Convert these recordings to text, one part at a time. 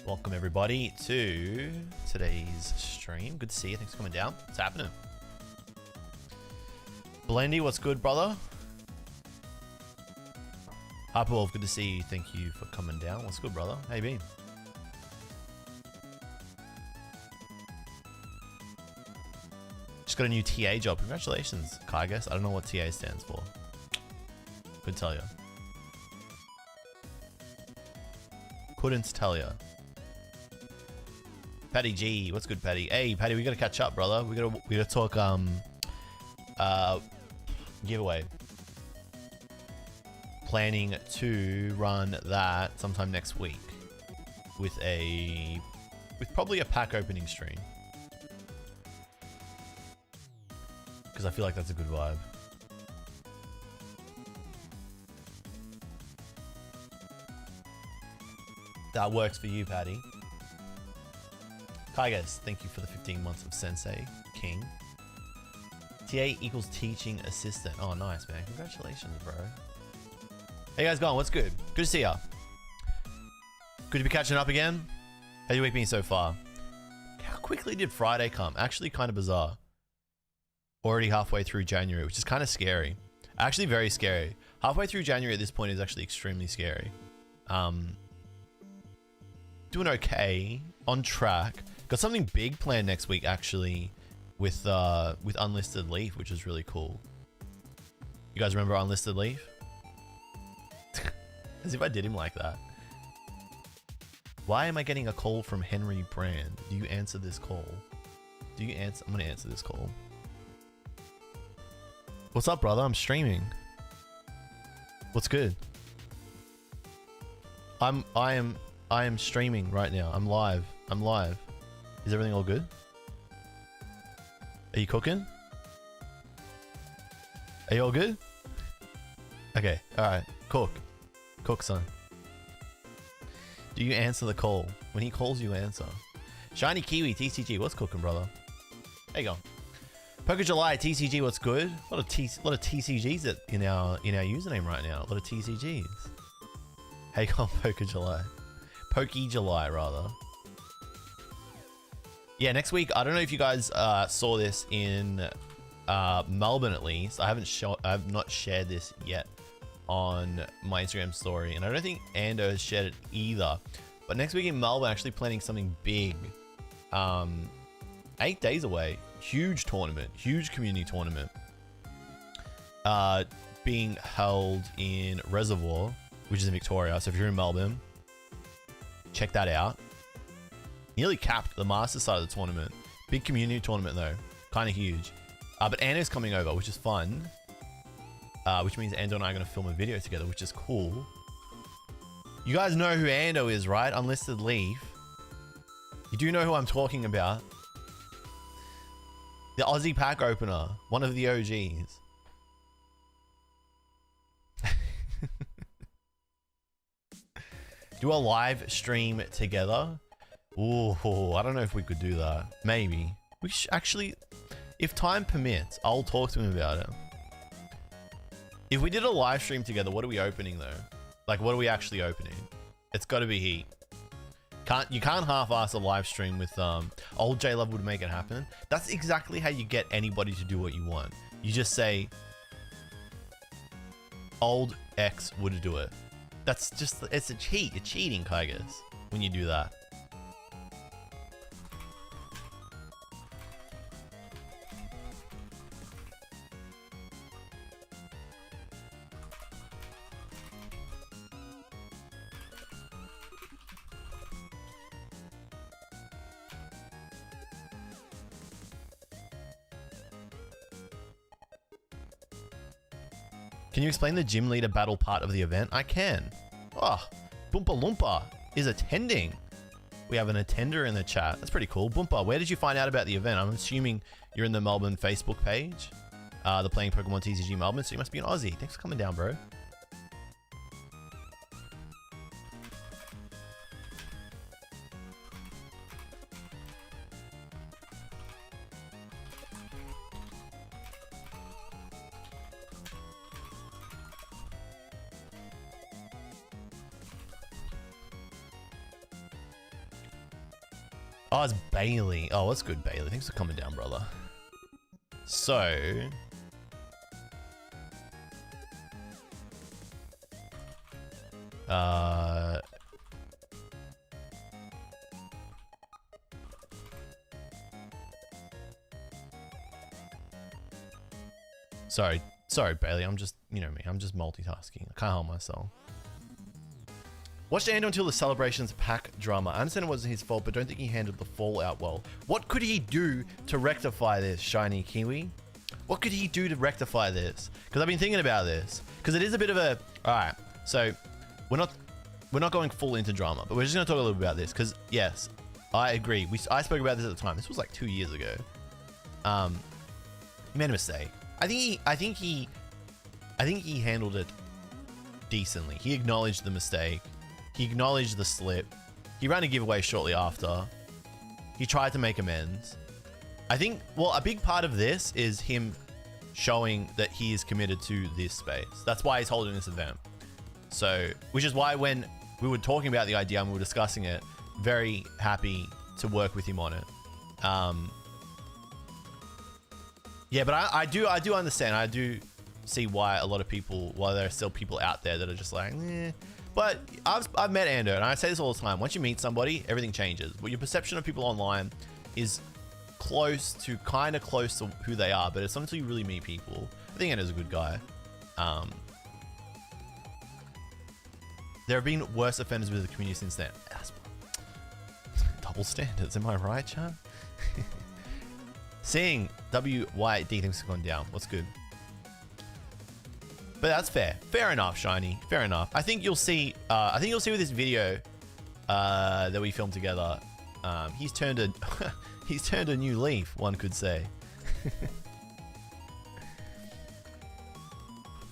Welcome everybody to today's stream. Good to see you. Thanks for coming down. What's happening? Blendy, what's good, brother? Harpwolf, good to see you. Thank you for coming down. What's good, brother? How you been? Just got a new TA job. Congratulations, Kygus. I don't know what TA stands for. Couldn't tell you. Couldn't tell you. Patty G, what's good, Patty? Hey, Patty, we gotta catch up, brother. We gotta talk giveaway. Planning to run that sometime next week with probably a pack opening stream, because I feel like that's a good vibe. That works for you, Patty. Kygus, thank you for the 15 months of Sensei King. TA equals teaching assistant. Oh, nice, man. Congratulations, bro. How you guys going? What's good? Good to see ya. Good to be catching up again. How's your week been so far? How quickly did Friday come? Actually, kind of bizarre. Already halfway through January, which is kind of scary. Actually, very scary. Halfway through January at this point is actually extremely scary. Doing okay, on track. Got something big planned next week actually, with Unlisted Leaf, which is really cool. You guys remember Unlisted Leaf? As if I did him like that. Why am I getting a call from Henry Brand? Do you answer this call? Do you answer? I'm gonna answer this call. What's up, brother? I'm streaming. What's good? I am streaming right now. I'm live. I'm live. Is everything all good? Are you cooking? Are you all good? Okay. All right. Cook. Cook, son. Do you answer the call? When he calls, you answer. Shiny Kiwi TCG. What's cooking, brother? How you going? okJLUV TCG. What's good? A lot of TCGs in our username right now. A lot of TCGs. How you going, okJLUV? okJLUV, rather. Yeah, next week. I don't know if you guys saw this in Melbourne, at least. I have not shared this yet on my Instagram story, and I don't think Ando has shared it either. But next week in Melbourne, actually planning something big. 8 days away. Huge tournament. Huge community tournament. Being held in Reservoir, which is in Victoria. So if you're in Melbourne, check that out. Nearly capped the master side of the tournament. Big community tournament though. Kind of huge. But Ando's coming over, which is fun. Which means Ando and I are going to film a video together, which is cool. You guys know who Ando is, right? Unlisted Leaf. You do know who I'm talking about. The Aussie pack opener. One of the OGs. Do a live stream together? Ooh, I don't know if we could do that. Maybe. We should actually, if time permits, I'll talk to him about it. If we did a live stream together, what are we opening though? Like, what are we actually opening? It's got to be heat. You can't half-ass a live stream with okJLUV would make it happen. That's exactly how you get anybody to do what you want. You just say, old X would do it. That's just, it's a cheat. It's cheating, Kygus, when you do that. Can you explain the gym leader battle part of the event? I can. Oh, Boompa Loompa is attending. We have an attender in the chat. That's pretty cool. Boompa, where did you find out about the event? I'm assuming you're in the Melbourne Facebook page. The Playing Pokemon TCG Melbourne, so you must be an Aussie. Thanks for coming down, bro. Oh, it's Bailey. Oh, what's good, Bailey? Thanks for coming down, brother. So... Sorry, Bailey. I'm just, you know me. I'm just multitasking. I can't help myself. Watched Ando until the celebrations pack drama. I understand it wasn't his fault, but don't think he handled the fallout well. What could he do to rectify this, Shiny Kiwi? What could he do to rectify this? Because I've been thinking about this. Because it is a bit of a... Alright, so we're not going full into drama, but we're just going to talk a little bit about this. Because, yes, I agree. I spoke about this at the time. This was like 2 years ago. He made a mistake. I think he handled it decently. He acknowledged the mistake. He acknowledged the slip. He ran a giveaway shortly after. He tried to make amends. I think, well, a big part of this is him showing that he is committed to this space. That's why he's holding this event. So, which is why when we were talking about the idea and we were discussing it, very happy to work with him on it. Yeah, but I do understand. I do see why a lot of people, why there are still people out there that are just like, eh. But I've met Ando, and I say this all the time. Once you meet somebody, everything changes. But your perception of people online is kind of close to who they are, but it's not until you really meet people. I think Ando's a good guy. There have been worse offenders with the community since then. Double standards, am I right, Chan? Seeing WYD things have gone down. What's good? But that's fair. Fair enough, Shiny. Fair enough. I think you'll see. I think you'll see with this video that we filmed together. He's turned a new leaf, one could say.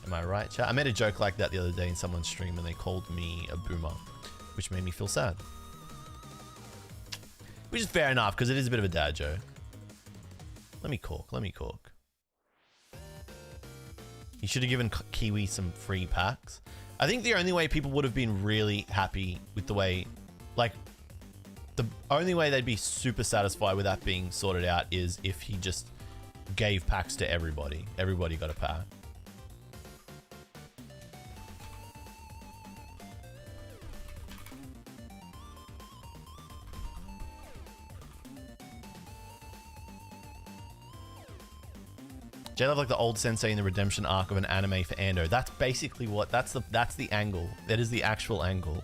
Am I right, chat? I made a joke like that the other day in someone's stream, and they called me a boomer, which made me feel sad. Which is fair enough because it is a bit of a dad joke. Let me cork. Let me cork. You should have given Kiwi some free packs. I think the only way people would have been really happy with the way, like, the only way they'd be super satisfied with that being sorted out is if he just gave packs to everybody. Everybody got a pack. JLove like the old sensei in the redemption arc of an anime for Ando. That's basically what, that's the angle. That is the actual angle.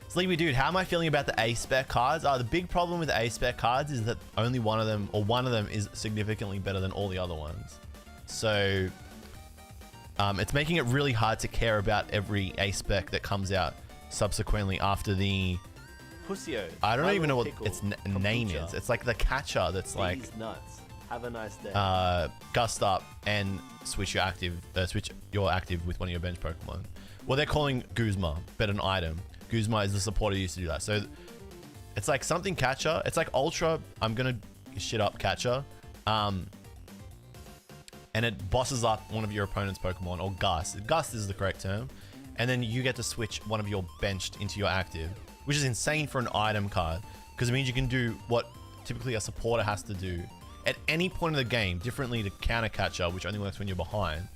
Sleepy dude, how am I feeling about the A-spec cards? The big problem with A-spec cards is that only one of them is significantly better than all the other ones. So it's making it really hard to care about every A-spec that comes out subsequently after the... Pussio. I don't even know what its name is. It's like the catcher that's like... These nuts. Have a nice day. Gust up and switch your active with one of your bench Pokemon. Well, they're calling Guzma, but an item. Guzma is the supporter who used to do that. So it's like something catcher. It's like Ultra. I'm gonna shit up catcher. And it bosses up one of your opponent's Pokemon, or Gust. Gust is the correct term. And then you get to switch one of your benched into your active, which is insane for an item card, because it means you can do what typically a supporter has to do at any point of the game differently to counter catcher, which only works when you're behind,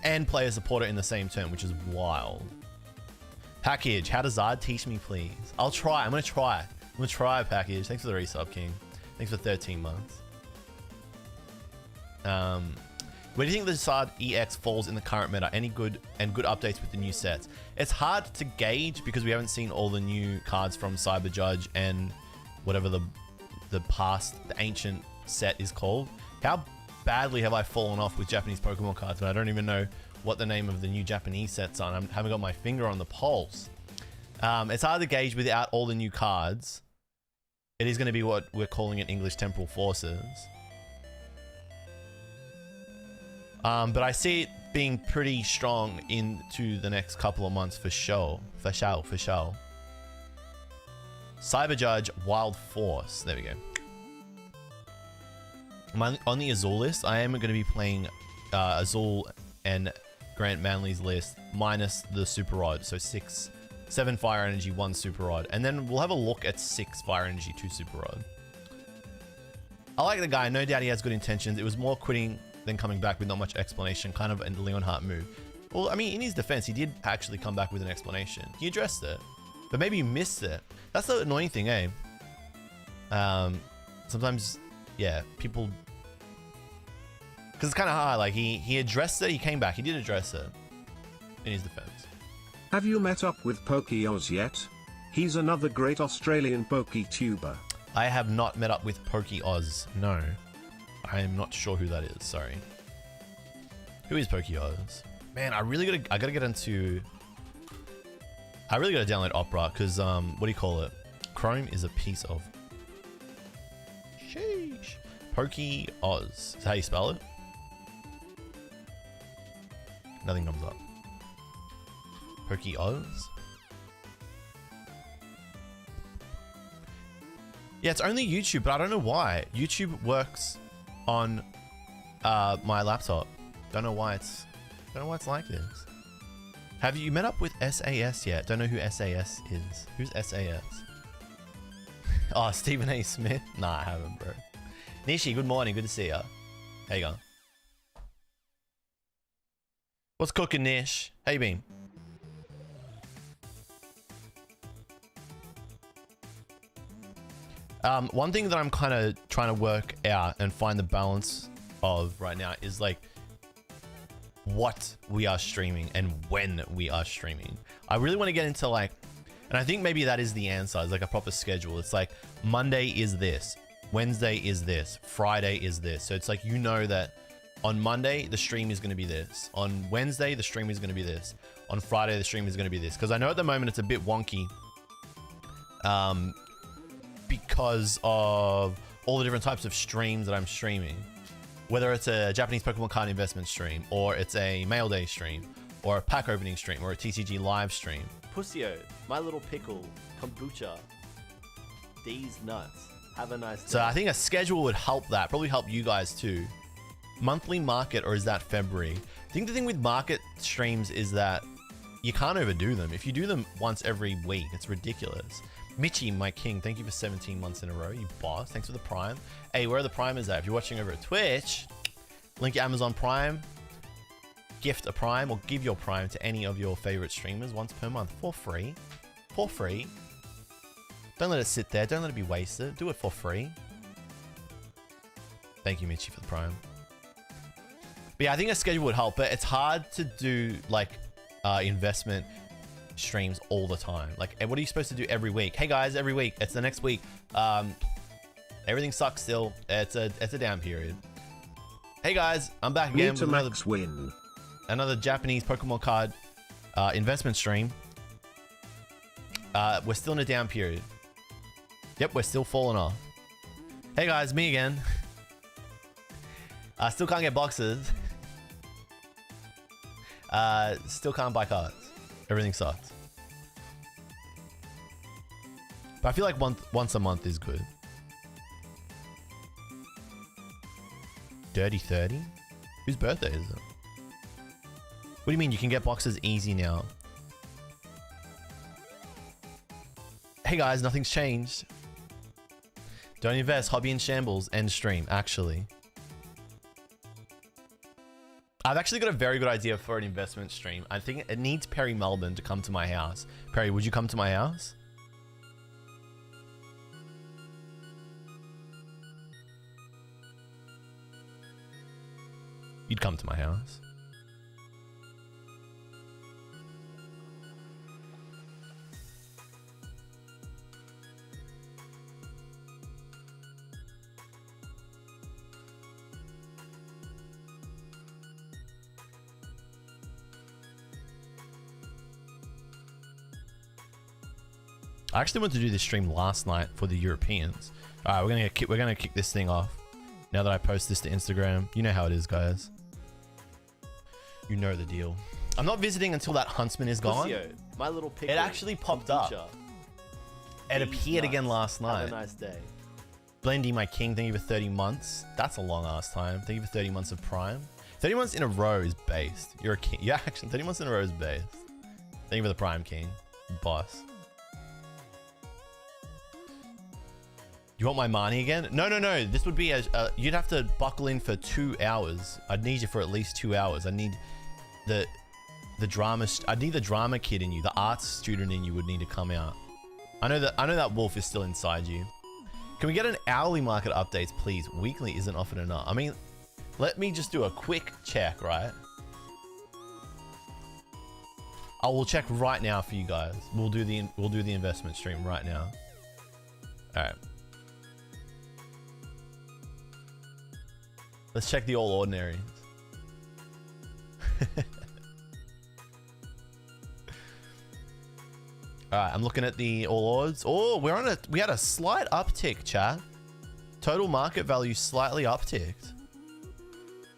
and play a supporter in the same turn, which is wild. Package, how does Zard teach me, please? I'll try. I'm gonna try. I'm gonna try a package. Thanks for the resub, King. Thanks for 13 months. Where do you think the Charizard EX falls in the current meta? Any good updates with the new sets? It's hard to gauge because we haven't seen all the new cards from Cyber Judge and whatever the ancient set is called. How badly have I fallen off with Japanese Pokemon cards, but I don't even know what the name of the new Japanese sets are. I haven't got my finger on the pulse. It's hard to gauge without all the new cards. It is going to be what we're calling it English Temporal Forces. But I see it being pretty strong into the next couple of months for sure. For sure. Cyber Judge, Wild Force. There we go. On the Azul list, I am going to be playing Azul and Grant Manley's list minus the Super Rod. So 6 7 Fire Energy, 1 Super Rod. And then we'll have a look at 6 Fire Energy, 2 Super Rod. I like the guy. No doubt he has good intentions. It was more quitting than coming back with not much explanation. Kind of a Leonhardt move. Well, I mean, in his defense, he did actually come back with an explanation. He addressed it. But maybe you missed it. That's the annoying thing, eh? Sometimes, yeah, people... Because it's kind of hard. Like, he addressed it. He came back. He did address it in his defense. Have you met up with PokeOz yet? He's another great Australian PokeTuber. I have not met up with PokeOz. No. I am not sure who that is. Sorry. Who is PokeOz? Man, I gotta get into... I really gotta download Opera because, what do you call it? Chrome is a piece of... Sheesh. PokeOz. Is that how you spell it? Nothing comes up. PokeOz? Yeah, it's only YouTube, but I don't know why. YouTube works on my laptop. Don't know why it's like this. Have you met up with SAS yet? Don't know who SAS is. Who's SAS? Oh, Stephen A. Smith? Nah, I haven't, bro. Nishi, good morning. Good to see ya. How you going? What's cooking, Nish? How you been? One thing that I'm kind of trying to work out and find the balance of right now is like what we are streaming and when we are streaming. I really want to get into like, and I think maybe that is the answer. It's like a proper schedule. It's like Monday is this, Wednesday is this, Friday is this. So it's like, you know that on Monday, the stream is going to be this. On Wednesday, the stream is going to be this. On Friday, the stream is going to be this. Because I know at the moment it's a bit wonky. Because of all the different types of streams that I'm streaming. Whether it's a Japanese Pokemon card investment stream, or it's a mail day stream, or a pack opening stream, or a TCG live stream. Pussio, My Little Pickle, Kombucha, D's Nuts. Have a nice day. So I think a schedule would help that. Probably help you guys too. Monthly market, or is that February? I think the thing with market streams is that you can't overdo them. If you do them once every week, it's ridiculous. Mitchie, my king, thank you for 17 months in a row, you boss. Thanks for the Prime. Hey, where are the Primers at? If you're watching over at Twitch, link your Amazon Prime, gift a Prime, or give your Prime to any of your favorite streamers once per month for free. For free. Don't let it sit there. Don't let it be wasted. Do it for free. Thank you, Mitchie, for the Prime. But yeah, I think a schedule would help, but it's hard to do like investment streams all the time. Like, what are you supposed to do every week? Hey guys, every week. It's the next week. Everything sucks still. It's a down period. Hey guys, I'm back again with another Japanese Pokemon card investment stream. We're still in a down period. Yep, we're still falling off. Hey guys, me again. Still can't get boxes. Still can't buy cards. Everything sucks. But I feel like once a month is good. Dirty 30? Whose birthday is it? What do you mean you can get boxes easy now? Hey guys, nothing's changed. Don't invest. Hobby in shambles. End stream, actually. I've actually got a very good idea for an investment stream. I think it needs Perry Melbourne to come to my house. Perry, would you come to my house? You'd come to my house. I actually wanted to do this stream last night for the Europeans. All right, we're gonna kick this thing off. Now that I post this to Instagram, you know how it is, guys. You know the deal. I'm not visiting until that Huntsman is gone. Pussio, My Little Pickle, It actually popped Kombucha, up. It appeared again last night. Have a nice day. Blendy, my king, thank you for 30 months. That's a long ass time. Thank you for 30 months of Prime. 30 months in a row is based. You're a king. Yeah, actually, 30 months in a row is based. Thank you for the Prime, king. boss. You want my money again? No, no, no. This would be you'd have to buckle in for 2 hours. I'd need you for at least 2 hours. I need the drama. I'd need the drama kid in you. The arts student in you would need to come out. I know that wolf is still inside you. Can we get an hourly market updates, please? Weekly isn't often enough. I mean, let me just do a quick check, right? I will check right now for you guys. We'll do the investment stream right now. All right. Let's check the all ordinaries. All right, I'm looking at the all odds. Oh, we had a slight uptick, chat. Total market value slightly upticked.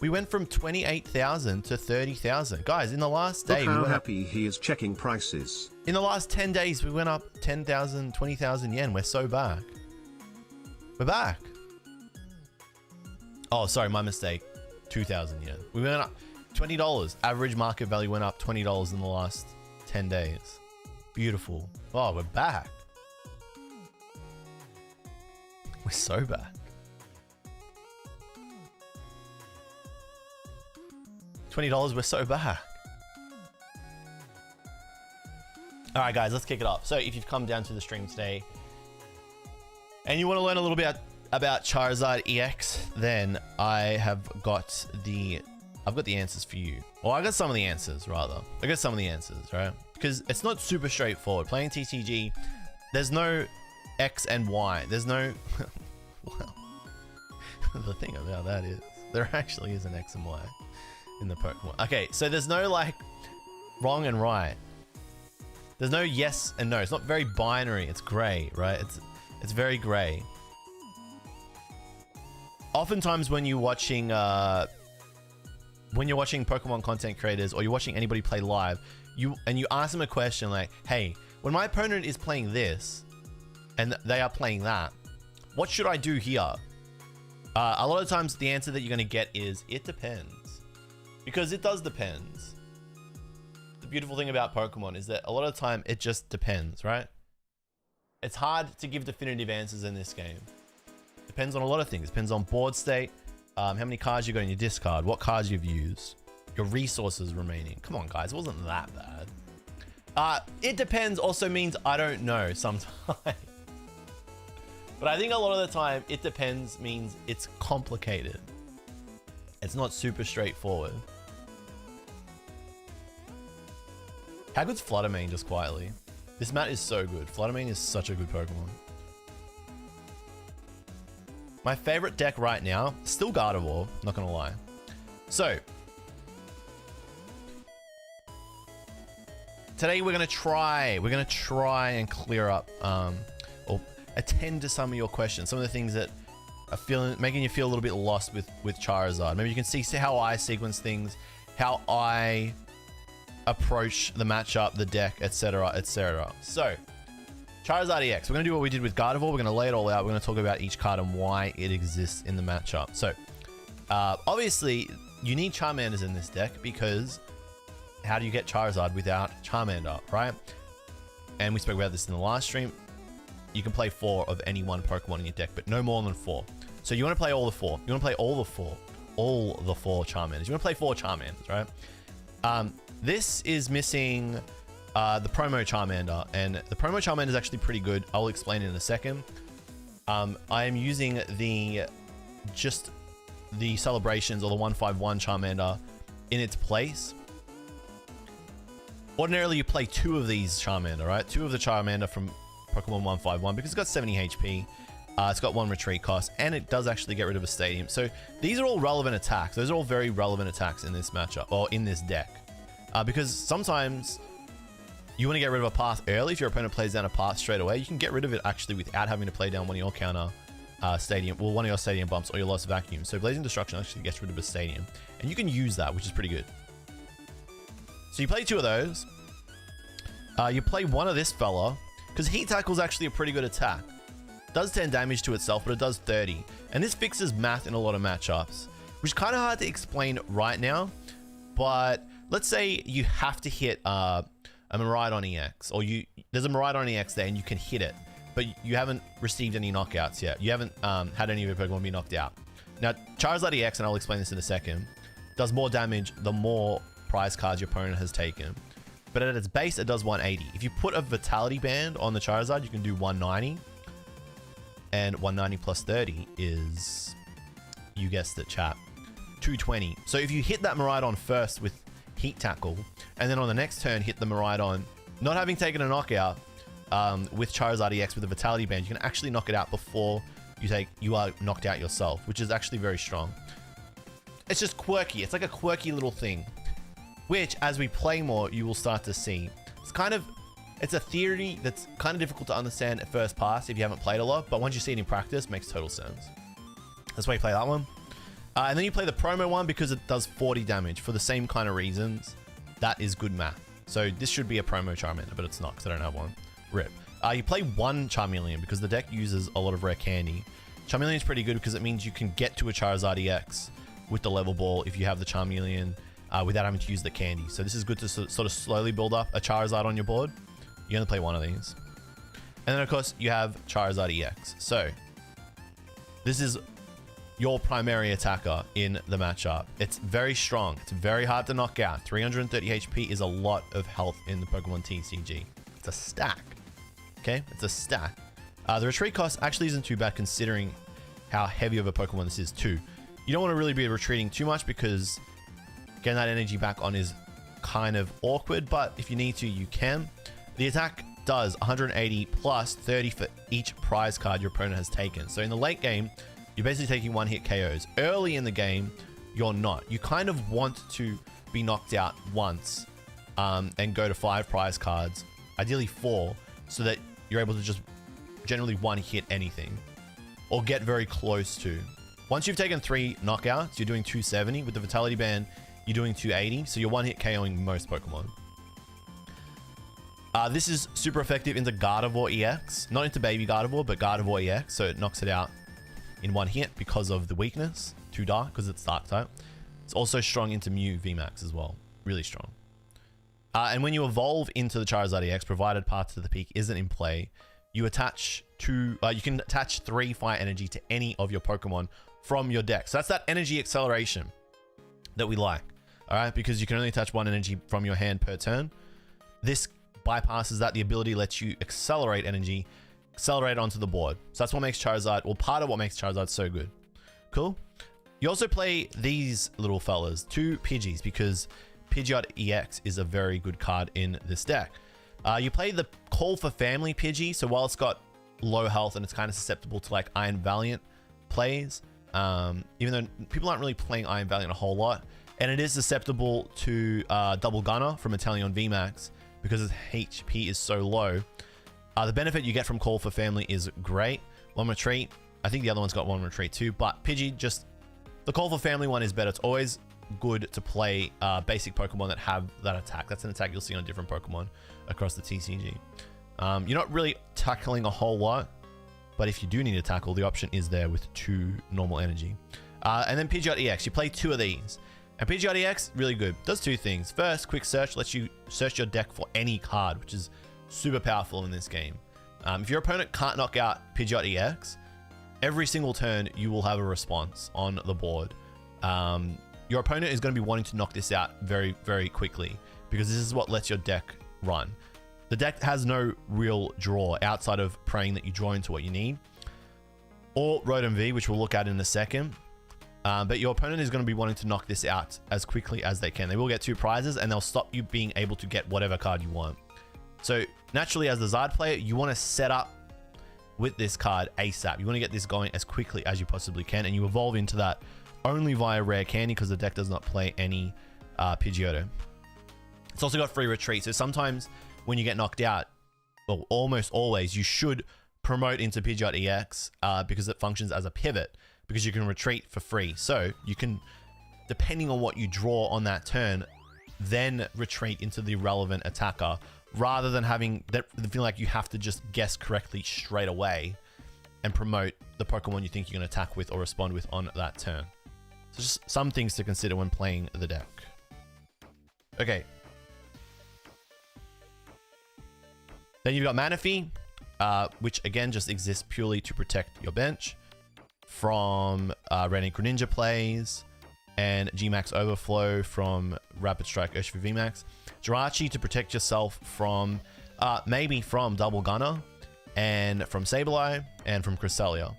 We went from 28,000 to 30,000. Guys, in the last day, look how happy he is checking prices. In the last 10 days, we went up 10,000, 20,000 yen. We're so back. We're back. Oh, sorry, my mistake. 2,000 yen. We went up $20. Average market value went up $20 in the last 10 days. Beautiful. Oh, we're back. We're so back. $20, we're so back. All right, guys, let's kick it off. So if you've come down to the stream today and you want to learn a little bit about Charizard EX, then I have got the answers for you. Or I got some of the answers, rather. I got some of the answers, right? Because it's not super straightforward. Playing TCG, there's no X and Y. There's no... Well, the thing about that is, there actually is an X and Y in the Pokemon. Okay, so there's no, like, wrong and right. There's no yes and no. It's not very binary. It's gray, right? It's very gray. Oftentimes when you're watching Pokemon content creators or you're watching anybody play live, you ask them a question like, hey, when my opponent is playing this and they are playing that, what should I do here? A lot of times the answer that you're going to get is, it depends. Because it does depend. The beautiful thing about Pokemon is that a lot of the time it just depends, right? It's hard to give definitive answers in this game. Depends on a lot of things. Depends on board state, how many cards you got in your discard, what cards you've used, your resources remaining. Come on, guys, it wasn't that bad. It depends also means I don't know sometimes. But I think a lot of the time, it depends means it's complicated. It's not super straightforward. How good's Fluttermane just quietly? This mat is so good. Fluttermane is such a good Pokemon. My favorite deck right now, still Gardevoir, not gonna lie. So, today we're gonna try and clear up, or attend to some of your questions, some of the things that are making you feel a little bit lost with Charizard. Maybe you can see how I sequence things, how I approach the matchup, the deck, etc., etc. So, Charizard EX. We're going to do what we did with Gardevoir. We're going to lay it all out. We're going to talk about each card and why it exists in the matchup. So, obviously, you need Charmanders in this deck because how do you get Charizard without Charmander, right? And we spoke about this in the last stream. You can play 4 of any one Pokemon in your deck, but no more than 4. So you want to play all the 4. You want to play all the 4 Charmanders. You want to play 4 Charmanders, right? This is missing the promo Charmander, and the promo Charmander is actually pretty good. I'll explain in a second. I am using the celebrations or the 151 Charmander in its place. Ordinarily, you play 2 of these Charmander, right? 2 of the Charmander from Pokemon 151 because it's got 70 HP. It's got 1 retreat cost, and it does actually get rid of a stadium. So these are all relevant attacks. Those are all very relevant attacks in this matchup or in this deck. Because sometimes you want to get rid of a path early. If your opponent plays down a path straight away, you can get rid of it actually without having to play down one of your counter one of your stadium bumps or your lost vacuum. So Blazing Destruction actually gets rid of a stadium, and you can use that, which is pretty good. So you play 2 of those. You play 1 of this fella because Heat Tackle is actually a pretty good attack. Does 10 damage to itself, but it does 30. And this fixes math in a lot of matchups, which is kind of hard to explain right now. But let's say you have to hit a a Miraidon EX, or there's a Miraidon EX there and you can hit it, but you haven't received any knockouts yet. You haven't had any of your Pokemon be knocked out. Now, Charizard EX, and I'll explain this in a second, does more damage the more prize cards your opponent has taken. But at its base, it does 180. If you put a Vitality Band on the Charizard, you can do 190. And 190 plus 30 is, you guessed it, chat, 220. So if you hit that Miraidon first with Heat Tackle, and then on the next turn hit the Miraidon, not having taken a knockout with Charizard EX with a Vitality Band, you can actually knock it out before you are knocked out yourself, which is actually very strong. It's just quirky. It's like a quirky little thing, which as we play more, you will start to see. It's a theory that's kind of difficult to understand at first pass if you haven't played a lot, but once you see it in practice, it makes total sense. That's why you play that one. And then you play the promo one because it does 40 damage for the same kind of reasons. That is good math. So this should be a promo Charmander, but it's not because I don't have one. Rip. You play one Charmeleon because the deck uses a lot of rare candy. Charmeleon is pretty good because it means you can get to a Charizard EX with the level ball if you have the Charmeleon without having to use the candy. So this is good to sort of slowly build up a Charizard on your board. You only play one of these. And then of course you have Charizard EX. So this is your primary attacker in the matchup. It's very strong. It's very hard to knock out. 330 HP is a lot of health in the Pokemon TCG. It's a stack. Okay, it's a stack. The retreat cost actually isn't too bad considering how heavy of a Pokemon this is too. You don't want to really be retreating too much because getting that energy back on is kind of awkward, but if you need to, you can. The attack does 180 plus 30 for each prize card your opponent has taken. So in the late game, you're basically taking one-hit KOs. Early in the game, you're not. You kind of want to be knocked out once and go to 5 prize cards, ideally 4, so that you're able to just generally one-hit anything or get very close to. Once you've taken 3 knockouts, you're doing 270. With the Vitality Band, you're doing 280. So you're one-hit KOing most Pokemon. This is super effective into Gardevoir EX. Not into Baby Gardevoir, but Gardevoir EX. So it knocks it out in one hit because of the weakness. Too dark, because it's dark type. It's also strong into Mew VMAX as well. Really strong. And when you evolve into the Charizard EX, provided Path to the Peak isn't in play, you attach you can attach 3 Fire Energy to any of your Pokemon from your deck. So that's that energy acceleration that we like. All right, because you can only attach 1 energy from your hand per turn. This bypasses that. The ability lets you accelerate energy, accelerate onto the board. So that's what makes Charizard, well, part of what makes Charizard so good. Cool. You also play these little fellas, 2 Pidgeys, because Pidgeot EX is a very good card in this deck. You play the Call for Family Pidgey, so while it's got low health and it's kind of susceptible to like Iron Valiant plays, even though people aren't really playing Iron Valiant a whole lot, and it is susceptible to Double Gunner from Italian VMAX because its HP is so low. The benefit you get from Call for Family is great. 1 retreat. I think the other one's got 1 retreat too, but Pidgey the Call for Family one is better. It's always good to play basic Pokemon that have that attack. That's an attack you'll see on different Pokemon across the TCG. You're not really tackling a whole lot, but if you do need to tackle, the option is there with 2 normal energy. And then Pidgeot EX, you play 2 of these. And Pidgeot EX, really good. Does 2 things. First, quick search lets you search your deck for any card, which is super powerful in this game. If your opponent can't knock out Pidgeot EX, every single turn you will have a response on the board. Your opponent is going to be wanting to knock this out very, very quickly because this is what lets your deck run. The deck has no real draw outside of praying that you draw into what you need, or Rotom V, which we'll look at in a second. But your opponent is going to be wanting to knock this out as quickly as they can. They will get 2 prizes and they'll stop you being able to get whatever card you want. So naturally, as the Zard player, you want to set up with this card ASAP. You want to get this going as quickly as you possibly can, and you evolve into that only via rare candy because the deck does not play any Pidgeotto. It's also got free retreat, so sometimes when you get knocked out, well, almost always, you should promote into Pidgeot EX because it functions as a pivot, because you can retreat for free. So you can, depending on what you draw on that turn, then retreat into the relevant attacker rather than having that feel like you have to just guess correctly straight away and promote the Pokemon you think you're going to attack with or respond with on that turn. So just some things to consider when playing the deck. Okay. Then you've got Manaphy, which again just exists purely to protect your bench from Red Greninja plays, and G-Max Overflow from Rapid Strike Urshifu VMAX. Jirachi to protect yourself from maybe from Double Gunner, and from Sableye, and from Cresselia.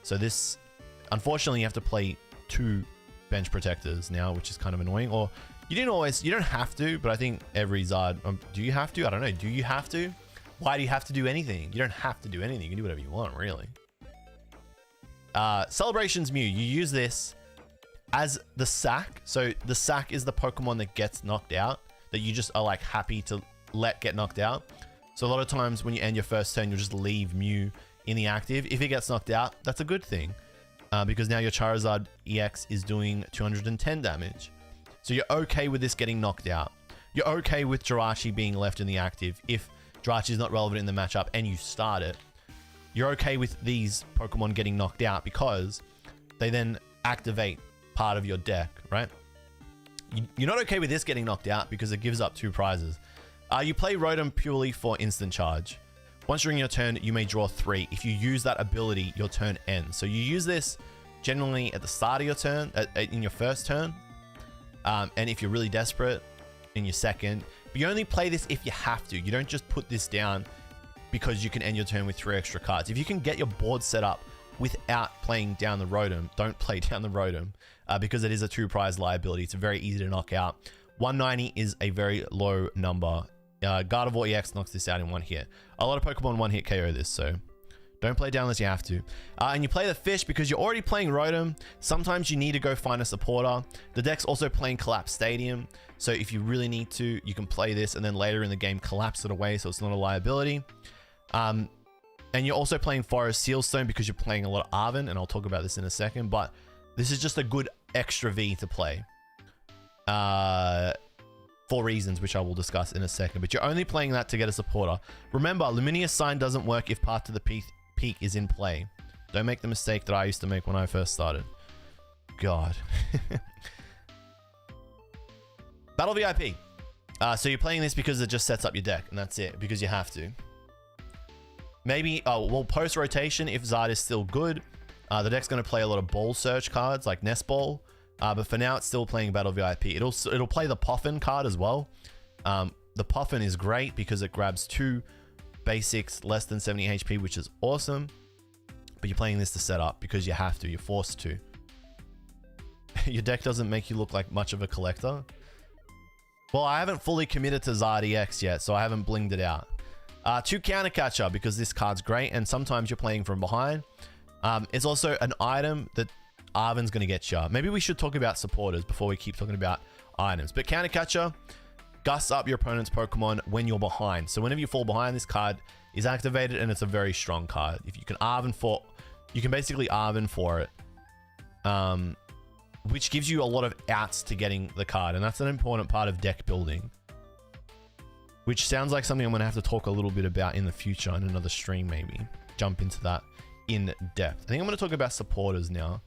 So this, unfortunately, you have to play 2 bench protectors now, which is kind of annoying. Or you don't have to, but I think every Zard, do you have to? I don't know. Do you have to? Why do you have to do anything? You don't have to do anything. You can do whatever you want, really. Celebrations Mew, you use this as the sack. So the sack is the Pokemon that gets knocked out, that you just are like happy to let get knocked out. So a lot of times when you end your first turn, you'll just leave Mew in the active. If it gets knocked out, that's a good thing, because now your Charizard EX is doing 210 damage. So you're okay with this getting knocked out. You're okay with Jirachi being left in the active if Jirachi is not relevant in the matchup and you start it. You're okay with these Pokemon getting knocked out because they then activate part of your deck, right? You're not okay with this getting knocked out because it gives up 2 prizes. You play Rotom purely for instant charge. Once during your turn, you may draw 3. If you use that ability, your turn ends. So you use this generally at the start of your turn, in your first turn. And if you're really desperate, in your second. But you only play this if you have to. You don't just put this down because you can end your turn with 3 extra cards. If you can get your board set up without playing down the Rotom, don't play down the Rotom, because it is a 2 prize liability. It's very easy to knock out. 190 is a very low number. Gardevoir EX knocks this out in 1 hit. A lot of Pokemon 1-hit KO this, so don't play down unless you have to. And you play the Fish because you're already playing Rotom. Sometimes you need to go find a supporter. The deck's also playing Collapse Stadium, so if you really need to, you can play this and then later in the game collapse it away, so it's not a liability. And you're also playing Forest Sealstone because you're playing a lot of Arven, and I'll talk about this in a second, but this is just a good extra V to play. For reasons which I will discuss in a second, but you're only playing that to get a supporter. Remember, Luminous Sign doesn't work if Path to the Peak is in play. Don't make the mistake that I used to make when I first started. God. Battle VIP. So you're playing this because it just sets up your deck, and that's it, because you have to. Maybe, well, post-rotation, if Zard is still good, the deck's going to play a lot of Ball Search cards, like Nest Ball. But for now, it's still playing Battle VIP. It'll play the Puffin card as well. The Puffin is great because it grabs 2 basics less than 70 HP, which is awesome. But you're playing this to set up because you have to. You're forced to. Your deck doesn't make you look like much of a collector. Well, I haven't fully committed to Zard EX yet, so I haven't blinged it out. 2 Counter Catcher because this card's great, and sometimes you're playing from behind. It's also an item that Arven's going to get you. Maybe we should talk about supporters before we keep talking about items. But Counter Catcher gusts up your opponent's Pokemon when you're behind. So whenever you fall behind, this card is activated, and it's a very strong card. If you can Arven for, you can basically Arven for it, which gives you a lot of outs to getting the card, and that's an important part of deck building. Which sounds like something I'm going to have to talk a little bit about in the future in another stream, maybe. Jump into that in depth. I think I'm going to talk about supporters now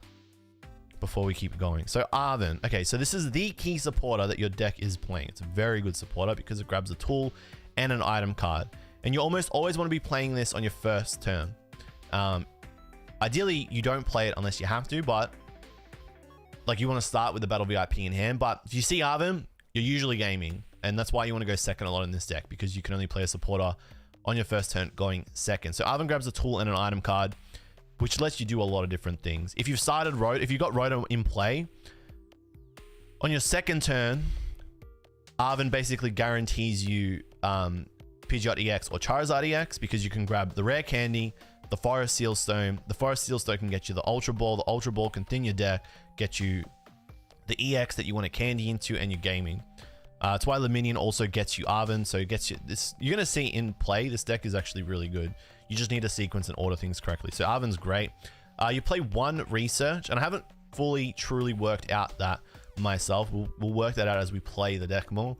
before we keep going. So Arven. Okay, so this is the key supporter that your deck is playing. It's a very good supporter because it grabs a tool and an item card. And you almost always want to be playing this on your first turn. Ideally, you don't play it unless you have to, but like you want to start with the Battle VIP in hand. But if you see Arven, you're usually gaming. And that's why you want to go second a lot in this deck, because you can only play a supporter on your first turn going second. So Arven grabs a tool and an item card, which lets you do a lot of different things. If you've started if you've got Rotom in play, on your second turn, Arven basically guarantees you Pidgeot EX or Charizard EX because you can grab the Rare Candy, the Forest Sealstone. The Forest Sealstone can get you the Ultra Ball. The Ultra Ball can thin your deck, get you the EX that you want to candy into, and you're gaming. That's why Luminion also gets you Arven, so it gets you this. You're going to see in play, this deck is actually really good. You just need to sequence and order things correctly. So Arven's great. You play 1 Research, and I haven't fully, truly worked out that myself. We'll work that out as we play the deck more.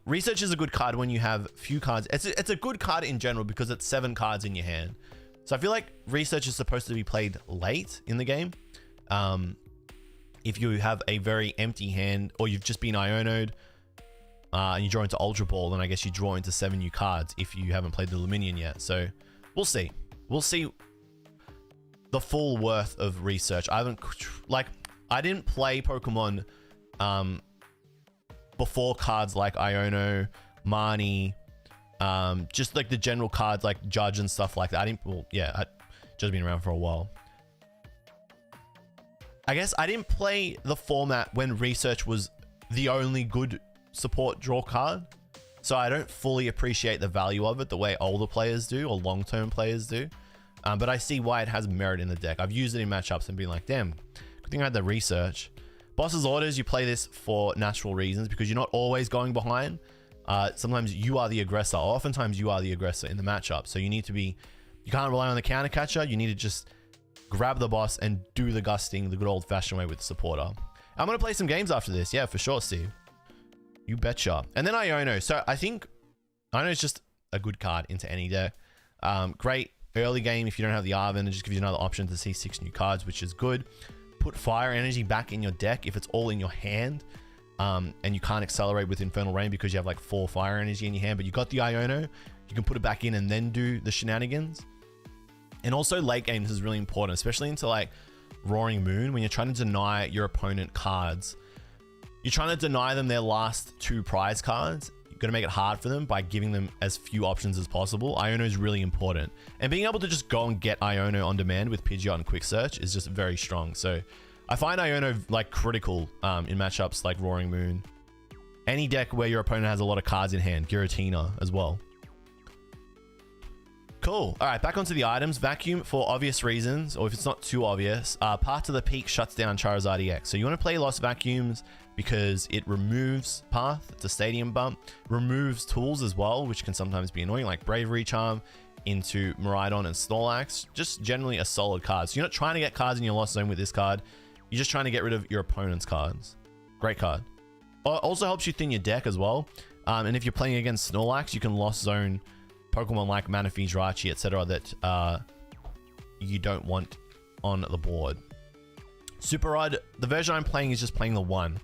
Research is a good card when you have few cards. It's a good card in general because it's 7 cards in your hand. So I feel like Research is supposed to be played late in the game. If you have a very empty hand or you've just been Iono'd, and you draw into Ultra Ball, then I guess you draw into 7 new cards if you haven't played the Luminion yet. So we'll see. We'll see the full worth of research. I haven't, like, I didn't play Pokemon before cards like Iono, Marnie, just like the general cards like Judge and stuff like that. I didn't, well, yeah, I'd just been around for a while. I guess I didn't play the format when research was the only good support draw card. So I don't fully appreciate the value of it the way older players do or long-term players do. But I see why it has merit in the deck. I've used it in matchups and been like, damn, good thing I had the research. Boss's Orders, you play this for natural reasons because you're not always going behind. Sometimes you are the aggressor. Or oftentimes you are the aggressor in the matchup. So you need to be, you can't rely on the counter catcher. You need to just grab the boss and do the gusting the good old fashioned way with the supporter. I'm going to play some games after this. Yeah, for sure, Steve. You betcha. And then Iono. So I think Iono is just a good card into any deck. Great early game if you don't have the Arven. It just gives you another option to see 6 new cards, which is good. Put Fire Energy back in your deck if it's all in your hand. And you can't accelerate with Infernal Rain because you have like 4 Fire Energy in your hand, but you got the Iono. You can put it back in and then do the shenanigans. And also late game, this is really important, especially into like Roaring Moon when you're trying to deny your opponent cards. You're trying to deny them their last 2 prize cards. You're going to make it hard for them by giving them as few options as possible. Iono is really important. And being able to just go and get Iono on demand with Pidgeot and Quick Search is just very strong. So I find Iono like critical in matchups like Roaring Moon. Any deck where your opponent has a lot of cards in hand. Giratina as well. Cool. All right, back onto the items. Vacuum for obvious reasons, or if it's not too obvious. Path to the Peak shuts down Charizard EX. So you want to play Lost Vacuums because it removes Path. It's a stadium bump. Removes tools as well, which can sometimes be annoying, like Bravery Charm into Miraidon and Snorlax. Just generally a solid card. So you're not trying to get cards in your Lost Zone with this card. You're just trying to get rid of your opponent's cards. Great card. Also helps you thin your deck as well. And if you're playing against Snorlax, you can Lost Zone Pokemon like Manaphy, Jirachi, etc. that you don't want on the board. Super Rod, the version I'm playing is just playing the 1.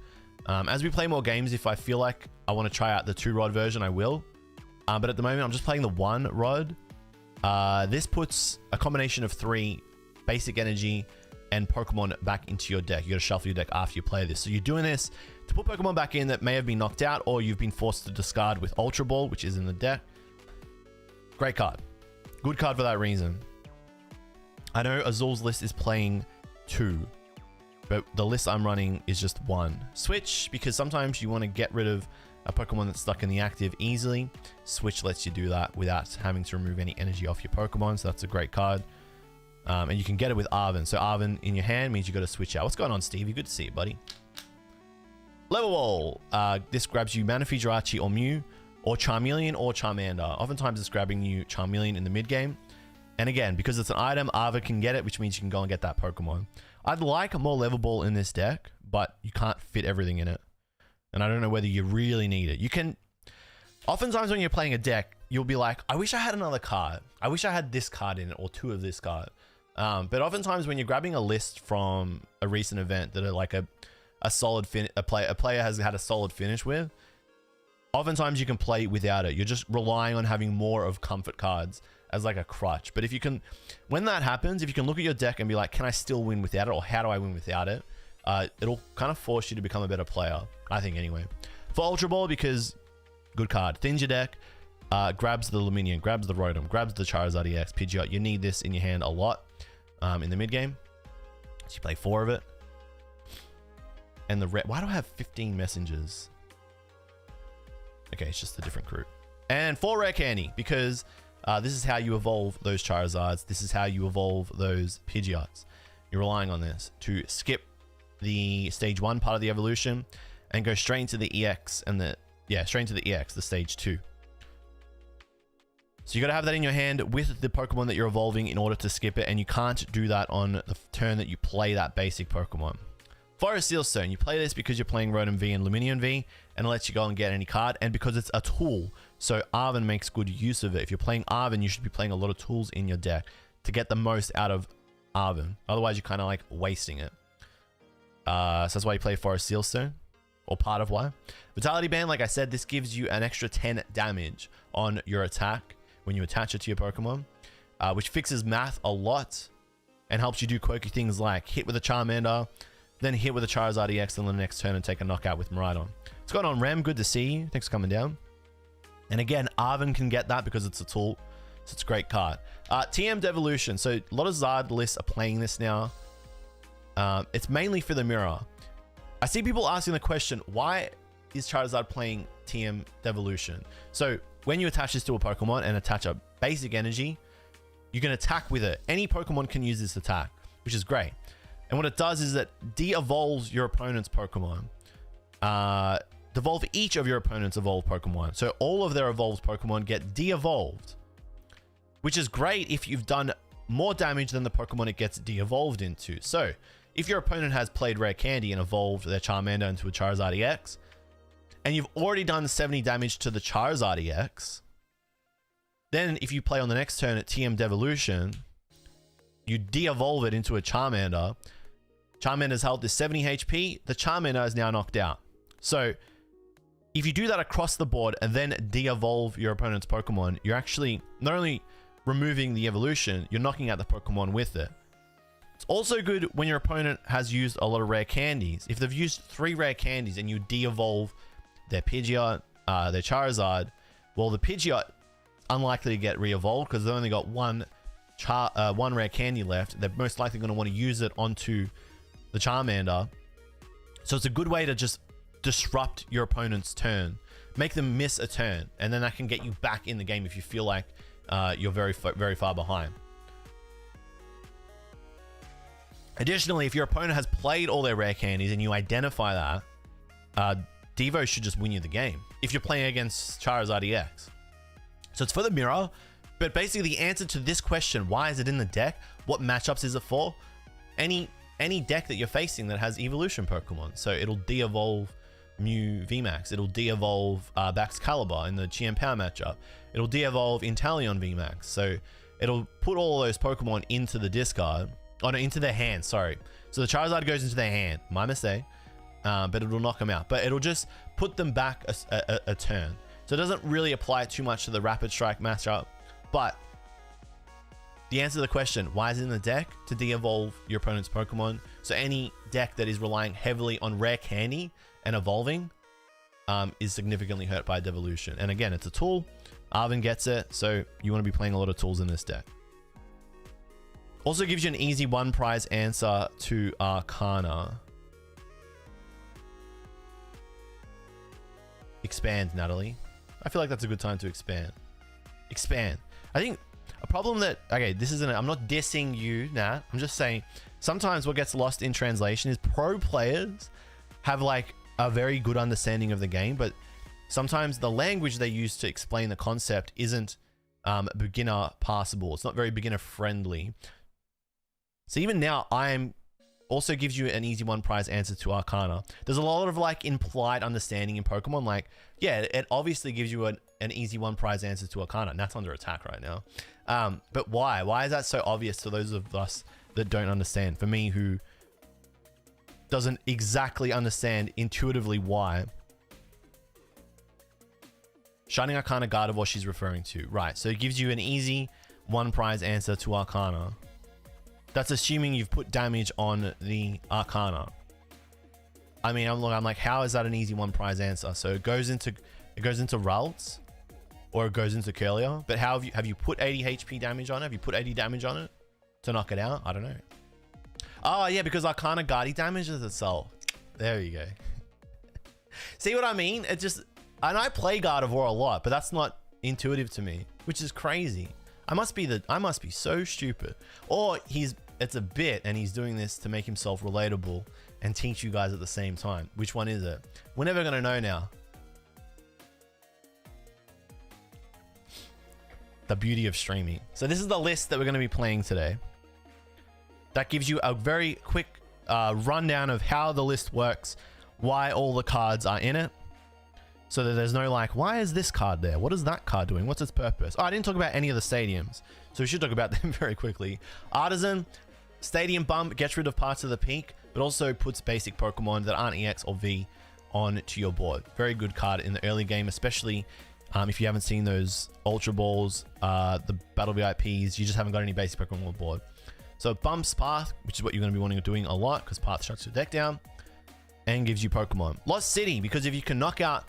As we play more games, if I feel like I want to try out the 2 Rod version, I will. But at the moment, I'm just playing the 1 Rod. This puts a combination of 3 basic energy and Pokemon back into your deck. You got to shuffle your deck after you play this. So you're doing this to put Pokemon back in that may have been knocked out or you've been forced to discard with Ultra Ball, which is in the deck. Great card. Good card for that reason. I know Azul's list is playing 2, but the list I'm running is just 1. Switch, because sometimes you want to get rid of a Pokemon that's stuck in the active easily. Switch lets you do that without having to remove any energy off your Pokemon, so that's a great card. And you can get it with Arven. So Arven in your hand means you got to switch out. What's going on, Stevie? Good to see you, buddy. Level Wall. This grabs you Manaphy, Jirachi, or Mew, or Charmeleon or Charmander. Oftentimes it's grabbing you Charmeleon in the mid game. And again, because it's an item, Arven can get it, which means you can go and get that Pokemon. I'd like more Level Ball in this deck, but you can't fit everything in it. And I don't know whether you really need it. You can... Oftentimes when you're playing a deck, you'll be like, I wish I had another card. I wish I had this card in it, or 2 of this card. But oftentimes when you're grabbing a list from a recent event that are like a solid a player has had a solid finish with, oftentimes you can play without it. You're just relying on having more of comfort cards as like a crutch. But if you can, when that happens, if you can look at your deck and be like, can I still win without it? Or how do I win without it? It'll kind of force you to become a better player, I think anyway. For Ultra Ball, because good card. Thins your deck, grabs the Luminion, grabs the Rotom, grabs the Charizard EX, Pidgeot. You need this in your hand a lot in the mid game. So you play 4 of it. And the red, why do I have 15 messengers? Okay, it's just a different group. And 4 Rare Candy, because this is how you evolve those Charizards. This is how you evolve those Pidgeots. You're relying on this to skip the stage 1 part of the evolution and go straight into the EX and straight into the EX, the stage 2. So you got to have that in your hand with the Pokemon that you're evolving in order to skip it, and you can't do that on the turn that you play that basic Pokemon. Forest Seal Stone, you play this because you're playing Rotom V and Luminion V, and it lets you go and get any card, and because it's a tool, so Arven makes good use of it. If you're playing Arven, you should be playing a lot of tools in your deck to get the most out of Arven. Otherwise, you're kind of like wasting it. So that's why you play Forest Seal Stone. or part of why. Vitality Band, like I said, this gives you an extra 10 damage on your attack when you attach it to your Pokemon, which fixes math a lot and helps you do quirky things like hit with a Charmander, then hit with a Charizard EX on the next turn and take a knockout with Miraidon. What's going on, Rem? Good to see you. Thanks for coming down. And again, Arven can get that because it's a tool, so it's a great card. TM Devolution. So a lot of Zard lists are playing this now. It's mainly for the mirror. I see people asking the question, why is Charizard playing TM Devolution? So when you attach this to a Pokemon and attach a basic energy, you can attack with it. Any Pokemon can use this attack, which is great. And what it does is that de-evolves your opponent's Pokemon. Devolve each of your opponent's evolved Pokemon. So all of their evolved Pokemon get de-evolved, which is great if you've done more damage than the Pokemon it gets de-evolved into. So if your opponent has played Rare Candy and evolved their Charmander into a Charizard EX, and you've already done 70 damage to the Charizard EX, then if you play on the next turn at TM Devolution, you de-evolve it into a Charmander. Charmander's health is 70 HP. The Charmander is now knocked out. So if you do that across the board and then de-evolve your opponent's Pokemon, you're actually not only removing the evolution, you're knocking out the Pokemon with it. It's also good when your opponent has used a lot of rare candies. If they've used 3 rare candies and you de-evolve their Pidgeot, their Charizard, well, the Pidgeot unlikely to get re-evolved because they've only got one rare candy left. They're most likely going to want to use it onto the Charmander. So it's a good way to just disrupt your opponent's turn, make them miss a turn, and then that can get you back in the game if you feel like you're very far behind. Additionally, if your opponent has played all their rare candies and you identify that, Devo should just win you the game if you're playing against Charizard EX. So it's for the mirror, but basically the answer to this question, why is it in the deck? What matchups is it for? Any deck that you're facing that has evolution Pokemon. So it'll de-evolve Mew VMAX. It'll de-evolve Baxcalibur in the Chien Power matchup. It'll de-evolve Inteleon VMAX. So it'll put all those Pokemon into the discard. Oh no, into their hand, sorry. So the Charizard goes into their hand. My mistake. But it'll knock them out. But it'll just put them back a turn. So it doesn't really apply too much to the Rapid Strike matchup. But the answer to the question, why is it in the deck? To de-evolve your opponent's Pokemon. So any deck that is relying heavily on rare candy and evolving is significantly hurt by devolution. And again, it's a tool. Arven gets it. So you want to be playing a lot of tools in this deck. Also gives you an easy 1 prize answer to Arcana. Expand, Natalie. I feel like that's a good time to expand. Expand. I think a problem that, okay, this isn't, I'm not dissing you, Nat. I'm just saying sometimes what gets lost in translation is pro players have like a very good understanding of the game, but sometimes the language they use to explain the concept isn't beginner passable. It's not very beginner friendly. So even now, I'm also gives you an easy 1 prize answer to Arcana. There's a lot of like implied understanding in Pokemon. Like, yeah, it obviously gives you an easy 1 prize answer to Arcana. And that's under attack right now. But why? Why is that so obvious to those of us that don't understand? For me, who doesn't exactly understand intuitively why. Shining Arcana Gardevoir she's referring to. Right, so it gives you an easy 1 prize answer to Arcana. That's assuming you've put damage on the Arcana. I mean, I'm like, how is that an easy 1 prize answer? So it goes into Ralts, or it goes into Curlier. But how have you put 80 HP damage on it? Have you put 80 damage on it to knock it out? I don't know. Oh yeah, because Arcana Guardi damages itself. There you go. See what I mean? It just, and I play Gardevoir a lot, but that's not intuitive to me, which is crazy. I must be so stupid. Or it's a bit and he's doing this to make himself relatable and teach you guys at the same time. Which one is it? We're never going to know now. The beauty of streaming. So this is the list that we're going to be playing today. That gives you a very quick rundown of how the list works, why all the cards are in it. So that there's no like, why is this card there? What is that card doing? What's its purpose? Oh, I didn't talk about any of the stadiums. So we should talk about them very quickly. Artisan, Stadium Bump gets rid of parts of the peak, but also puts basic Pokemon that aren't EX or V onto your board. Very good card in the early game, especially if you haven't seen those Ultra Balls, the Battle VIPs, you just haven't got any basic Pokemon on the board. So it bumps Path, which is what you're going to be wanting to doing a lot, because Path shuts your deck down and gives you Pokemon. Lost City, because if you can knock out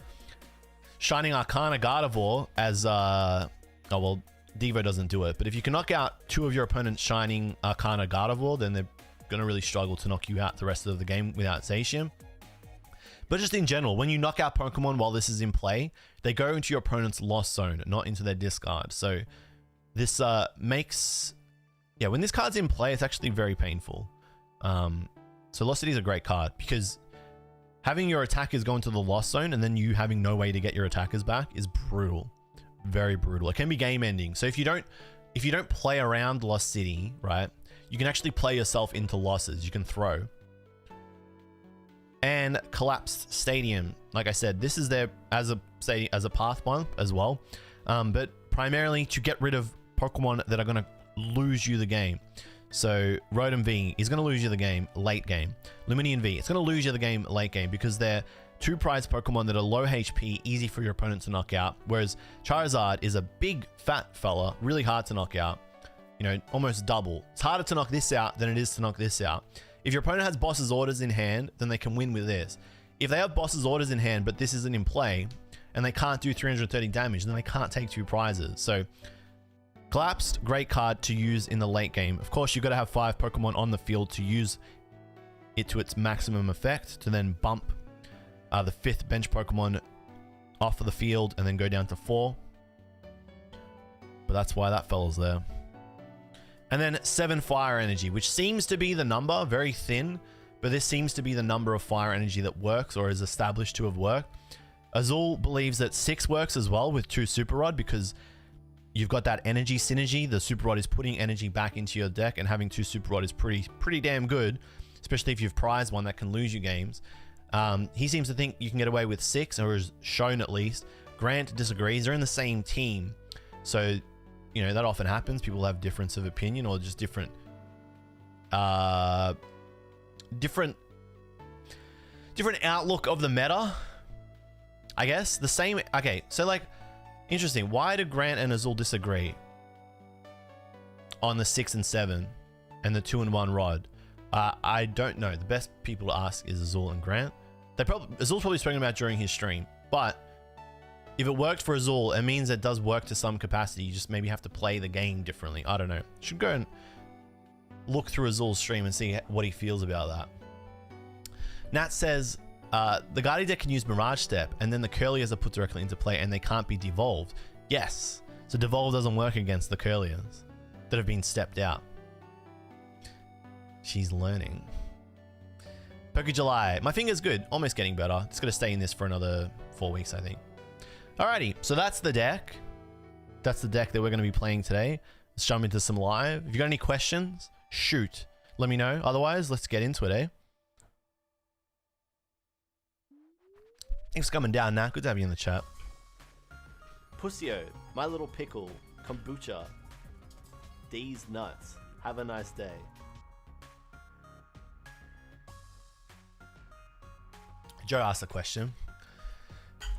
Shining Arcana Gardevoir as, oh well, Devo doesn't do it, but if you can knock out 2 of your opponent's Shining Arcana Gardevoir, then they're going to really struggle to knock you out the rest of the game without Zacian. But just in general, when you knock out Pokemon while this is in play, they go into your opponent's lost zone, not into their discard. So this makes... Yeah, when this card's in play, it's actually very painful. So Lost City is a great card, because having your attackers go into the lost zone and then you having no way to get your attackers back is brutal. Very brutal. It can be game ending. So if you don't play around Lost City, right, you can actually play yourself into losses. You can throw. And Collapsed Stadium, like I said, this is there as a path bump as well, but primarily to get rid of Pokemon that are going to lose you the game. So Rotom V is going to lose you the game late game. Luminian V, it's going to lose you the game late game, because they're 2 prize Pokemon that are low HP, easy for your opponent to knock out, whereas Charizard is a big fat fella, really hard to knock out, you know, almost double. It's harder to knock this out than it is to knock this out. If your opponent has boss's orders in hand, then they can win with this. If they have boss's orders in hand, but this isn't in play, and they can't do 330 damage, then they can't take 2 prizes. So Collapsed, great card to use in the late game. Of course, you've got to have 5 Pokemon on the field to use it to its maximum effect, to then bump the 5th bench Pokemon off of the field and then go down to 4. But that's why that fella's there. And then 7 Fire Energy, which seems to be the number, very thin, but this seems to be the number of Fire Energy that works or is established to have worked. Azul believes that 6 works as well with 2 Super Rod, because you've got that energy synergy. The Super Rod is putting energy back into your deck, and having 2 Super Rod is pretty damn good, especially if you've prized one that can lose you games. He seems to think you can get away with 6, or is shown at least. Grant disagrees. They're in the same team, so you know that often happens. People have difference of opinion, or just different outlook of the meta, I guess. The same. Okay, so like, interesting. Why do Grant and Azul disagree on the 6 and 7 and the 2 and 1 Rod? I don't know. The best people to ask is Azul and Grant. Azul's probably spoken about during his stream, but if it worked for Azul, it means it does work to some capacity. You just maybe have to play the game differently. I don't know. Should go and look through Azul's stream and see what he feels about that. Nat says, the Guardian deck can use Mirage Step, and then the Curliers are put directly into play, and they can't be devolved. Yes. So devolve doesn't work against the Curliers that have been stepped out. She's learning. okJLUV. My finger's good. Almost getting better. It's going to stay in this for another 4 weeks, I think. Alrighty. So that's the deck. That's the deck that we're going to be playing today. Let's jump into some live. If you got any questions, shoot. Let me know. Otherwise, let's get into it, eh? Thanks for coming down, Nat. Good to have you in the chat. Pussio, My Little Pickle, Kombucha, D's Nuts. Have a nice day. Joe asked a question.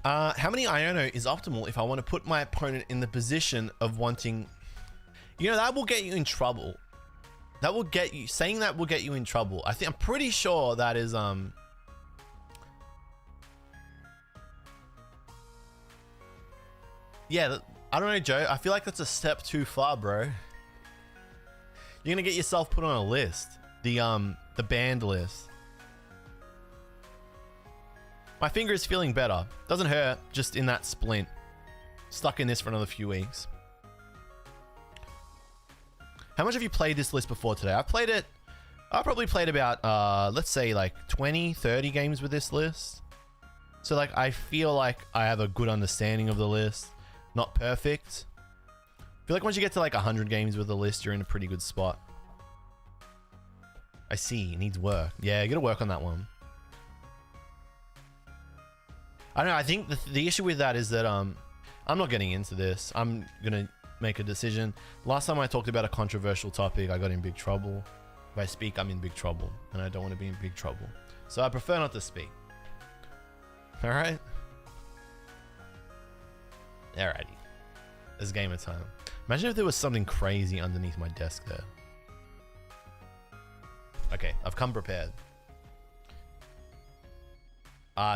How many Iono is optimal if I want to put my opponent in the position of wanting... You know, that will get you in trouble. That will get you... Saying that will get you in trouble. I'm pretty sure that is... Yeah, I don't know, Joe. I feel like that's a step too far, bro. You're gonna get yourself put on a list. The banned list. My finger is feeling better. Doesn't hurt, just in that splint. Stuck in this for another few weeks. How much have you played this list before today? I've probably played about, let's say like 20, 30 games with this list. So like, I feel like I have a good understanding of the list. Not perfect. I feel like once you get to like 100 games with the list, you're in a pretty good spot. I see, it needs work. Yeah, you gotta work on that one. I don't know, I think the issue with that is that I'm not getting into this. I'm gonna make a decision. Last time I talked about a controversial topic, I got in big trouble. If I speak, I'm in big trouble, and I don't want to be in big trouble. So I prefer not to speak. All right. Alrighty. It's gamer time. Imagine if there was something crazy underneath my desk there. Okay, I've come prepared.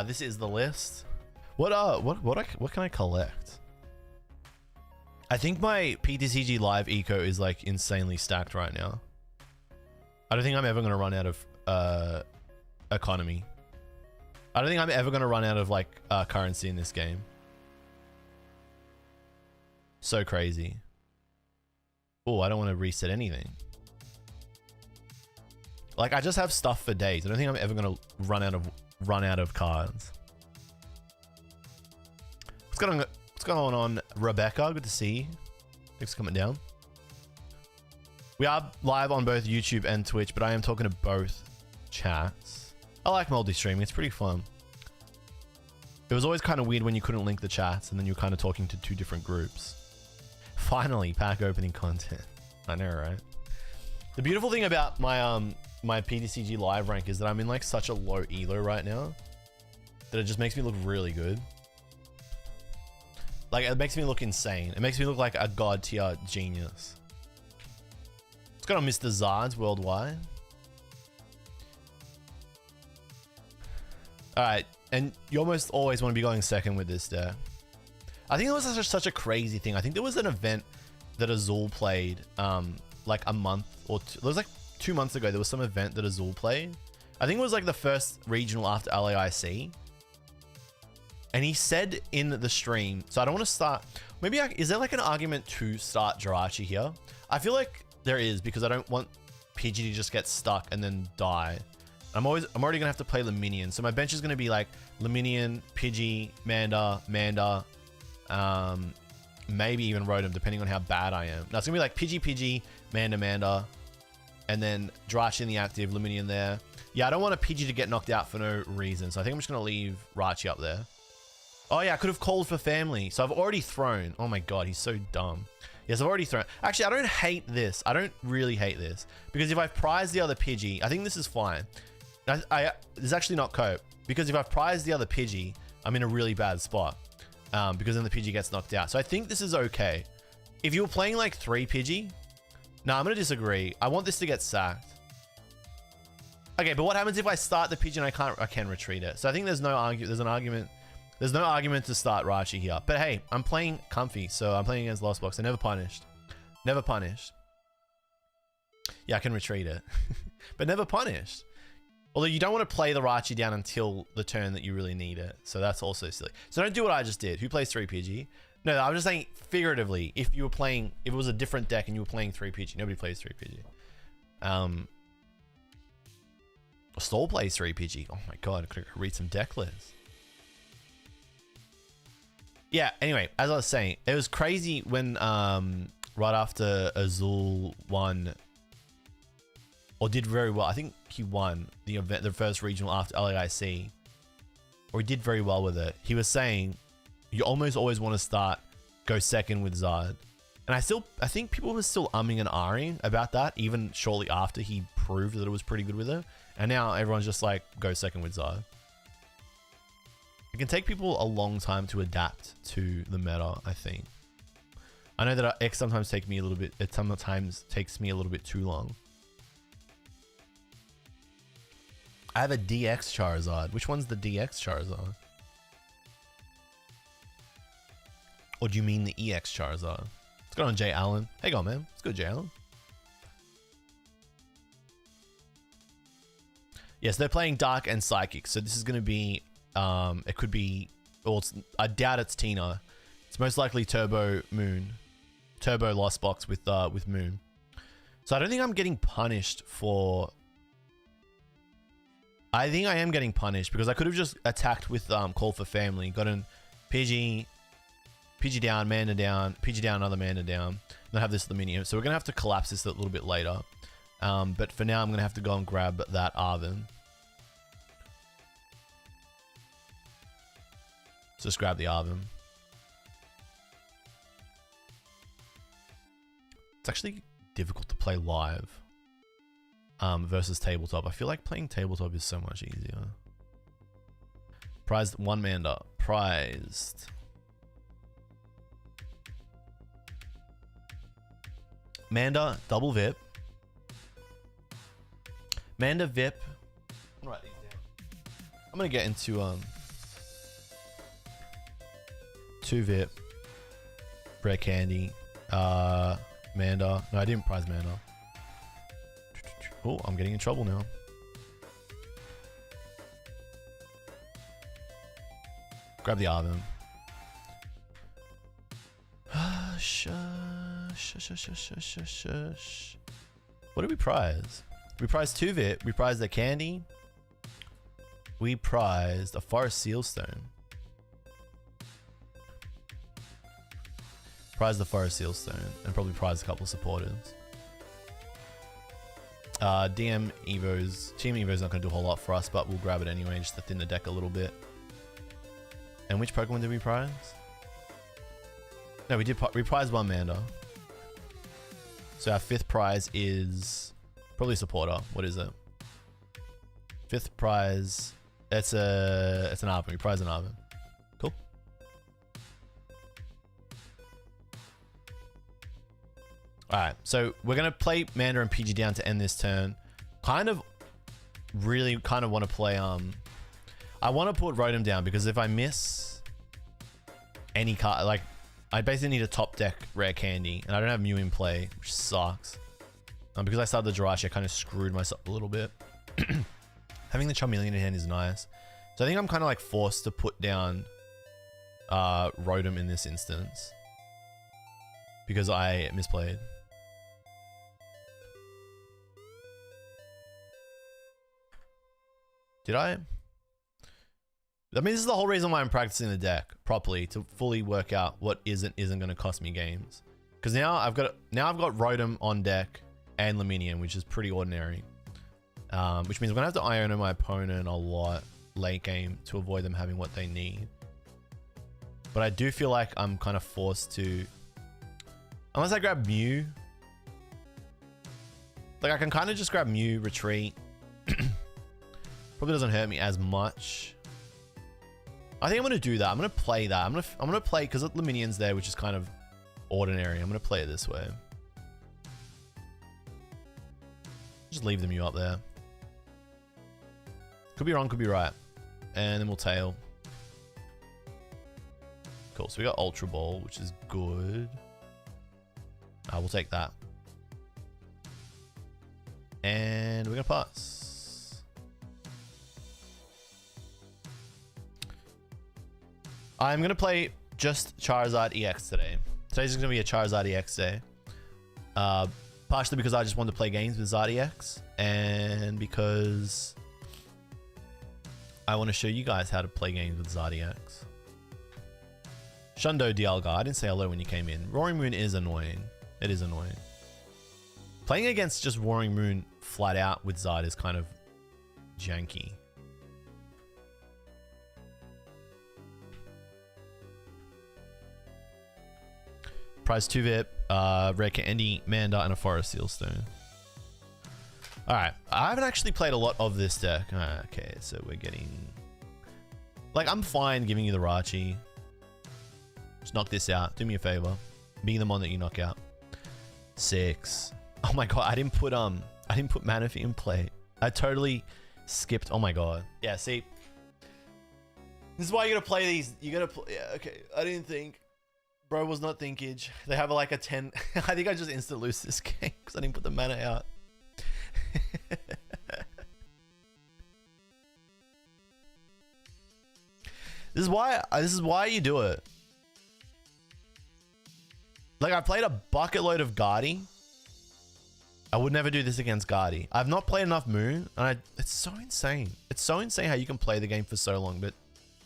This is the list. What can I collect? I think my PTCG Live Eco is like insanely stacked right now. I don't think I'm ever gonna run out of economy. I don't think I'm ever gonna run out of like currency in this game. So crazy. Oh, I don't want to reset anything. Like I just have stuff for days. I don't think I'm ever gonna run out of cards. What's going on, Rebecca? Good to see you. Thanks for coming down. We are live on both YouTube and Twitch, but I am talking to both chats. I like multi-streaming. It's pretty fun. It was always kind of weird when you couldn't link the chats and then you're kind of talking to two different groups. Finally, pack opening content. I know, right? The beautiful thing about my my PTCG live rank is that I'm in like such a low elo right now that it just makes me look really good. Like it makes me look insane. It makes me look like a god tier genius. What's going on, Mr. Zards worldwide? All right, and you almost always want to be going second with this deck. I think it was such a crazy thing. I think there was an event that Azul played like a month or two. It was like 2 months ago. There was some event that Azul played. I think it was like the first regional after LAIC. And he said in the stream, so I don't want to start, maybe is there like an argument to start Jirachi here? I feel like there is because I don't want PG to just get stuck and then die. I'm already gonna have to play Luminion. So my bench is gonna be like Luminion, Pidgey, Manda, maybe even Rotom, depending on how bad I am. Now it's gonna be like Pidgey, Manda, and then Jirachi in the active, Luminion there. Yeah, I don't want a Pidgey to get knocked out for no reason. So I think I'm just gonna leave Rachi up there. Oh yeah, I could have called for family. So I've already thrown. Oh my god, he's so dumb. Yes, I've already thrown. Actually, I don't hate this. I don't really hate this. Because if I've prized the other Pidgey, I think this is fine. This is actually not cope. Because if I've prized the other Pidgey, I'm in a really bad spot. Because then the Pidgey gets knocked out. So I think this is okay. If you were playing like 3 Pidgey, no, I'm going to disagree. I want this to get sacked. Okay, but what happens if I start the Pidgey and I can retreat it? So I think there's no argument. There's no argument to start Rachi here. But hey, I'm playing comfy, so I'm playing against Lost Box. I never punished. Never punished. Yeah, I can retreat it. But never punished. Although you don't want to play the Rachi down until the turn that you really need it. So that's also silly. So don't do what I just did. Who plays 3 Pidgey? No, I'm just saying figuratively, if you were playing, if it was a different deck and you were playing 3 Pidgey, nobody plays 3 Pidgey. Stall plays 3 Pidgey. Oh my god, I could read some deck lists. Yeah, anyway, as I was saying, it was crazy when right after Azul won or did very well. I think he won the event, the first regional after LAIC, or he did very well with it. He was saying you almost always want to go second with Zard. And I think people were still umming and ahhing about that even shortly after he proved that it was pretty good with it. And now everyone's just like, go second with Zard. It can take people a long time to adapt to the meta, I think. I know that X sometimes takes me a little bit, it sometimes takes me a little bit too long. I have a DX Charizard. Which one's the DX Charizard? Or do you mean the EX Charizard? What's going on, Jay Allen? Hey, go, man. It's good, Jay Allen. Yes, they're playing Dark and Psychic. So this is going to be, it could be, well, I doubt it's Tina. It's most likely Turbo Moon. Turbo Lost Box with Moon. So I don't think I'm getting punished for... I think I am getting punished because I could have just attacked with Call for Family, gotten Pidgey down, Mana down, Pidgey down, another Mana down, and then have this Luminium. So we're going to have to collapse this a little bit later. But for now, I'm going to have to go and grab that Arven. So just grab the Arven. It's actually difficult to play live. Versus tabletop. I feel like playing tabletop is so much easier. Prized 1 Manda. Prized. Manda, double VIP. Manda VIP. I'll write these down. I'm gonna get into 2 VIP. Rare candy. Manda. No, I didn't prize Manda. Oh, I'm getting in trouble now. Grab the Arvin. Shush. What did we prize? We prized 2 VIP. We prized the candy. We prized a Forest Sealstone. Prized the Forest Sealstone. And probably prized a couple of supporters. DM Evo's. Team Evo's not going to do a whole lot for us, but we'll grab it anyway just to thin the deck a little bit. And which Pokemon did we prize? No, we prized 1 Manda. So our 5th prize is probably supporter. What is it? 5th prize. It's an Arvin. We prize an Arvin. Cool. Alright, so we're gonna play Manda and PG down to end this turn. Really want to play I want to put Rotom down because if I miss any card, like I basically need a top deck rare candy, and I don't have Mew in play, which sucks. Because I started the Jirachi, I kind of screwed myself a little bit. Having the Charmeleon in hand is nice, so I think I'm kind of like forced to put down Rotom in this instance because I misplayed. Did I? I mean, this is the whole reason why I'm practicing the deck properly, to fully work out what isn't going to cost me games. Because now I've got Rotom on deck and Luminion, which is pretty ordinary. Which means I'm gonna have to Iono my opponent a lot late game to avoid them having what they need. But I do feel like I'm kind of forced to, unless I grab Mew. Like I can kind of just grab Mew, retreat. Probably doesn't hurt me as much. I think I'm gonna do that. I'm gonna play that. I'm gonna play because Luminion's there, which is kind of ordinary. I'm gonna play it this way. Just leave the Mew up there. Could be wrong, could be right. And then we'll tail. Cool. So we got Ultra Ball, which is good. We'll take that. And we're gonna pass. I'm gonna play just Charizard EX today. Today's gonna be a Charizard EX day. Partially because I just wanted to play games with Zard EX, and because I want to show you guys how to play games with Zard EX. Shundo Dialga, I didn't say hello when you came in. Roaring Moon is annoying. It is annoying. Playing against just Roaring Moon flat out with Zard is kind of janky. Prize 2 VIP, rare candy, Manda, and a Forest Sealstone. Alright, I haven't actually played a lot of this deck. Okay, so we're getting... Like, I'm fine giving you the Rachi. Just knock this out. Do me a favor. Be the one that you knock out. 6. Oh my god, I didn't put Manaphy in play. I totally skipped. Oh my god. Yeah, see. This is why you gotta play these. You gotta play. Yeah, okay. I didn't think. Bro was not thinkage. They have like a 10. I think I just instant lose this game because I didn't put the mana out. This is why you do it. Like I played a bucket load of Guardy. I would never do this against Guardy. I've not played enough Moon, and it's so insane. It's so insane how you can play the game for so long, but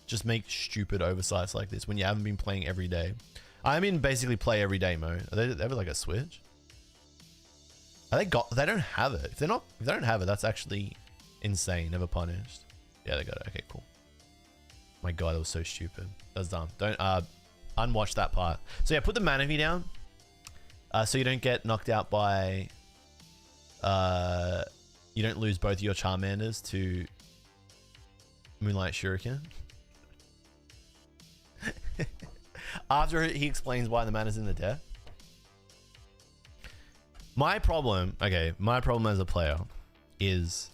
just make stupid oversights like this when you haven't been playing every day. I'm in basically play every day mode. Are they ever like a Switch? They don't have it. If they don't have it, that's actually insane. Never punished. Yeah, they got it. Okay, cool. My god, that was so stupid. That was dumb. Don't unwatch that part. So yeah, put the Manaphy down. So you don't get knocked out by you don't lose both your Charmanders to Moonlight Shuriken. After he explains why the mana's in the deck. My problem as a player is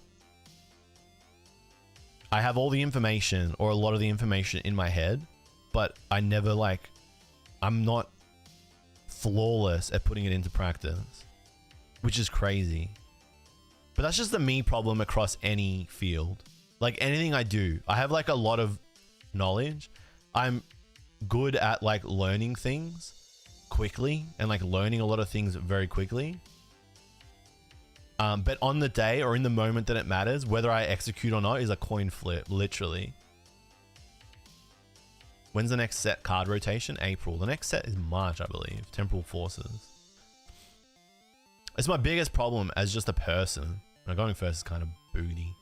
I have all the information or a lot of the information in my head, but I never I'm not flawless at putting it into practice, which is crazy. But that's just the me problem across any field. Like anything I do, I have like a lot of knowledge. I'm good at like learning things quickly and like learning a lot of things very quickly. But on the day or in the moment that it matters, whether I execute or not is a coin flip, literally. When's the next set card rotation? April. The next set is March, I believe. Temporal Forces. It's my biggest problem as just a person. Going first is kind of booty.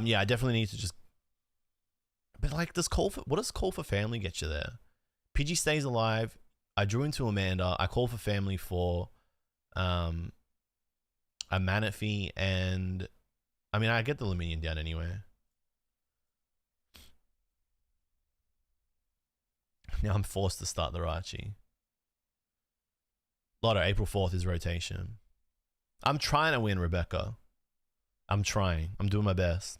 Yeah, I definitely need to just... But like, what does Call for Family get you there? Pidgey stays alive. I drew into Amanda. I call for family for a Manaphy, and I mean, I get the Luminion down anyway. Now I'm forced to start the Rachi. Lotto, April 4th is rotation. I'm trying to win, Rebecca. I'm trying. I'm doing my best.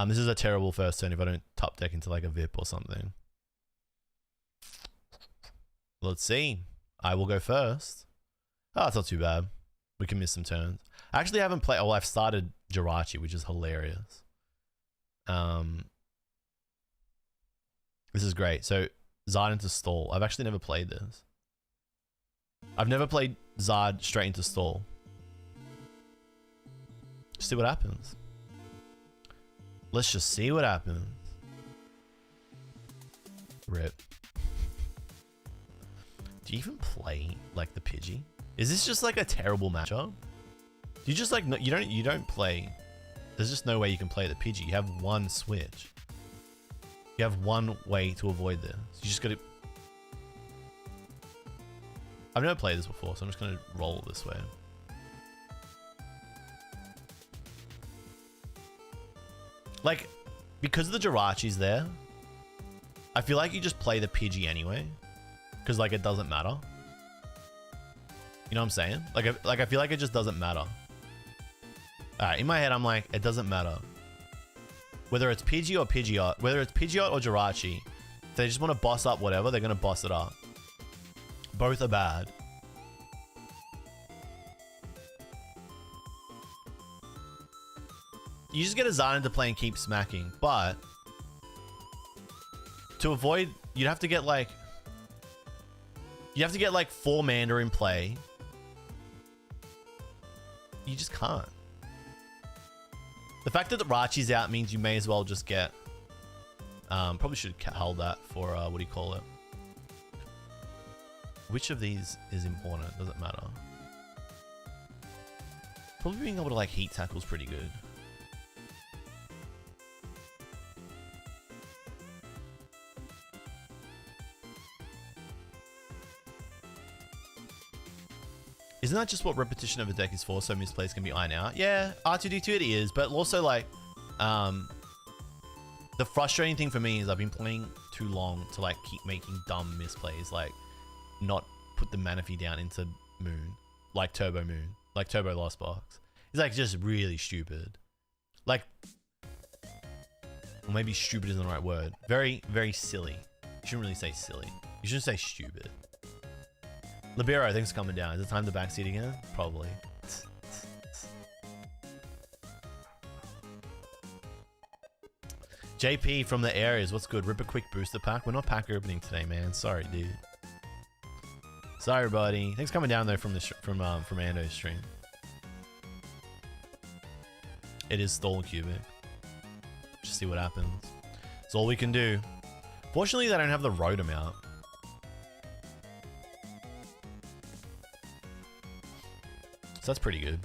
This is a terrible first turn if I don't top deck into like a VIP or something. Let's see. I will go first. Oh, it's not too bad. We can miss some turns. I actually haven't played... Well, I've started Jirachi, which is hilarious. This is great. So, Zard into stall. I've actually never played this. I've never played Zard straight into stall. See what happens. Let's just see what happens. Rip. Do you even play like the Pidgey? Is this just like a terrible matchup? You just like you don't play. There's just no way you can play the Pidgey. You have one switch. You have one way to avoid this. You just gotta... I've never played this before, so I'm just gonna roll it this way. Like, because the Jirachi's there, I feel like you just play the Pidgey anyway. Because, like, it doesn't matter. You know what I'm saying? Like I feel like it just doesn't matter. Alright, in my head, I'm like, it doesn't matter. Whether it's Pidgey or Pidgeot, whether it's Pidgeot or Jirachi, if they just want to boss up whatever, they're going to boss it up. Both are bad. You just get a Zard into play and keep smacking, but to avoid, you'd have to get like... You have to get like 4 Mander in play. You just can't. The fact that the Rachi's out means you may as well just get... probably should hold that for, what do you call it? Which of these is important? Doesn't matter. Probably being able to like heat tackle is pretty good. Isn't that just what repetition of a deck is for? So misplays can be ironed out. Yeah, R2D2 it is, but also like, the frustrating thing for me is I've been playing too long to like keep making dumb misplays, like not put the Manaphy down into Moon, like Turbo Moon, like Turbo Lost Box. It's like just really stupid. Like, or maybe stupid isn't the right word. Very, very silly. You shouldn't really say silly. You should say stupid. Libero, thanks for coming down. Is it time to backseat again? Probably. JP from the areas, what's good? Rip a quick booster pack. We're not pack opening today, man. Sorry, dude. Sorry, buddy. Thanks for coming down though from Ando's stream. It is stall cubic. Just see what happens. It's all we can do. Fortunately, they don't have the Rotom out. So that's pretty good.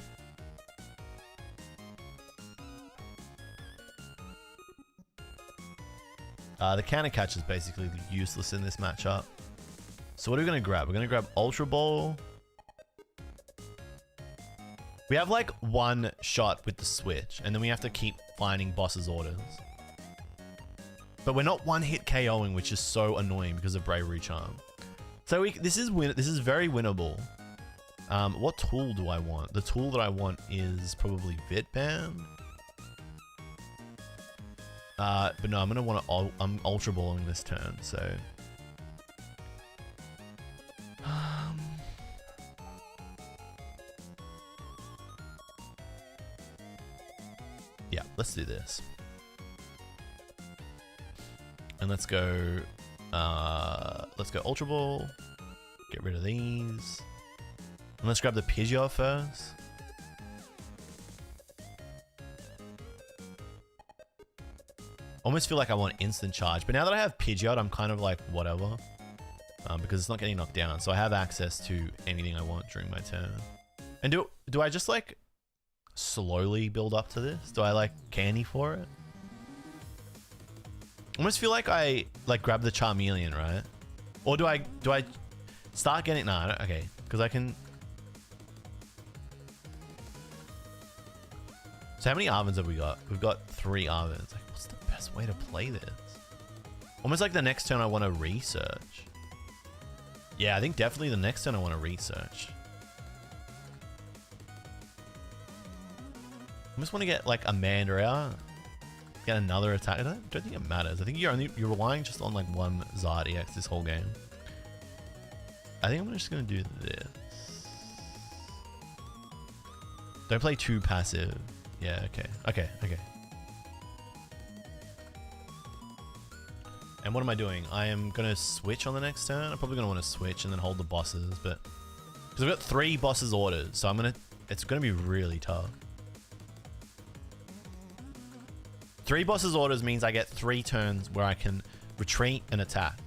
The counter catch is basically useless in this matchup. So what are we going to grab? We're going to grab Ultra Ball. We have like one shot with the switch, and then we have to keep finding boss's orders. But we're not one hit KOing, which is so annoying because of Bravery Charm. So this is very winnable. What tool do I want? The tool that I want is probably Vitband. But no, I'm gonna want to. I'm Ultra Balling this turn, so. Yeah, let's do this. And let's go Ultra Ball. Get rid of these. And let's grab the Pidgeot first. Almost feel like I want instant charge, but now that I have Pidgeot, I'm kind of like whatever, because it's not getting knocked down, so I have access to anything I want during my turn. And do I just like slowly build up to this? Do I like candy for it? I almost feel like I like grab the Charmeleon, right? Or do I start getting okay, because I can. So how many Arvins have we got? We've got 3 Arvins. Like, what's the best way to play this? Almost like the next turn I want to research. Yeah, I think definitely the next turn I want to research. I just want to get like a Mandria, get another attack. I don't think it matters. I think you're relying just on like one Charizard EX this whole game. I think I'm just gonna do this. Don't play too passive. Yeah, okay. And what am I doing? I am gonna switch on the next turn. I'm probably gonna want to switch and then hold the bosses, but because I've got 3 bosses ordered, so it's gonna be really tough. 3 bosses orders means I get 3 turns where I can retreat and attack.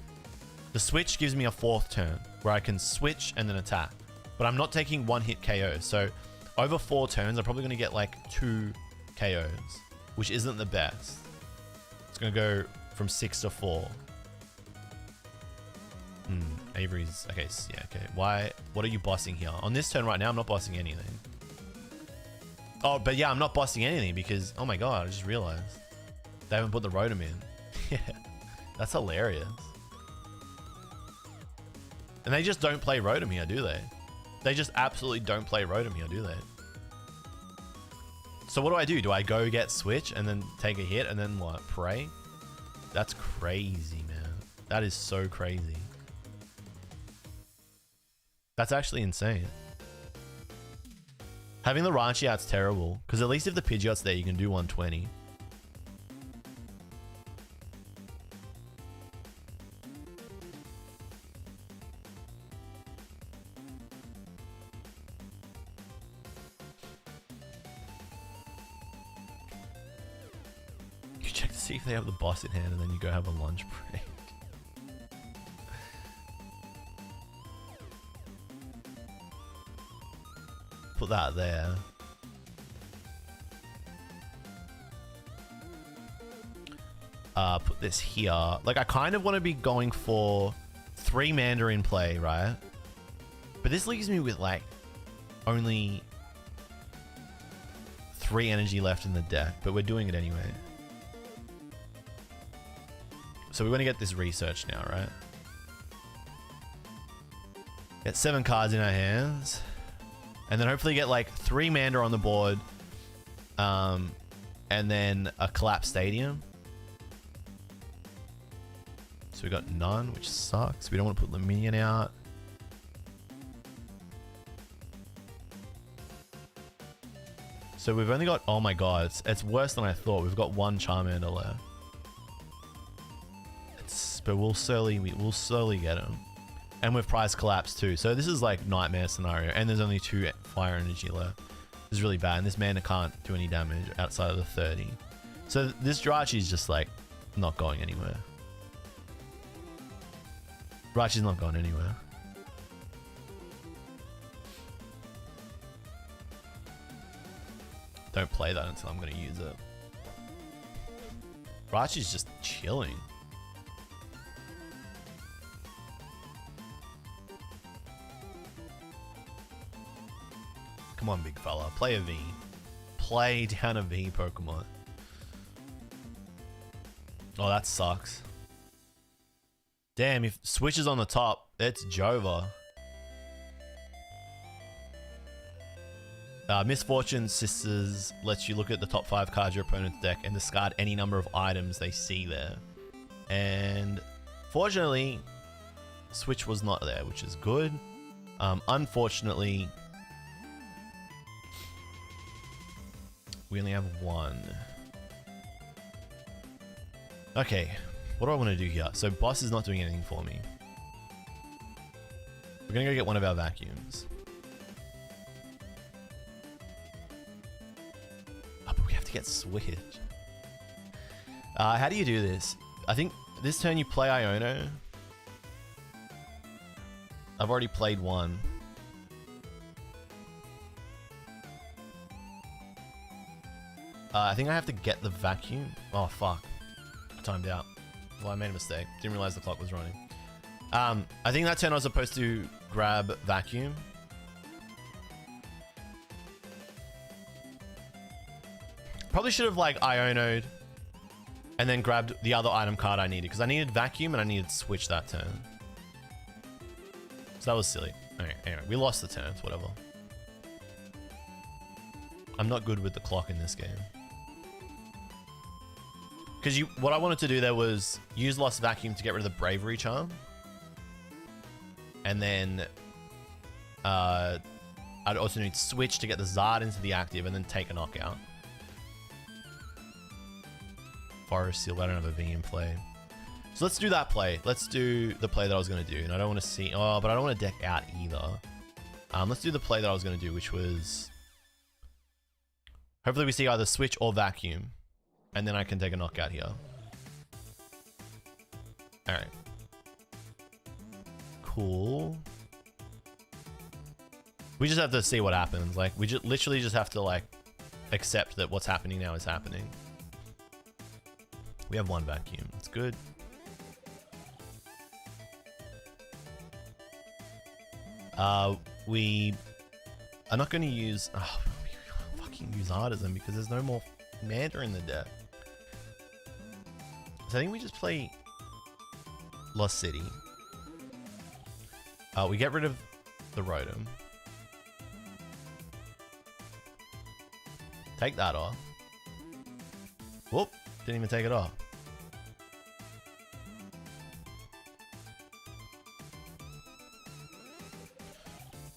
The switch gives me a 4th turn where I can switch and then attack, but I'm not taking 1-hit KO. So over 4 turns, I'm probably going to get like 2 KOs, which isn't the best. It's going to go from 6 to 4. Avery's, okay, yeah, okay. What are you bossing here? On this turn right now, I'm not bossing anything. Oh, but yeah, I'm not bossing anything because, oh my god, I just realized. They haven't put the Rotom in. Yeah, that's hilarious. And they just don't play Rotom here, do they? They just absolutely don't play Rotom here, do they? So what do? Do I go get Switch and then take a hit and then what? Pray? That's crazy, man. That is so crazy. That's actually insane. Having the Ranchi out's terrible, because at least if the Pidgeot's there, you can do 120. You check to see if they have the boss in hand, and then you go have a lunch break. Put that there. Put this here. Like, I kind of want to be going for 3 Mandarin play, right? But this leaves me with like only 3 energy left in the deck, but we're doing it anyway. So we want to get this research now, right? Get 7 cards in our hands. And then hopefully get like 3 Mander on the board. And then a Collapse Stadium. So we got none, which sucks. We don't want to put the minion out. So we've only got, oh my god, it's worse than I thought. We've got 1 Charmander left. But we'll slowly get him. And we've prize Collapse too. So this is like nightmare scenario. And there's only 2 fire energy left. This is really bad. And this mana can't do any damage outside of the 30. So this Jirachi is just like not going anywhere. Jirachi's not going anywhere. Don't play that until I'm going to use it. Jirachi's just chilling. Come on, big fella. Play a V. Play down a V, Pokemon. Oh, that sucks. Damn, if Switch is on the top, it's Jova. Misfortune Sisters lets you look at the top 5 cards your opponent's deck and discard any number of items they see there. And fortunately, Switch was not there, which is good. Unfortunately, we only have one. Okay, what do I want to do here? So boss is not doing anything for me. We're gonna go get one of our vacuums. Oh, but we have to get Switch. How do you do this? I think this turn you play Iono. I've already played one. I think I have to get the vacuum. Oh, fuck. I timed out. Well, I made a mistake. Didn't realize the clock was running. I think that turn I was supposed to grab vacuum. Probably should have like Iono'd and then grabbed the other item card I needed because I needed vacuum and I needed switch that turn. So that was silly. Okay, anyway, we lost the turns, whatever. I'm not good with the clock in this game. Because what I wanted to do there was use Lost Vacuum to get rid of the Bravery Charm. And then I'd also need Switch to get the Zard into the active and then take a knockout. Forest Seal, I don't have a V in play. So let's do that play. Let's do the play that I was going to do. And I don't want to see... Oh, but I don't want to deck out either. Let's do the play that I was going to do, which was... Hopefully we see either Switch or Vacuum. And then I can take a knockout here. Alright. Cool. We just have to see what happens. Like, we just literally just have to, like, accept that what's happening now is happening. We have one Vacuum. That's good. We are not going to use... Oh, we fucking use Artisan because there's no more mana in the deck. So I think we just play Lost City. We get rid of the Rotom. Take that off. Whoop, didn't even take it off.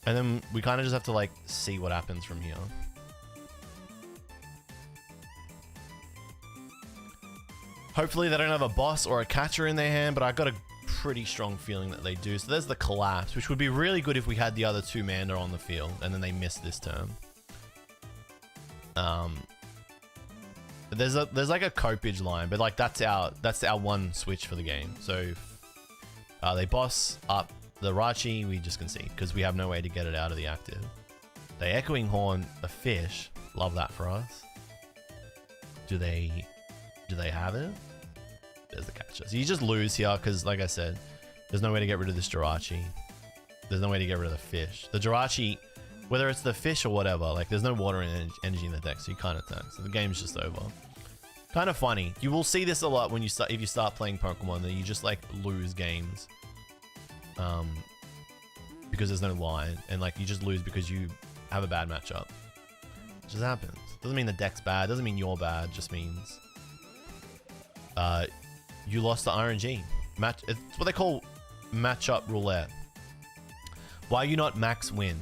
And then we kind of just have to like see what happens from here. Hopefully they don't have a boss or a catcher in their hand, but I got a pretty strong feeling that they do. So there's the Collapse, which would be really good if we had the other two mana on the field and then they missed this turn. There's like a Copage line, but like that's our one switch for the game. So they boss up the Rachi, we just concede because we have no way to get it out of the active. They Echoing Horn a fish. Love that for us. Do they have it? There's the catcher. So you just lose here because, like I said, there's no way to get rid of this Jirachi. There's no way to get rid of the fish. The Jirachi, whether it's the fish or whatever, like there's no water and energy in the deck, so you can't attack. So the game's just over. Kind of funny. You will see this a lot when you start if you start playing Pokemon, that you just like lose games. Because there's no line, and like you just lose because you have a bad matchup. It just happens. Doesn't mean the deck's bad. Doesn't mean you're bad. Just means you lost the RNG match. It's what they call matchup roulette. Why are you not max win?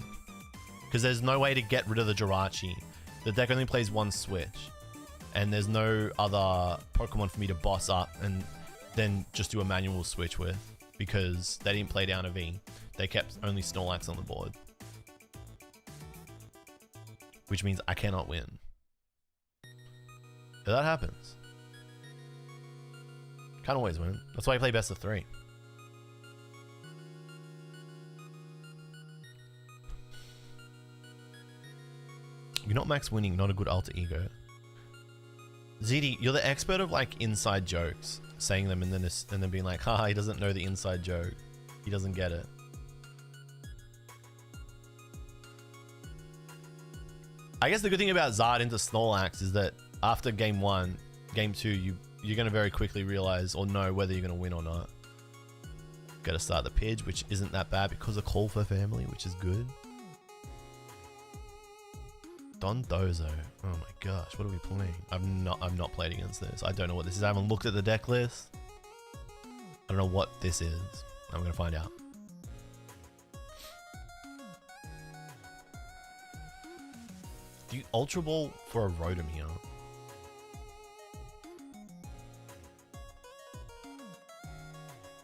Because there's no way to get rid of the Jirachi. The deck only plays one switch, and there's no other Pokemon for me to boss up and then just do a manual switch with, because they didn't play down a V. They kept only Snorlax on the board, which means I cannot win. If that happens, can't always win. That's why I play best of 3. You're not max winning, not a good alter ego. ZD, you're the expert of like inside jokes, saying them and then being like, haha, he doesn't know the inside joke. He doesn't get it. I guess the good thing about Zard into Snorlax is that after game 1, game 2, you're gonna very quickly realize or know whether you're gonna win or not. Gotta start the Pidge, which isn't that bad because of Call for Family, which is good. Dondozo. Oh my gosh, what are we playing? I've not played against this. I don't know what this is. I haven't looked at the deck list. I don't know what this is. I'm gonna find out. Do you Ultra Ball for a Rotom here?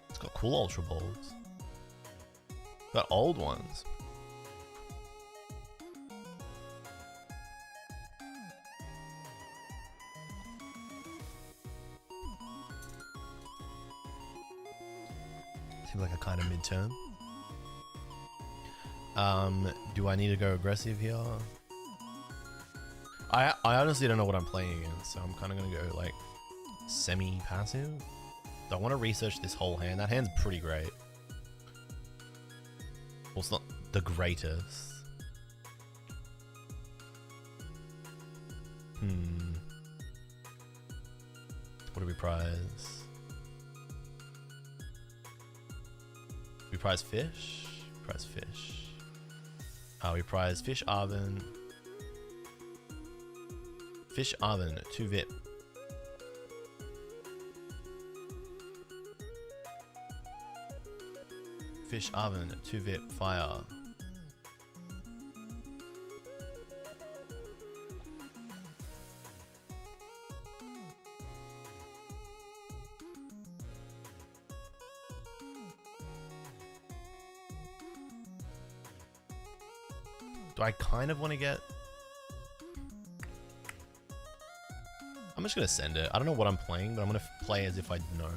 It's got cool Ultra Balls. Got old ones. Seems like a kind of midterm. Do I need to go aggressive here? I honestly don't know what I'm playing against, so I'm kind of gonna go like semi-passive. Do I want to research this whole hand? That hand's pretty great. Well, it's not the greatest. What do we prize? We prize fish? Prize fish. We prize fish Arvin. Fish Arvin, 2 VIP. Fish Arvin, 2 VIP, fire. Do I kind of want to get... I'm just going to send it. I don't know what I'm playing, but I'm going to play as if I know.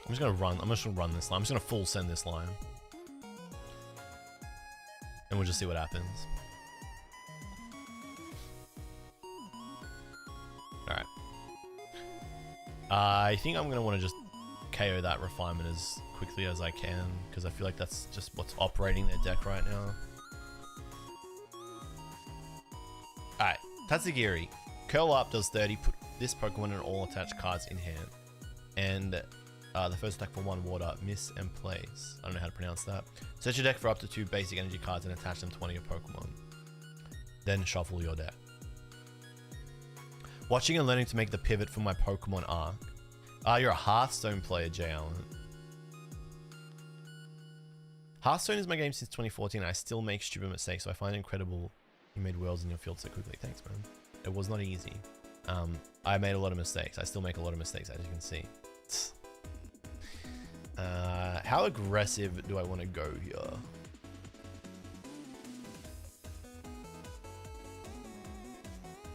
I'm just going to run this line. I'm just going to full send this line. And we'll just see what happens. Alright. I think I'm going to want to just KO that Refinement as quickly as I can, because I feel like that's just what's operating their deck right now. Alright, Tatsugiri. Curl up, does 30, put this Pokemon and all attached cards in hand. And the first attack for 1 water, miss and place. I don't know how to pronounce that. Search your deck for up to 2 basic energy cards and attach them to one of your Pokemon. Then shuffle your deck. Watching and learning to make the pivot for my Pokemon arc. You're a Hearthstone player, Jay Allen. Hearthstone is my game since 2014. I still make stupid mistakes, so I find it incredible you made worlds in your field so quickly. Thanks, man. It was not easy. I made a lot of mistakes. I still make a lot of mistakes, as you can see. How aggressive do I want to go here?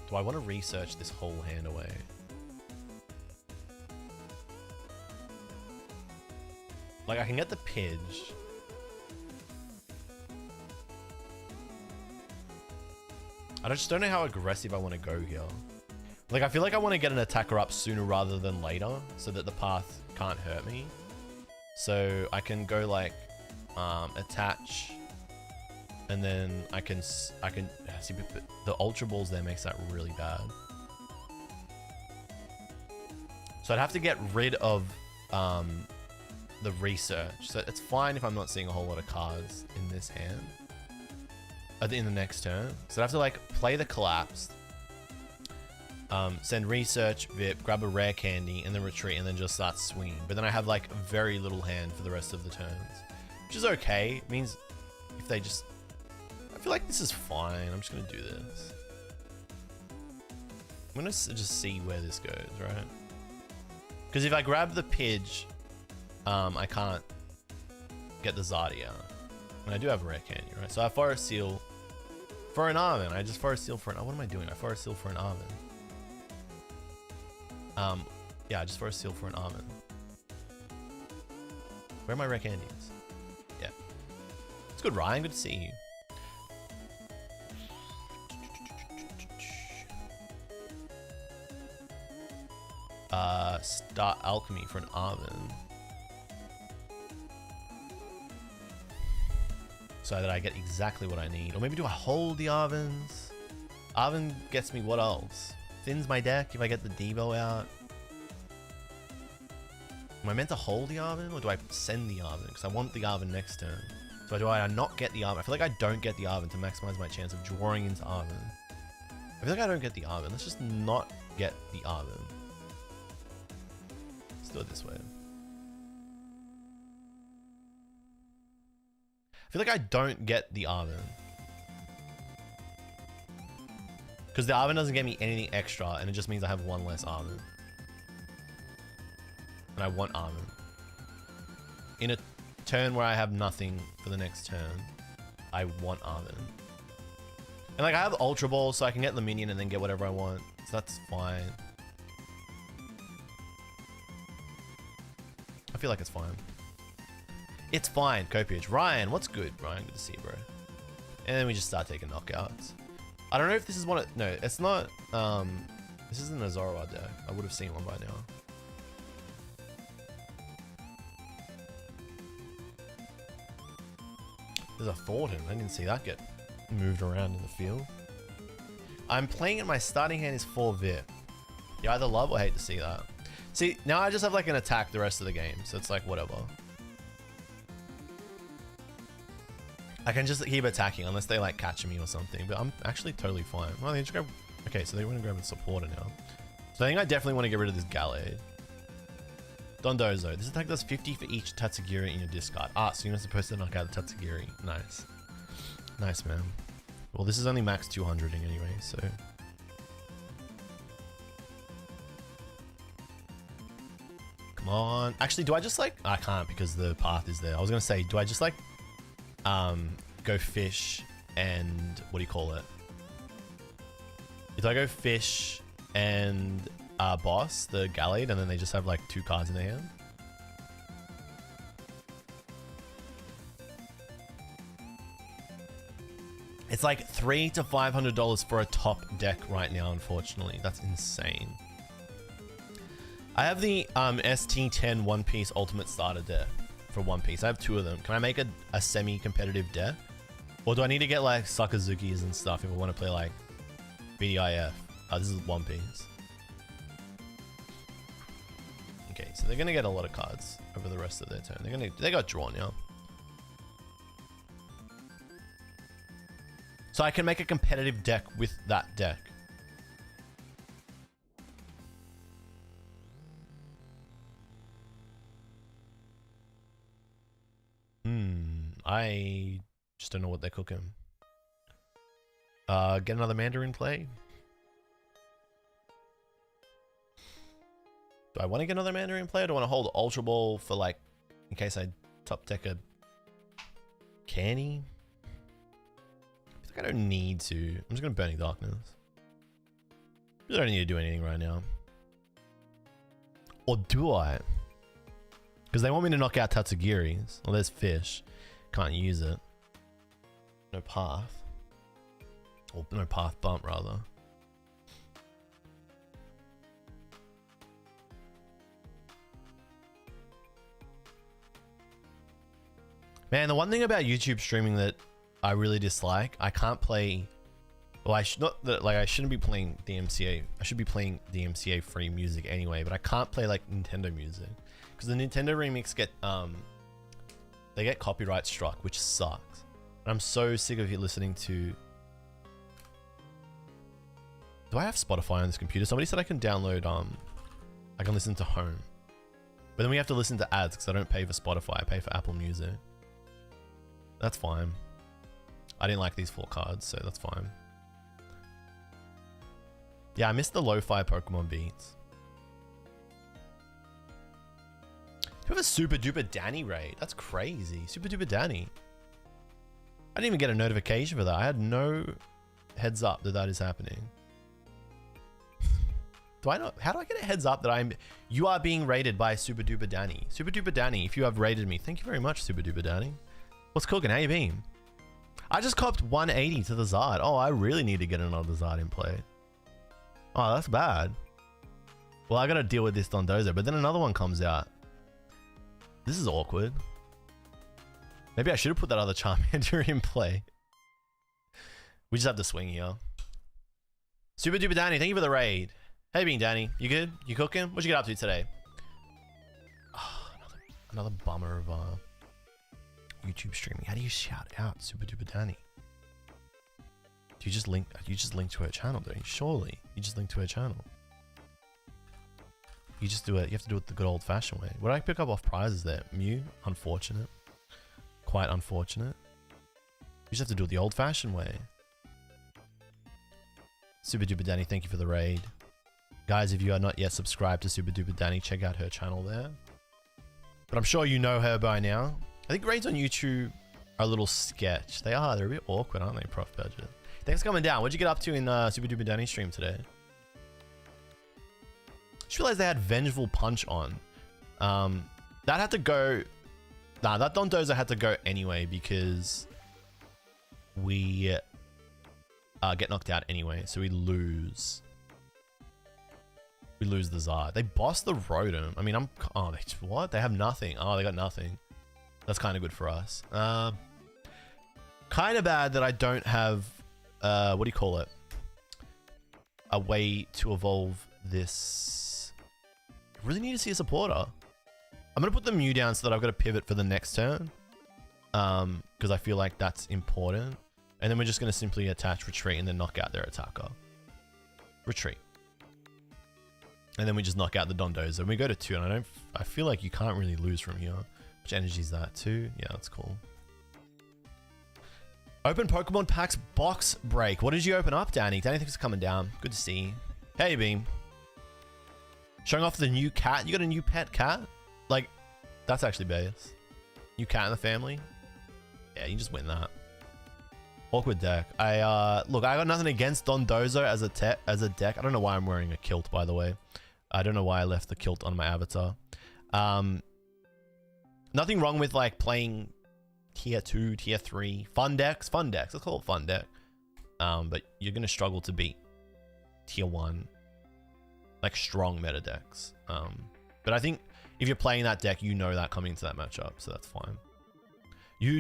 Do I want to research this whole hand away? Like, I can get the Pidge. I just don't know how aggressive I want to go here. Like, I feel like I want to get an attacker up sooner rather than later, so that the path can't hurt me. So I can go like attach, and then I can see the Ultra Balls there makes that really bad. So I'd have to get rid of the research. So it's fine if I'm not seeing a whole lot of cards in this hand in the next turn. So I'd have to like play the Collapsed, send research, VIP, grab a rare candy, and then retreat, and then just start swinging. But then I have like very little hand for the rest of the turns, which is okay. It means if they just... I feel like this is fine. I'm just going to do this. I'm going to just see where this goes, right? Because if I grab the Pidge, I can't get the Zardia. And I do have a rare candy, right? So I Forest Seal for an Arvin. I just Forest Seal for an... What am I doing? I Forest Seal for an Arvin. Yeah, I just Forest Seal for an Arvin. Where are my rare candies? Yeah. It's good, Ryan. Good to see you. Start Alchemy for an Arvin. so that I get exactly what I need. Or maybe do I hold the Arvins? Arvin gets me what else? Thins my deck if I get the Devo out. Am I meant to hold the Arvin or do I send the Arvin? Because I want the Arvin next turn. So do I not get the Arvin? I feel like I don't get the Arvin to maximize my chance of drawing into Arvin. I feel like I don't get the Arvin. Let's just not get the Arvin. Let's do it this way. I feel like I don't get the Arvin. Because the Arvin doesn't get me anything extra, and it just means I have one less Arvin. And I want Arvin. In a turn where I have nothing for the next turn, I want Arvin. And like I have Ultra Ball, so I can get the minion and then get whatever I want. So that's fine. I feel like it's fine. It's fine, Copiage. Ryan, what's good? Ryan, good to see you, bro. And then we just start taking knockouts. I don't know if this is one of... No, it's not... this isn't a Zoroark deck. I would have seen one by now. There's a Thornton. I didn't see that get moved around in the field. I'm playing it. My starting hand is 4 VIP. You either love or hate to see that. See, now I just have like an attack the rest of the game. So it's like whatever. I can just keep attacking unless they like catch me or something. But I'm actually totally fine. Well, they just grab... Okay, so they want to grab a supporter now. So I think I definitely want to get rid of this Gallade. Dondozo. This attack does 50 for each Tatsugiri in your discard. Ah, so you're not supposed to knock out the Tatsugiri. Nice. Nice, man. Well, this is only max 200ing anyway, so... Come on. Actually, do I just like... I can't because the path is there. I was going to say, do I just like... go fish and... What do you call it? Do I go fish and... boss, the Gallade, and then they just have like 2 cards in their hand? It's like $300 to $500 for a top deck right now, unfortunately. That's insane. I have the ST10 One Piece Ultimate Starter deck for One Piece. I have 2 of them. Can I make a semi-competitive deck? Or do I need to get like Sakazukis and stuff if I want to play like BDIF? This is One Piece. Okay, so they're gonna get a lot of cards over the rest of their turn. They got drawn now. So I can make a competitive deck with that deck. I just don't know what they're cooking. Get another Mandarin play. Do I want to get another Mandarin play, or do I want to hold Ultra Ball for like, in case I top deck a Canny? I think I don't need to. I'm just going to Burning Darkness. I don't need to do anything right now. Or do I? Because they want me to knock out Tatsugiris. Well, there's Fish. Can't use it. No path. Or no path bump, rather. Man, the one thing about YouTube streaming that I really dislike, I can't play... Well, I should not... Like, I shouldn't be playing DMCA. I should be playing DMCA free music anyway, but I can't play, like, Nintendo music. Because the Nintendo remix get... They get copyright struck, which sucks. And I'm so sick of you listening to... Do I have Spotify on this computer? Somebody said I can download... I can listen to Home. But then we have to listen to ads because I don't pay for Spotify. I pay for Apple Music. That's fine. I didn't like these 4 cards, so that's fine. Yeah, I missed the lo-fi Pokemon beats. You have a Super Duper Danny raid. That's crazy. Super Duper Danny. I didn't even get a notification for that. I had no heads up that that is happening. Do I not? How do I get a heads up that you are being raided by Super Duper Danny? Super Duper Danny, if you have raided me, thank you very much, Super Duper Danny. What's cooking? How you been? I just copped 180 to the Zard. Oh, I really need to get another Zard in play. Oh, that's bad. Well, I gotta deal with this Dondozo, but then another one comes out. This is awkward. Maybe I should have put that other Charmander in play. We just have to swing here. Super Duper Danny, thank you for the raid. Hey, being Danny, you good? You cooking? What'd you get up to today? Oh, another bummer of YouTube streaming. How do you shout out Super Duper Danny? Do you just link? You just link to her channel, don't you? Surely, you just link to her channel. You just do it. You have to do it the good old-fashioned way. What did I pick up off prizes there? Mew, unfortunate. Quite unfortunate. You just have to do it the old-fashioned way. Super Duper Danny, thank you for the raid. Guys, if you are not yet subscribed to Super Duper Danny, check out her channel there. But I'm sure you know her by now. I think raids on YouTube are a little sketch. They are. They're a bit awkward, aren't they, Prof Budget? Thanks for coming down. What'd you get up to in Super Duper Danny stream today? Just realized they had Vengeful Punch on. That had to go... Nah, that Dondozo had to go anyway because we get knocked out anyway, so we lose. We lose the Zard. They bossed the Rotom. I mean, oh, what? They have nothing. Oh, they got nothing. That's kind of good for us. Kind of bad that I don't have, what do you call it? A way to evolve this. I really need to see a supporter. I'm going to put the Mew down so that I've got a pivot for the next turn. Because I feel like that's important. And then we're just going to simply attach retreat and then knock out their attacker. Retreat. And then we just knock out the Dondozo. And we go to 2 and I feel like you can't really lose from here. Which energy is that? 2? Yeah, that's cool. Open Pokemon packs box break. What did you open up, Danny? Danny, thanks for coming down. Good to see you. Hey, Beam. Showing off the new cat. You got a new pet cat? Like, that's actually base. New cat in the family? Yeah, you just win that. Awkward deck. Look, I got nothing against Dondozo as a deck. I don't know why I'm wearing a kilt, by the way. I don't know why I left the kilt on my avatar. Nothing wrong with like playing tier 2, tier 3 fun decks. Let's call it fun deck. But you're gonna struggle to beat tier 1, like strong meta decks. But I think if you're playing that deck, you know that coming into that matchup, so that's fine. You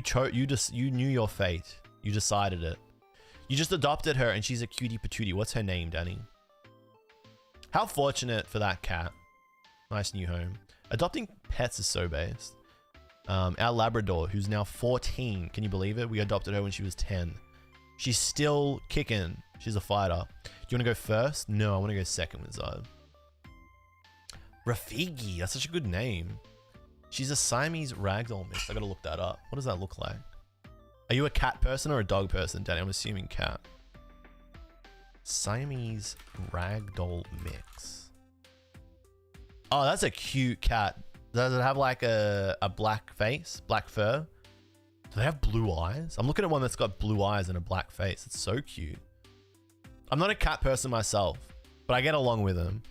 knew your fate. You decided it. You just adopted her and she's a cutie patootie. What's her name, Danny? How fortunate for that cat. Nice new home. Adopting pets is so based. Our Labrador, who's now 14. Can you believe it? We adopted her when she was 10. She's still kicking. She's a fighter. Do you want to go first? No, I want to go second with Zard. Rafigi, that's such a good name. She's a Siamese ragdoll mix. I gotta look that up. What does that look like? Are you a cat person or a dog person, Danny? I'm assuming cat. Siamese ragdoll mix. Oh, that's a cute cat. Does it have like a black face, black fur? Do they have blue eyes? I'm looking at one that's got blue eyes and a black face. It's so cute. I'm not a cat person myself, but I get along with them.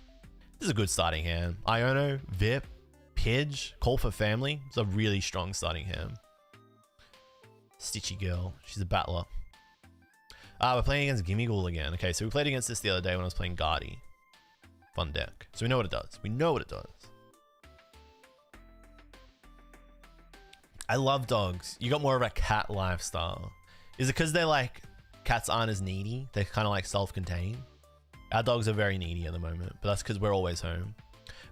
This is a good starting hand. Iono, Vip, Pidge, Call for Family. It's a really strong starting hand. Stitchy girl. She's a battler. We're playing against Gimmighoul again. Okay, so we played against this the other day when I was playing Guardy. Fun deck. So we know what it does. We know what it does. I love dogs. You got more of a cat lifestyle. Is it because they're like, cats aren't as needy? They're kind of like self-contained. Our dogs are very needy at the moment, but that's because we're always home.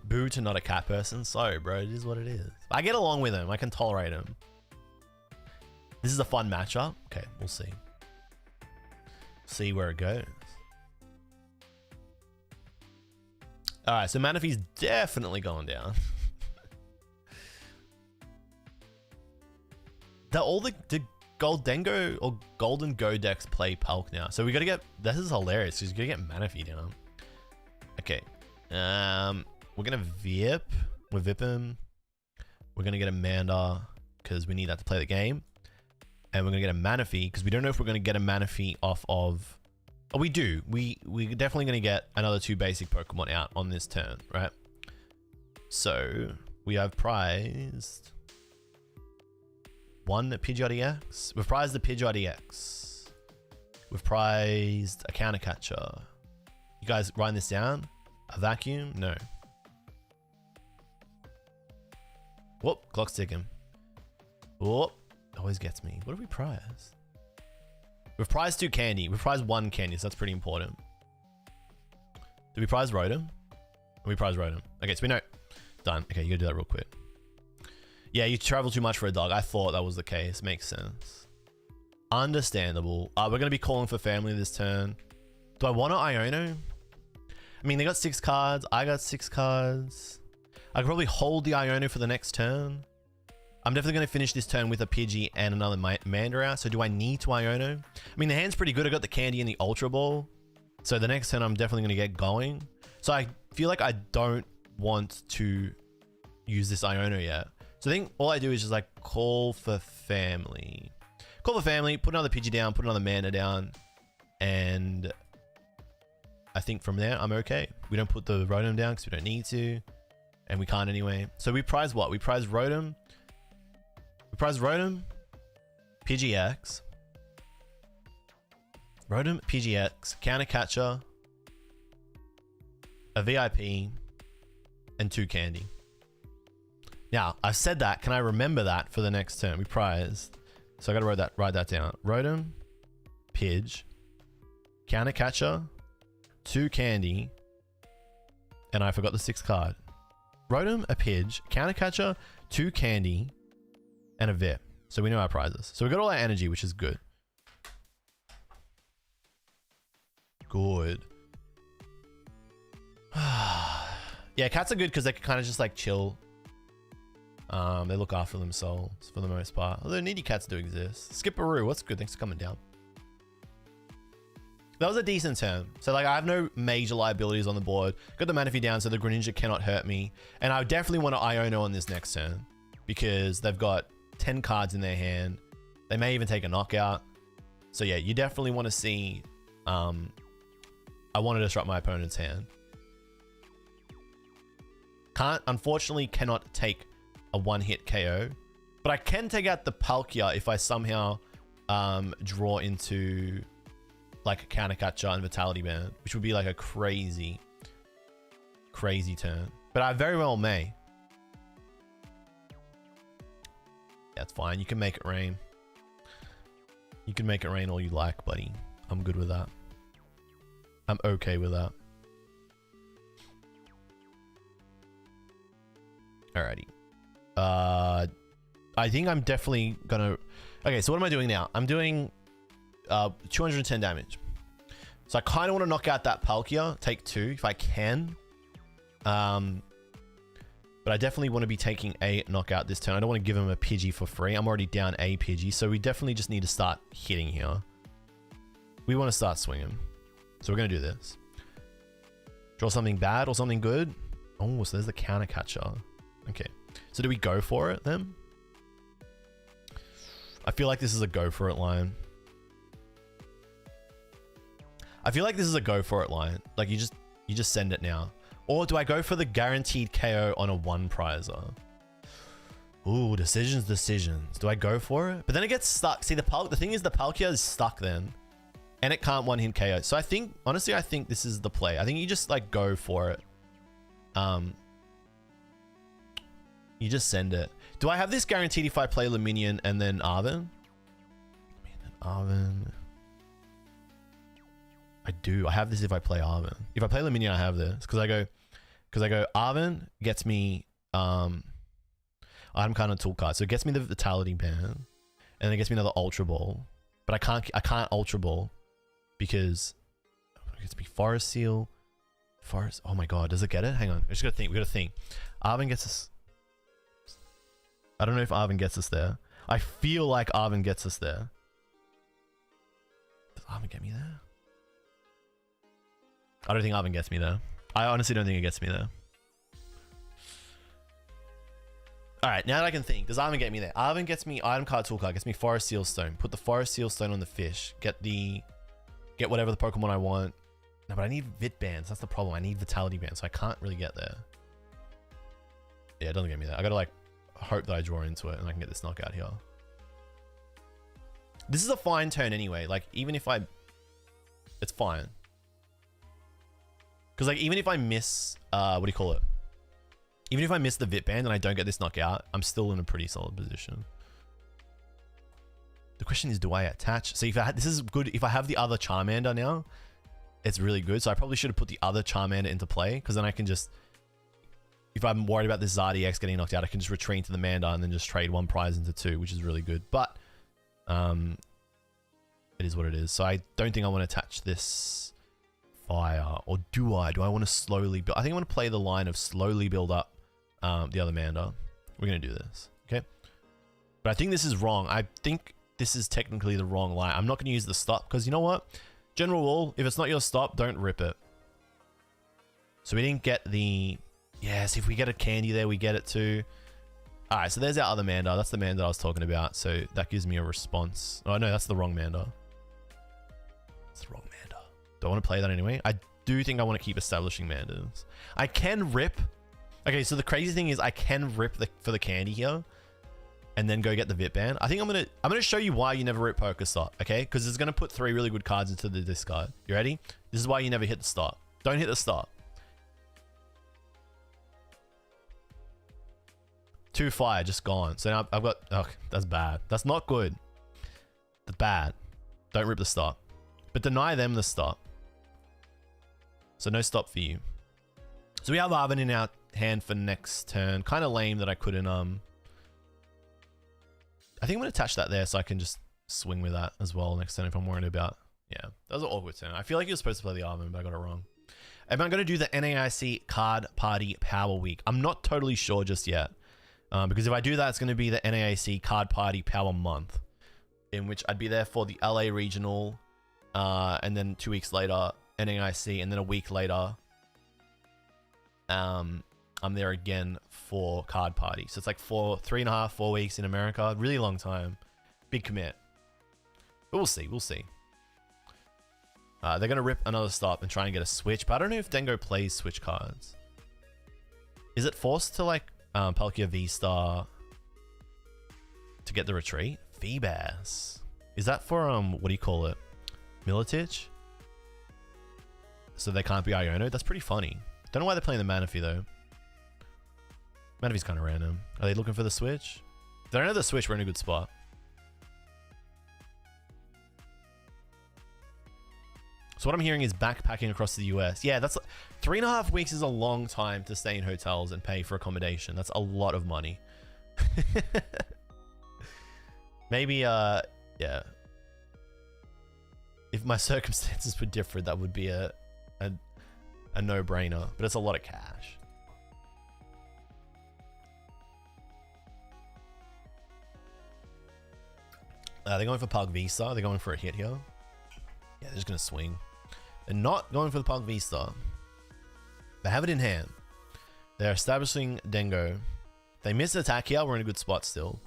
Boo to not a cat person. Sorry, bro. It is what it is. I get along with him. I can tolerate him. This is a fun matchup. Okay, we'll see. See where it goes. All right, so Manaphy's definitely going down. All the Gholdengo or Gholdengo decks play Palk now. So we got to get... This is hilarious because you got to get Manaphy down. Okay. We're going to Vip. We're Vip'em. We're going to get Amanda because we need that to play the game. And we're going to get a Manaphy because we don't know if we're going to get a Manaphy off of... Oh, we do. We're definitely going to get another 2 basic Pokemon out on this turn, right? So we have prized... 1 Pidgeot EX. We've prized the Pidgeot EX. We've prized a counter catcher. You guys writing this down? A vacuum? No. Whoop, clock's ticking. Whoop. always gets me. What have we prized? We've prized 2 candy. We've prized 1 candy, so that's pretty important. Did we prize Rotom? We prize Rotom. Okay, so we know. Done. Okay, you gotta do that real quick. Yeah, you travel too much for a dog. I thought that was the case. Makes sense. Understandable. We're gonna be calling for family this turn. Do I want to Iono? I mean, they got 6 cards. I got 6 cards. I could probably hold the Iono for the next turn. I'm definitely going to finish this turn with a Pidgey and another Mandara. So do I need to Iono? I mean, the hand's pretty good. I got the candy and the Ultra Ball. So the next turn, I'm definitely going to get going. So I feel like I don't want to use this Iono yet. So I think all I do is just like call for family. Call for family, put another Pidgey down, put another Mana down. And I think from there, I'm okay. We don't put the Rotom down because we don't need to. And we can't anyway. So we prize what? We prize Rotom. We prize Rotom, PGX. Rotom, PGX, Counter Catcher, a VIP, and 2 candy. Now, I've said that. Can I remember that for the next turn? We prized. So I gotta write that down. Rotom, Pidge, Counter Catcher, 2 candy, and I forgot the 6th card. Rotom, a Pidge, Counter Catcher, 2 candy, and a VIP. So we know our prizes. So we got all our energy, which is good. Good. Yeah, cats are good because they can kind of just like chill. They look after themselves for the most part. Although needy cats do exist. Skipperoo, what's good? Thanks for coming down. That was a decent turn. So like I have no major liabilities on the board. Got the Manaphy down so the Greninja cannot hurt me. And I definitely want to Iono on this next turn because they've got 10 cards in their hand. They may even take a knockout. So yeah, you definitely want to see... I want to disrupt my opponent's hand. Unfortunately cannot take a 1-hit KO. But I can take out the Palkia if I somehow draw into like a Counter Catcher and Vitality Band, which would be like a crazy, crazy turn. But I very well may. That's fine. You can make it rain. You can make it rain all you like, buddy. I'm good with that. I'm okay with that. Alrighty. I think I'm definitely gonna... Okay, so what am I doing now? I'm doing 210 damage. So I kind of want to knock out that Palkia. Take 2 if I can. But I definitely want to be taking a knockout this turn. I don't want to give him a Pidgey for free. I'm already down a Pidgey. So we definitely just need to start hitting here. We want to start swinging. So we're going to do this. Draw something bad or something good. Oh, so there's the Counter Catcher. Okay. So do we go for it then? I feel like this is a go for it line. I feel like this is a go for it line. Like you just send it now. Or do I go for the guaranteed KO on a 1 prizer? Ooh, decisions. Do I go for it? But then it gets stuck. See, the thing is the Palkia is stuck then. And it can't 1-hit KO. So I think, honestly, I think this is the play. I think you just like go for it. You just send it. Do I have this guaranteed if I play Luminion and then Arven? Arven. I do. I have this if I play Arven. If I play Luminion, I have this because I go Arven gets me item card and tool card, so it gets me the Vitality Band, and it gets me another Ultra Ball. But I can't Ultra Ball because it gets me Forest Seal. Forest. Oh my god, does it get it? Hang on, I just gotta think. We gotta think. Arven gets us. I don't know if Arven gets us there. I feel like Arven gets us there. Does Arven get me there? I don't think Arven gets me there. I honestly don't think it gets me there. Alright, now that I can think, does Arven get me there? Arven gets me item card, tool card, gets me Forest Seal Stone. Put the Forest Seal Stone on the fish. Get whatever the Pokemon I want. No, but I need Vit Bands. That's the problem. I need Vitality Bands, so I can't really get there. Yeah, it doesn't get me there. I gotta like hope that I draw into it and I can get this knockout here. This is a fine turn anyway. Like, even if it's fine. Because like, even if I miss, what do you call it? Even if I miss the Vit Band and I don't get this knockout, I'm still in a pretty solid position. The question is, do I attach? So if I had, this is good. If I have the other Charmander now, it's really good. So I probably should have put the other Charmander into play, because then I can just, if I'm worried about this Charizard EX getting knocked out, I can just retreat into the Manda and then just trade one prize into two, which is really good. But it is what it is. So I don't think I want to attach this fire, or do I? Do I want to slowly build? I think I want to play the line of slowly build up the other Manda. We're gonna do this, okay? But I think this is wrong. I think this is technically the wrong line. I'm not gonna use the stop, because you know what? General rule: if it's not your stop, don't rip it. So we didn't get the. Yes, if we get a candy there, we get it too. All right, so there's our other Manda. That's the Manda I was talking about. So that gives me a response. Oh no, that's the wrong Manda. It's the wrong Manda. Do I want to play that anyway? I do think I want to keep establishing Mandas. I can rip. Okay, so the crazy thing is I can rip for the candy here, and then go get the Vit Band. I think I'm gonna show you why you never rip Pokestop, okay? Because it's gonna put 3 really good cards into the discard. You ready? This is why you never hit the stop. Don't hit the stop. 2 fire, just gone. So now I've got, oh, that's bad. That's not good. That's bad. Don't rip the stop. But deny them the stop. So no stop for you. So we have Arven in our hand for next turn. Kind of lame that I couldn't, I think I'm going to attach that there so I can just swing with that as well next turn if I'm worried about. Yeah, that was an awkward turn. I feel like you're supposed to play the Arven, but I got it wrong. Am I going to do the NAIC Card Party Power Week? I'm not totally sure just yet. Because if I do that, it's going to be the NAIC Card Party Power Month, in which I'd be there for the LA Regional, and then 2 weeks later, NAIC, and then a week later, I'm there again for Card Party. So it's like 3.5, 4 weeks in America. Really long time. Big commit. But we'll see. We'll see. They're going to rip another stop and try and get a switch. But I don't know if Dengo plays switch cards. Is it forced to like Palkia V-Star to get the retreat? Feebas. Is that for, what do you call it? Miletich? So they can't be Iono? That's pretty funny. Don't know why they're playing the Manaphy though. Manaphy's kind of random. Are they looking for the switch? If they don't have the switch, we're in a good spot. So what I'm hearing is backpacking across the US. Yeah, that's 3.5 weeks is a long time to stay in hotels and pay for accommodation. That's a lot of money. Maybe, yeah. If my circumstances were different, that would be a no-brainer. But it's a lot of cash. They're going for Pug Vista. They're going for a hit here. Yeah, they're just going to swing. They're not going for the Pug V-Star. They have it in hand. They're establishing Dengo. They miss attack here. We're in a good spot still.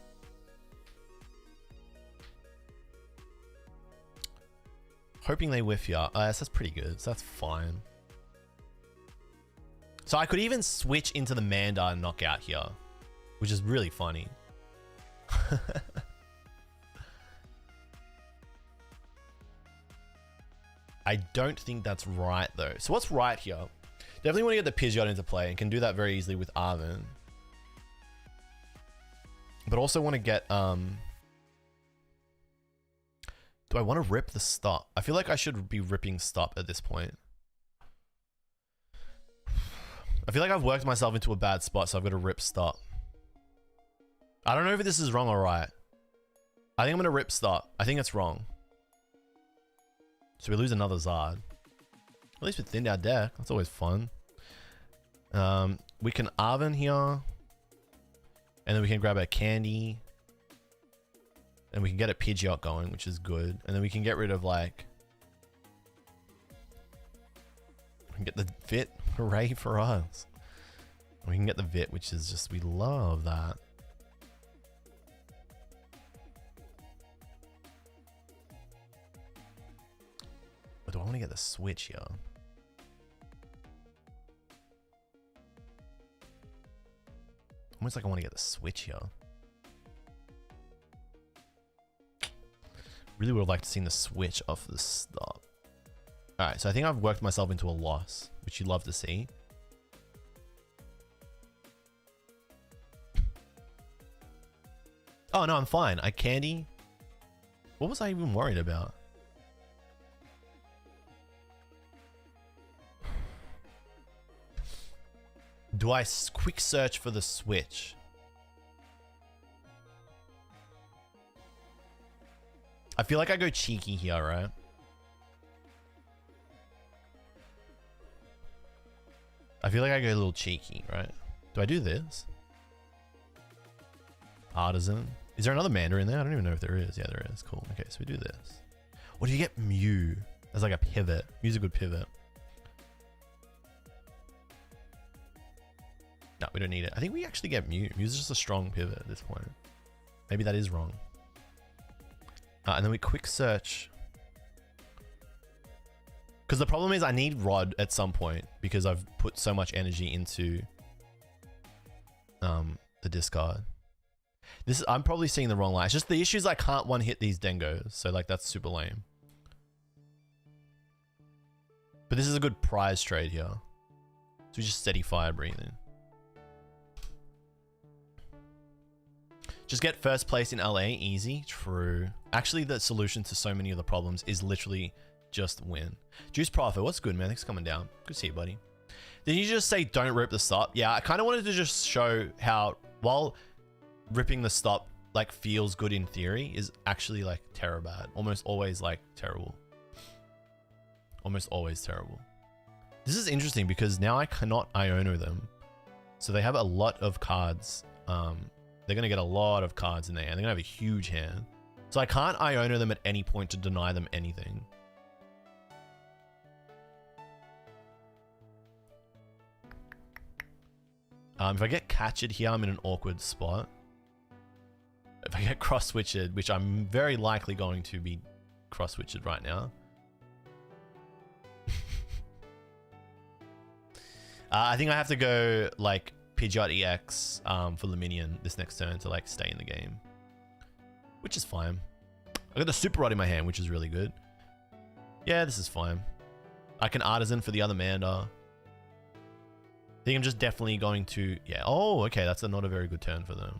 Hoping they whiff here. Yes, that's pretty good. So that's fine. So I could even switch into the Manda and knock out here, which is really funny. I don't think that's right though. So what's right here? Definitely want to get the Pidgeot into play and can do that very easily with Arven. But also want to get, do I want to rip the stop? I feel like I should be ripping stop at this point. I feel like I've worked myself into a bad spot, so I've got to rip stop. I don't know if this is wrong or right. I think I'm going to rip stop. I think it's wrong. So we lose another Zard. At least we thinned our deck. That's always fun. We can Arven here. And then we can grab a Candy. And we can get a Pidgeot going, which is good. And then we can get rid of like... We can get the Vit. Hooray for us. We can get the Vit, which is just... We love that. But do I want to get the switch here? Almost like I want to get the switch here. Really would have liked to see the switch off the stop. Alright, so I think I've worked myself into a loss, which you'd love to see. Oh no, I'm fine. I candy. What was I even worried about? Do I quick search for the switch? I feel like I go cheeky here, right? I feel like I go a little cheeky, right? Do I do this? Artisan. Is there another Manda in there? I don't even know if there is. Yeah, there is. Cool. Okay, so we do this. What do you get? Mew. As like a pivot. Mew's a good pivot. No, we don't need it. I think we actually get Mew. Mew's just a strong pivot at this point. Maybe that is wrong. And then we quick search. Because the problem is I need Rod at some point because I've put so much energy into the discard. This is, I'm probably seeing the wrong line. It's just the issue is I can't one hit these Dengos. So like that's super lame. But this is a good prize trade here. So we just steady fire breathing. Just get first place in LA, easy, true. Actually, the solution to so many of the problems is literally just win. Juice Profit, what's good, man? Thanks for coming down. Good to see you, buddy. Did you just say don't rip the stop? Yeah, I kind of wanted to just show how, while ripping the stop like feels good in theory, is actually like terror bad. Almost always like terrible. Almost always terrible. This is interesting because now I cannot Iono them. So they have a lot of cards. They're going to get a lot of cards in there, and they're going to have a huge hand. So I can't Iono them at any point to deny them anything. If I get Catchered here, I'm in an awkward spot. If I get cross-switched, which I'm very likely going to be cross-switched right now. I think I have to go like Pidgeot EX for Luminion this next turn to like stay in the game, which is fine. I got the Super Rod in my hand, which is really good. Yeah, this is fine. I can Artisan for the other Manda. I think I'm just definitely going to, yeah. Oh, okay, that's not a very good turn for them.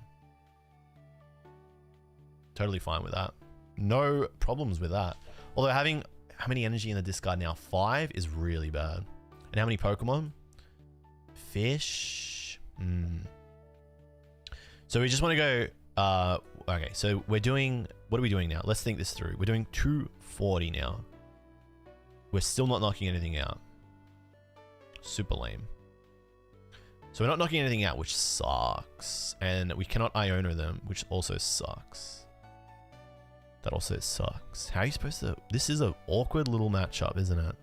Totally fine with that. No problems with that. Although having how many energy in the discard now? 5 is really bad. And how many Pokemon? Fish. So we just want to go, okay, so we're doing, what are we doing now? Let's think this through. We're doing 240 now. We're still not knocking anything out. Super lame. So we're not knocking anything out, which sucks. And we cannot Iono them, which also sucks. That also sucks. How are you supposed to, this is an awkward little matchup, isn't it?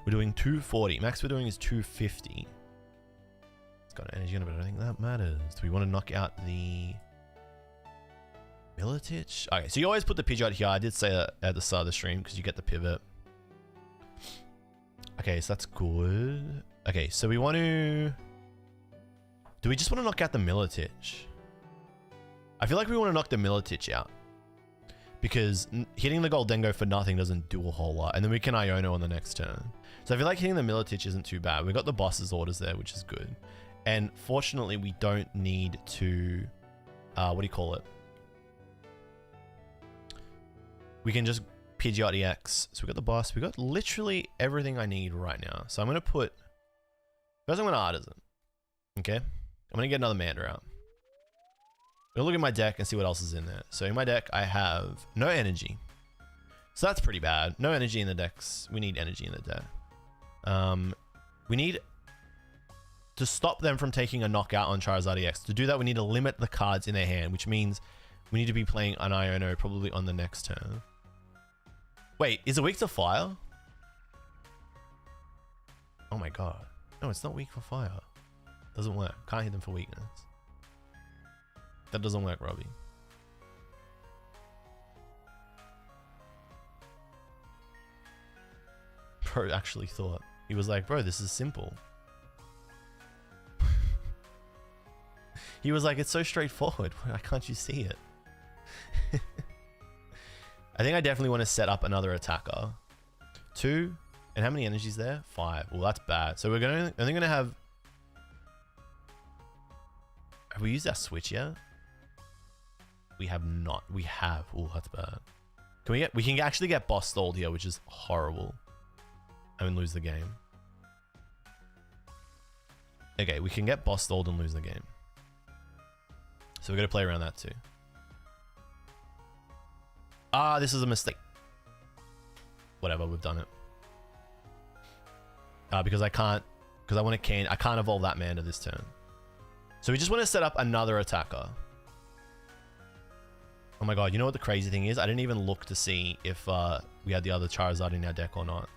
We're doing 240. Max we're doing is 250. It's got energy on it, but I don't think that matters. Do we want to knock out the Milotic? Okay, so you always put the Pidgeot here. I did say that at the start of the stream because you get the pivot. Okay, so that's good. Okay, so we want to... Do we just want to knock out the Milotic? I feel like we want to knock the Milotic out. Because hitting the Gholdengo for nothing doesn't do a whole lot. And then we can Iono on the next turn. So I feel like hitting the Milotic isn't too bad. We got the boss's orders there, which is good. And fortunately, we don't need to... what do you call it? We can just Pidgeot EX. So we got the boss. We got literally everything I need right now. So I'm going to put... First I'm going to Artisan. Okay? I'm going to get another Manda out. I'm going to look at my deck and see what else is in there. So in my deck, I have no energy. So that's pretty bad. No energy in the decks. We need energy in the deck. We need to stop them from taking a knockout on Charizard EX. To do that, we need to limit the cards in their hand, which means we need to be playing an Iono probably on the next turn. Wait, is it weak to fire? Oh my god. No, it's not weak for fire. Doesn't work. Can't hit them for weakness. That doesn't work, Robbie. Bro actually thought. He was like, bro, this is simple. He was like, it's so straightforward. Why can't you see it? I think I definitely want to set up another attacker. 2. And how many energies there? 5. Well, that's bad. So we're only going to have... Have we used our switch yet? We have not. We have. Oh, that's bad. Can we can actually get boss stalled here, which is horrible. And lose the game. Okay, we can get boss stalled and lose the game. So we're gonna play around that too. Ah, this is a mistake. Whatever, we've done it. Because I can't evolve that mana this turn. So we just want to set up another attacker. Oh my god, you know what the crazy thing is? I didn't even look to see if we had the other Charizard in our deck or not.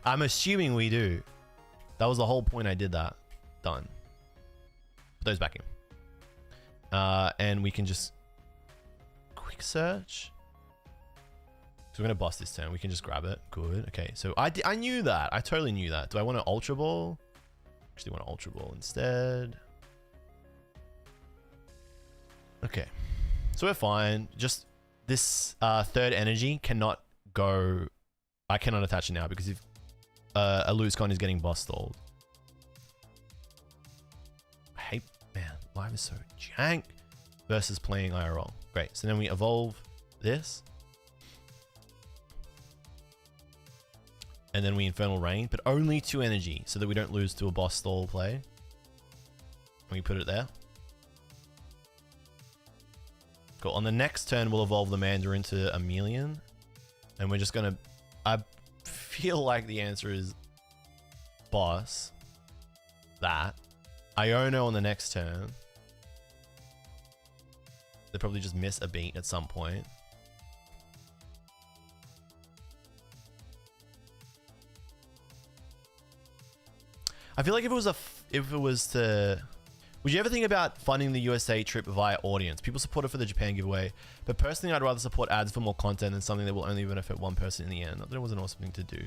I'm assuming we do. That was the whole point I did that. Done. Put those back in. And we can just quick search. So we're going to boss this turn. We can just grab it. Good. Okay, so I knew that. I totally knew that. Do I want an Ultra Ball? Actually want an Ultra Ball instead. Okay. So we're fine. Just this third energy cannot go... I cannot attach it now because if a loose con is getting boss stalled. I hate... Man, life is so jank versus playing IRL. Great. So then we evolve this. And then we Infernal Rain, but only 2 energy so that we don't lose to a boss stall play. And we put it there. Cool. On the next turn, we'll evolve the Mandarin into Chameleon. And we're just going to... I feel like the answer is boss. That. Iono on the next turn. They'll probably just miss a beat at some point. I feel like if it was to... Would you ever think about funding the USA trip via audience? People support it for the Japan giveaway, but personally I'd rather support ads for more content than something that will only benefit one person in the end. Not that it was an awesome thing to do.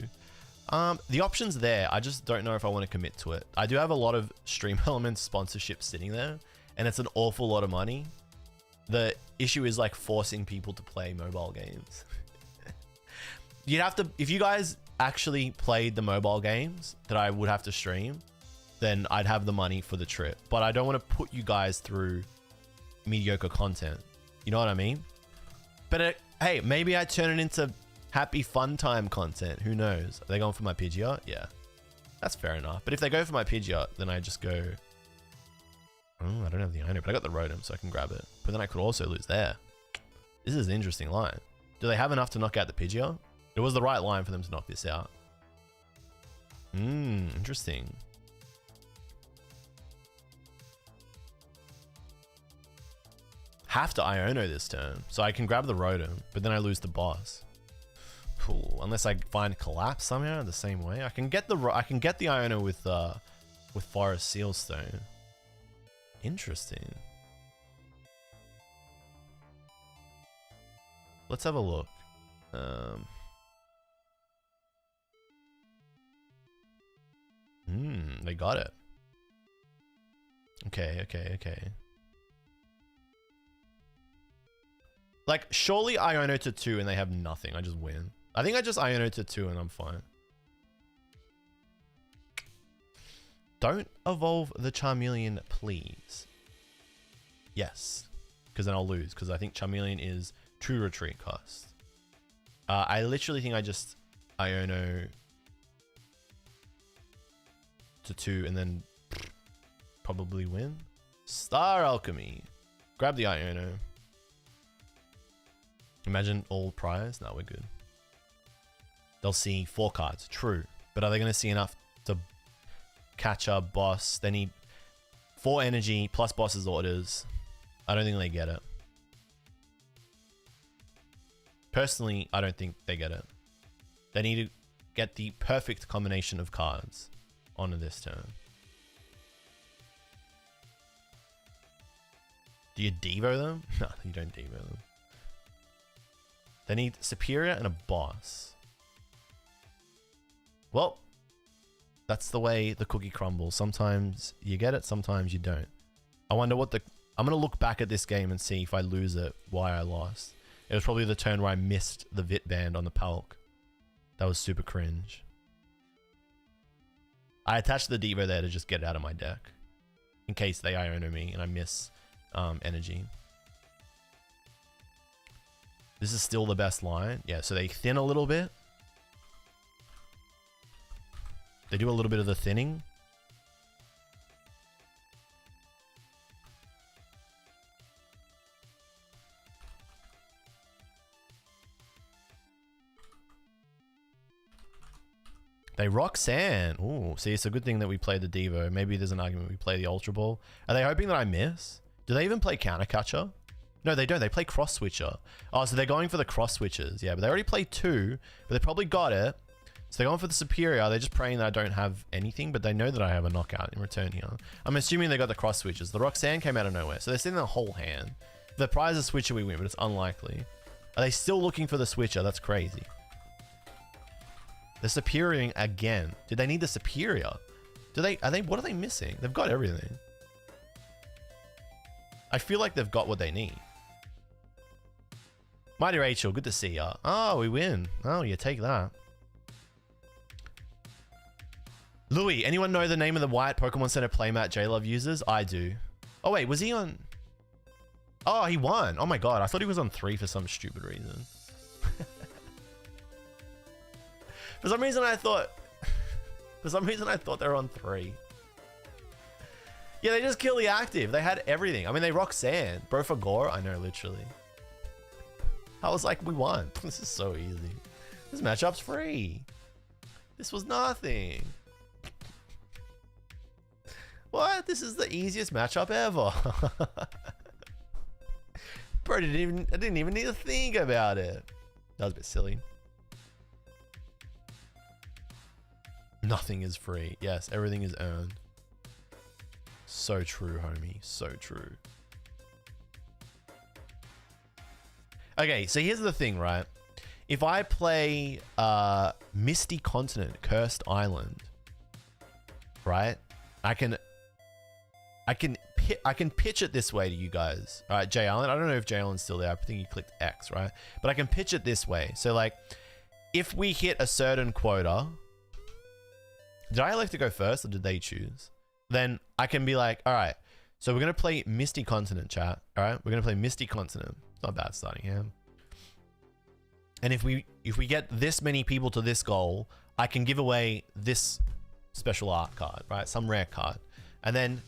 The option's there. I just don't know if I want to commit to it. I do have a lot of Stream Elements sponsorship sitting there, and it's an awful lot of money. The issue is like forcing people to play mobile games. You'd have to... If you guys actually played the mobile games that I would have to stream, then I'd have the money for the trip. But I don't want to put you guys through mediocre content. You know what I mean? But hey, maybe I turn it into happy fun time content. Who knows? Are they going for my Pidgeot? Yeah. That's fair enough. But if they go for my Pidgeot, then I just go... Oh, I don't have the Iono, but I got the Rotom, so I can grab it. But then I could also lose there. This is an interesting line. Do they have enough to knock out the Pidgeot? It was the right line for them to knock this out. Interesting. Have to Iono this turn, so I can grab the Rotom, but then I lose the boss. Cool. Unless I find Collapse somehow the same way, I can get the Iono with Forest Sealstone. Interesting. Let's have a look. They got it. Okay. Like, surely Iono to 2 and they have nothing. I just win. I think I just Iono to 2 and I'm fine. Don't evolve the Charmeleon, please. Yes. Because then I'll lose. Because I think Charmeleon is true retreat cost. I literally think I just Iono to 2 and then probably win. Star Alchemy. Grab the Iono. Imagine all priors. No, we're good. They'll see 4 cards. True. But are they going to see enough to catch a boss? They need 4 energy plus boss's orders. I don't think they get it. Personally, I don't think they get it. They need to get the perfect combination of cards onto this turn. Do you Devo them? No, you don't Devo them. They need Superior and a boss. Well, that's the way the cookie crumbles. Sometimes you get it, sometimes you don't. I wonder what the... I'm going to look back at this game and see if I lose it, why I lost. It was probably the turn where I missed the Vit Band on the Palk. That was super cringe. I attached the Devo there to just get it out of my deck. In case they Iono me and I miss energy. This is still the best line. Yeah, so they thin a little bit. They do a little bit of the thinning. They rock sand. Ooh, see, it's a good thing that we play the Devo. Maybe there's an argument we play the Ultra Ball. Are they hoping that I miss? Do they even play Counter Catcher? No, they don't. They play Cross Switcher. Oh, so they're going for the Cross Switches. Yeah, but they already played 2, but they probably got it. So they're going for the Superior. They're just praying that I don't have anything, but they know that I have a knockout in return here. I'm assuming they got the Cross Switches. The Roxanne came out of nowhere, so they're sitting in the whole hand. If the prize is Switcher, we win, but it's unlikely. Are they still looking for the Switcher? That's crazy. The Superior again. Did they need the Superior? What are they missing? They've got everything. I feel like they've got what they need. Mighty Rachel, good to see ya. Oh, we win. Oh, you take that. Louis, anyone know the name of the white Pokemon Center playmat JLUV uses? I do. Oh wait, was he on? Oh, he won. Oh my god, I thought he was on 3 for some stupid reason. For some reason I thought they were on 3. Yeah, they just kill the active. They had everything. I mean, they rock sand. Bro for gore? I know, literally. I was like, we won. This is so easy. This matchup's free. This was nothing. What? This is the easiest matchup ever. Bro, I didn't even need to think about it. That was a bit silly. Nothing is free. Yes, everything is earned. So true, homie. So true. Okay, so here's the thing, right? If I play Misty Continent, Cursed Island, right? I can pitch it this way to you guys. All right, Jay Allen. I don't know if Jay Allen's still there. I think he clicked X, right? But I can pitch it this way. So like, if we hit a certain quota, did I elect to go first or did they choose? Then I can be like, all right, so we're going to play Misty Continent, chat. All right, we're going to play Misty Continent. It's not bad starting hand. And if we get this many people to this goal, I can give away this special art card, right? Some rare card. And then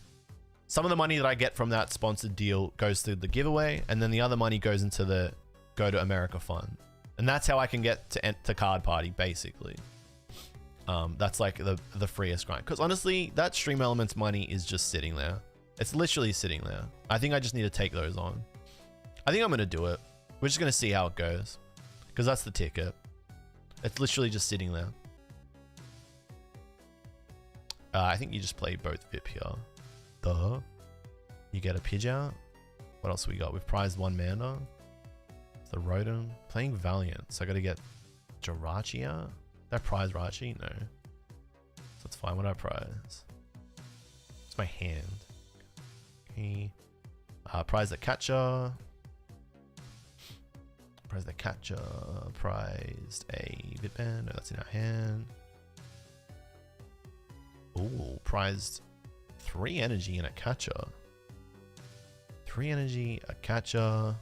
some of the money that I get from that sponsored deal goes to the giveaway. And then the other money goes into the Go to America fund. And that's how I can get to Card Party, basically. That's like the freest grind. Because honestly, that Stream Elements money is just sitting there. It's literally sitting there. I think I just need to take those on. I think I'm going to do it. We're just going to see how it goes. Because that's the ticket. It's literally just sitting there. I think you just play both VIP here. Duh. You get a Pidgeot. What else we got? We've prized 1 mana. The Rotom. Playing Valiant. So I got to get Jirachi out. Did I prize Rachi? No. So that's fine. What do I prize? It's my hand. Okay. Prize the catcher. Prize the catcher. Prized a Bitband. No, that's in our hand. Ooh, prized 3 energy and a catcher. 3 energy, a catcher,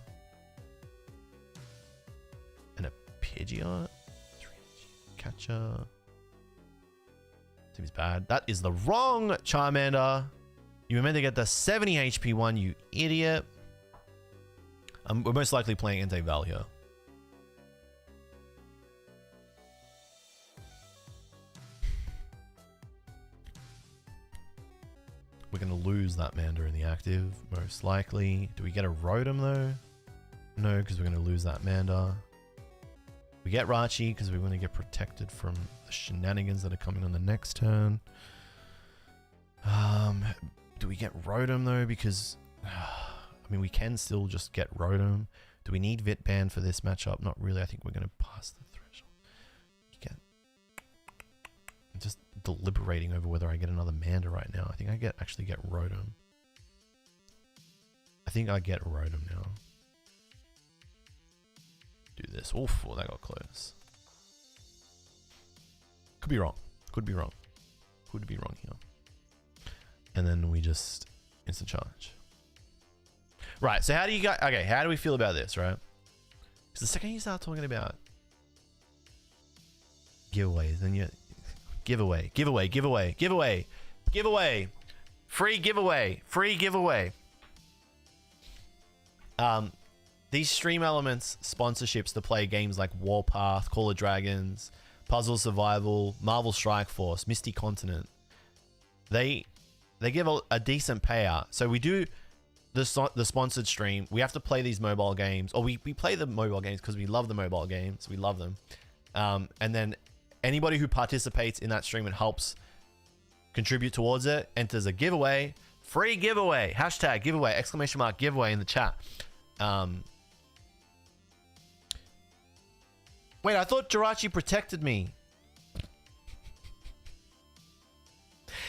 and a Pidgeot. 3 energy, catcher. Seems bad. That is the wrong Charmander. You were meant to get the 70 HP one, you idiot. We're most likely playing Entei-Val here. We're going to lose that Mander in the active, most likely. Do we get a Rotom though? No, because we're going to lose that Mander. We get Rachi because we want to get protected from the shenanigans that are coming on the next turn. Do we get Rotom though? Because, I mean, we can still just get Rotom. Do we need Vitband for this matchup? Not really. I think we're going to pass the threshold. I'm just deliberating over whether I get another Mander right now. I think I actually get Rotom. I think I get Rotom now. Do this. Oof, well, that got close. Could be wrong. Could be wrong. Could be wrong here. And then we just instant charge. Right, so how do you guys... Okay, how do we feel about this, right? Because the second you start talking about giveaways, then you giveaway, free giveaway. These stream elements, sponsorships to play games like Warpath, Call of Dragons, Puzzle Survival, Marvel Strike Force, Misty Continent. They give a decent payout. So we do the sponsored stream. We have to play these mobile games, or we play the mobile games because we love the mobile games. We love them. And then anybody who participates in that stream and helps contribute towards it enters a giveaway. Free giveaway. Hashtag giveaway. Exclamation mark giveaway in the chat. Wait, I thought Jirachi protected me.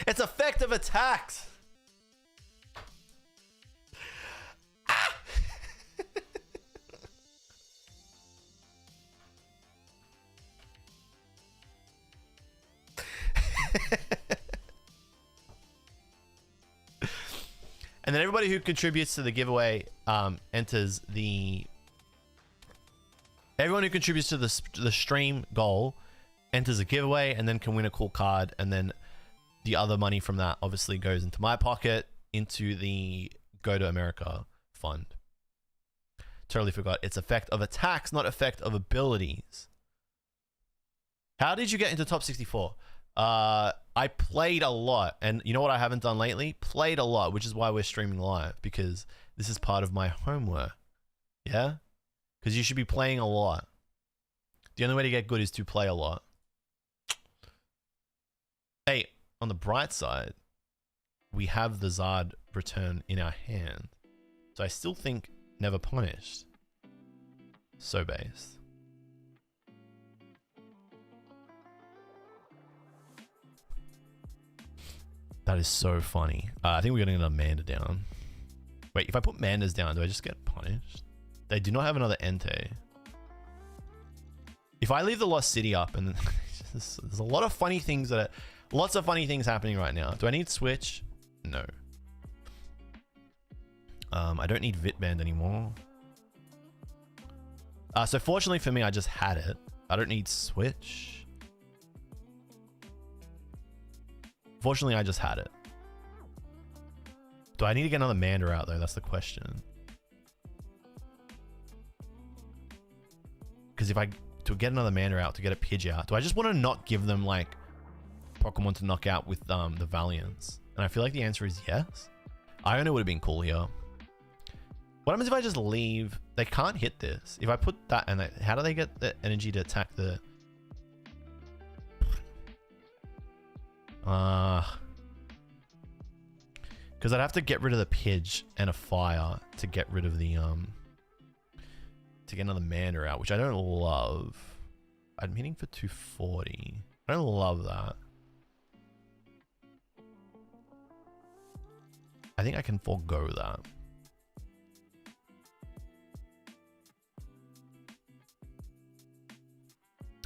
It's effective attacks. Ah! And then everybody who contributes to the giveaway enters the... Everyone who contributes to the stream goal enters a giveaway and then can win a cool card. And then the other money from that obviously goes into my pocket, into the Go to America fund. Totally forgot. It's effect of attacks, not effect of abilities. How did you get into top 64? I played a lot, and you know what I haven't done lately? Played a lot, which is why we're streaming live, because this is part of my homework. Yeah? Because you should be playing a lot. The only way to get good is to play a lot. Hey, on the bright side, we have the Zard return in our hand. So I still think never punished. So based. That is so funny. I think we're gonna get another Manda down. Wait, if I put Mandas down, do I just get punished? They do not have another Entei. If I leave the Lost City up, and there's a lot of funny things that are, lots of funny things happening right now. Do I need Switch? No. I don't need Vitband anymore. So fortunately for me, I just had it. I don't need Switch. Fortunately, I just had it. Do I need to get another Manda out though? That's the question. Because if I to get another Manda out, to get a Pidge out, do I just want to not give them like Pokemon to knock out with the Valiants? And I feel like the answer is yes. Iono would have been cool here. What happens if I just leave? They can't hit this. If I put that and how do they get the energy to attack the... Because I'd have to get rid of the Pidge and a Fire to get rid of the to get another Manda out, which I don't love. I'm hitting for 240. I don't love that. I think I can forego that.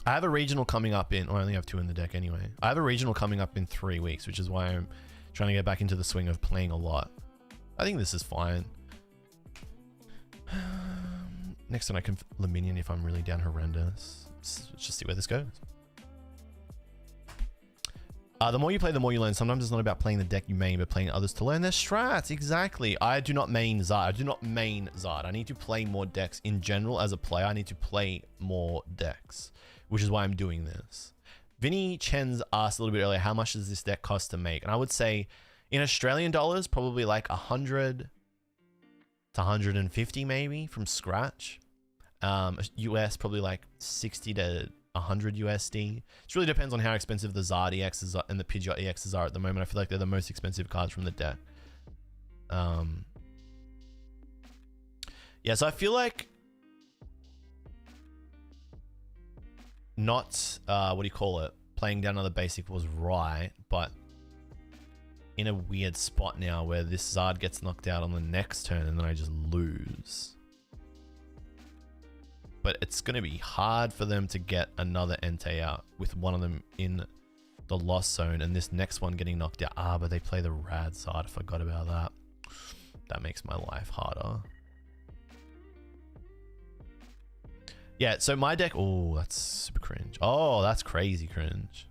I have a regional coming up in... Oh, I only have 2 in the deck anyway. I have a regional coming up in 3 weeks, which is why I'm trying to get back into the swing of playing a lot. I think this is fine. Next time I can Luminion if I'm really down horrendous. Let's just see where this goes. The more you play, the more you learn. Sometimes it's not about playing the deck you main, but playing others to learn their strats. Exactly. I do not main Zard. I do not main Zard. I need to play more decks in general as a player. I need to play more decks, which is why I'm doing this. Vinny Chen's asked a little bit earlier, how much does this deck cost to make? And I would say in Australian dollars, probably like 100 to 150 maybe from scratch. US probably like 60 to 100 USD. It really depends on how expensive the Charizard EXs and the Pidgeot EXs are at the moment. I feel like they're the most expensive cards from the deck. Yeah, so I feel like not, what do you call it? Playing down another basic was right, but in a weird spot now where this Zard gets knocked out on the next turn and then I just lose. But it's going to be hard for them to get another Entei out with one of them in the lost zone and this next one getting knocked out. Ah, but they play the Rad Zard. I forgot about that. That makes my life harder. Yeah, so my deck... Oh, that's super cringe. Oh, that's crazy cringe.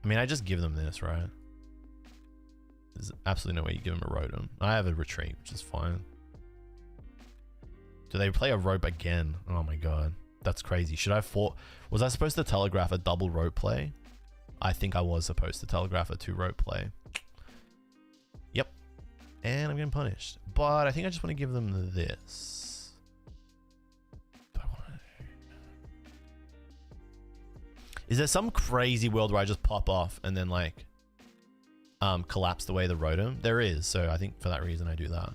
I mean, I just give them this, right? There's absolutely no way you give them a Rotom. I have a retreat, which is fine. Do they play a rope again? Oh my god. That's crazy. Should I was I supposed to telegraph a double rope play? I think I was supposed to telegraph a 2 rope play. Yep. And I'm getting punished. But I think I just want to give them this. Do I want to... Is there some crazy world where I just pop off and then like collapse the way the Rotom? There is, so I think for that reason I do that.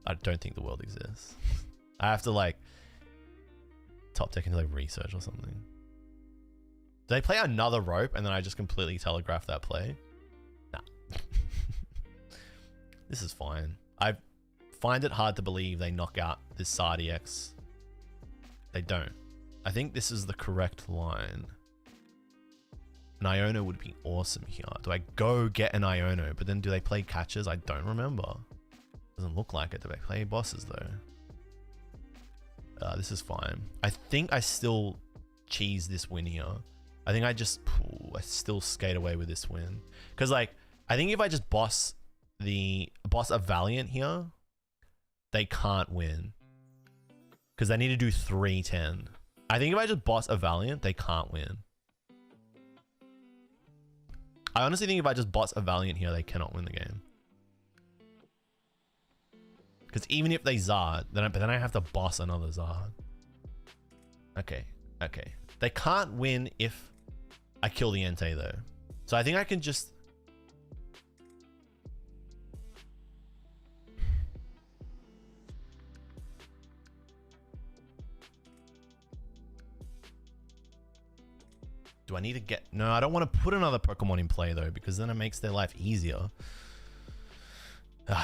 I don't think the world exists. I have to like top deck into like research or something. Do they play another rope and then I just completely telegraph that play? Nah. This is fine. I find it hard to believe they knock out this Charizard EX. They don't. I think this is the correct line. An Iono would be awesome here. Do I go get an Iono? But then do they play catches? I don't remember. Doesn't look like it. Do they play bosses though? This is fine. I think I still cheese this win here. I think I still skate away with this win. Because like, I think if I just boss a Valiant here, they can't win. Because they need to do 310. I think if I just boss a Valiant, they can't win. I honestly think if I just boss a Valiant here, they cannot win the game. Because even if they Zard, then I have to boss another Zard. Okay. They can't win if I kill the Entei though. So I think I can just... Do I need to get... No, I don't want to put another Pokemon in play though, because then it makes their life easier.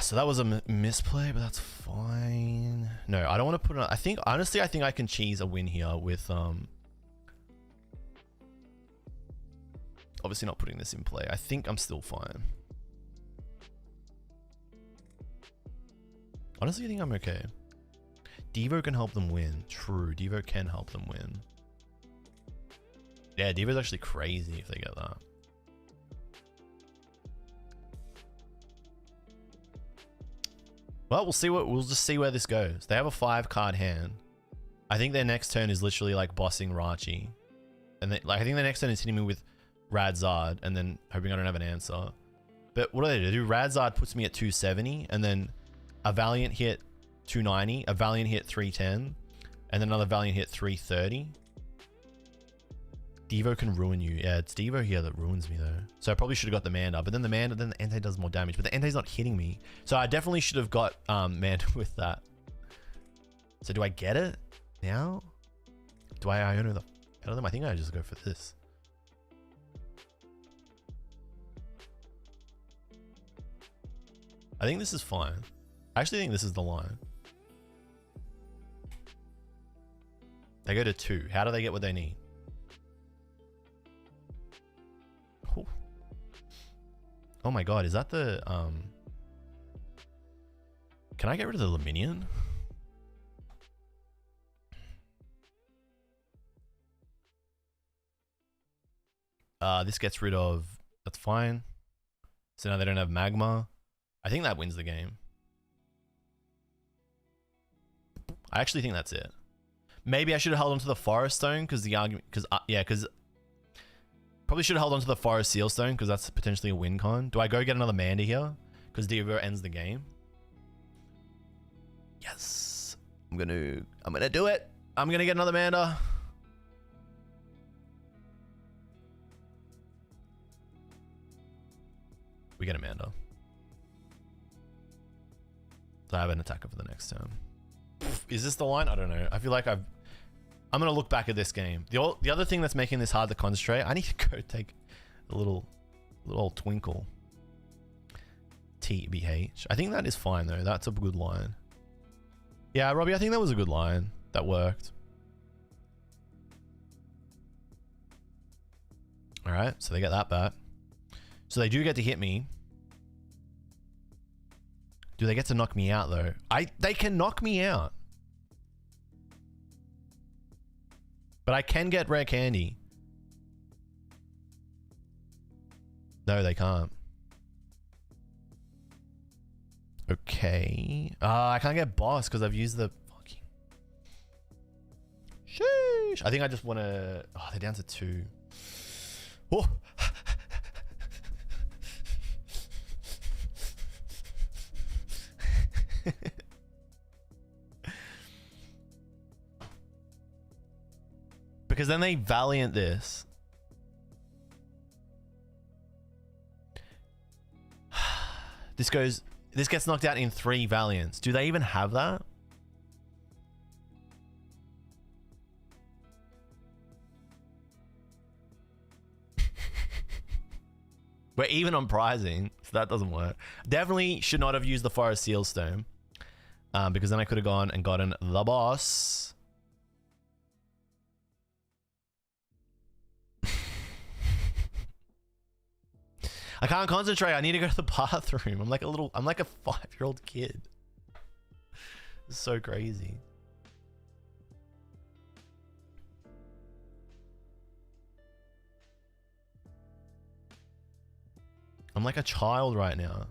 So that was a misplay, but that's fine. No, I don't want to put it on... honestly, I think I can cheese a win here with... obviously not putting this in play. I think I'm still fine. Honestly, I think I'm okay. Devo can help them win. True, Devo can help them win. Yeah, Devo's actually crazy if they get that. Well, we'll just see where this goes. They have a 5-card hand. I think their next turn is literally like bossing Rachi. And I think their next turn is hitting me with Radzard and then hoping I don't have an answer. But what do they do? Radzard puts me at 270 and then a Valiant hit 290, a Valiant hit 310, and then another Valiant hit 330. Devo can ruin you. Yeah, it's Devo here that ruins me though. So I probably should have got the Manda, but then the Entei does more damage, but the Entei's not hitting me. So I definitely should have got Manda with that. So do I get it now? Do I Iono the out of them? I think I just go for this. I think this is fine. I actually think this is the line. They go to 2. How do they get what they need? Oh my god, is that the can I get rid of the Luminion? This gets rid of... That's fine. So now they don't have Magma. I think that wins the game. I actually think that's it. Maybe I should have held on to the Forest Stone because the argument... Because probably should have held on to the Forest Seal Stone because that's potentially a win con. Do I go get another Manda here? Because Devo ends the game. Yes. I'm gonna do it. I'm gonna get another Manda. We get a Manda. So I have an attacker for the next turn. Is this the line? I don't know. I feel like I'm gonna look back at this game. The other thing that's making this hard to concentrate, I need to go take a little old twinkle. TBH. I think that is fine though. That's a good line. Yeah, Robbie, I think that was a good line. That worked. All right, so they get that back. So they do get to hit me. Do they get to knock me out though? They can knock me out. But I can get rare candy. No, they can't. Okay. I can't get boss because I've used the fucking... Sheesh. I think I just want to... Oh, they're down to 2. Oh. Because then they Valiant this. This gets knocked out in 3 Valiants. Do they even have that? We're even on prizing, so that doesn't work. Definitely should not have used the Forest Seal Stone. Because then I could have gone and gotten the boss. I can't concentrate. I need to go to the bathroom. I'm like a 5-year-old kid. It's so crazy. I'm like a child right now.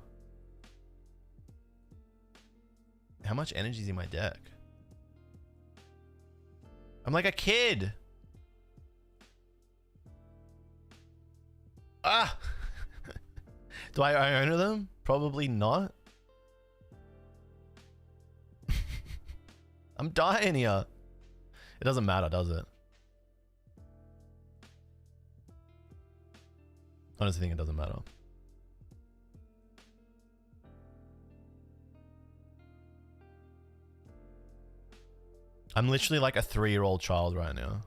How much energy is in my deck? I'm like a kid. Ah! Do I own them? Probably not. I'm dying here. It doesn't matter, does it? Honestly, think it doesn't matter. I'm literally like a 3-year-old child right now.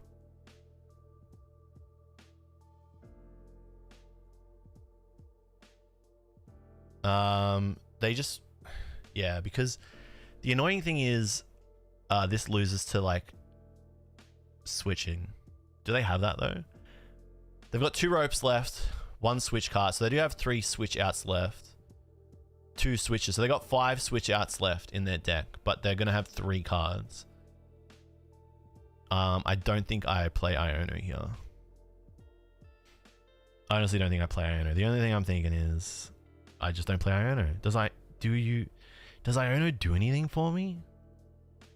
They just, yeah, because the annoying thing is, this loses to like switching. Do they have that though? They've got 2 ropes left, 1 switch card, so they do have 3 switch outs left, 2 switches, so they got 5 switch outs left in their deck, but they're gonna have 3 cards. I don't think I play Iono here. I honestly don't think I play Iono. The only thing I'm thinking is I just don't play Iono. Does Iono do anything for me?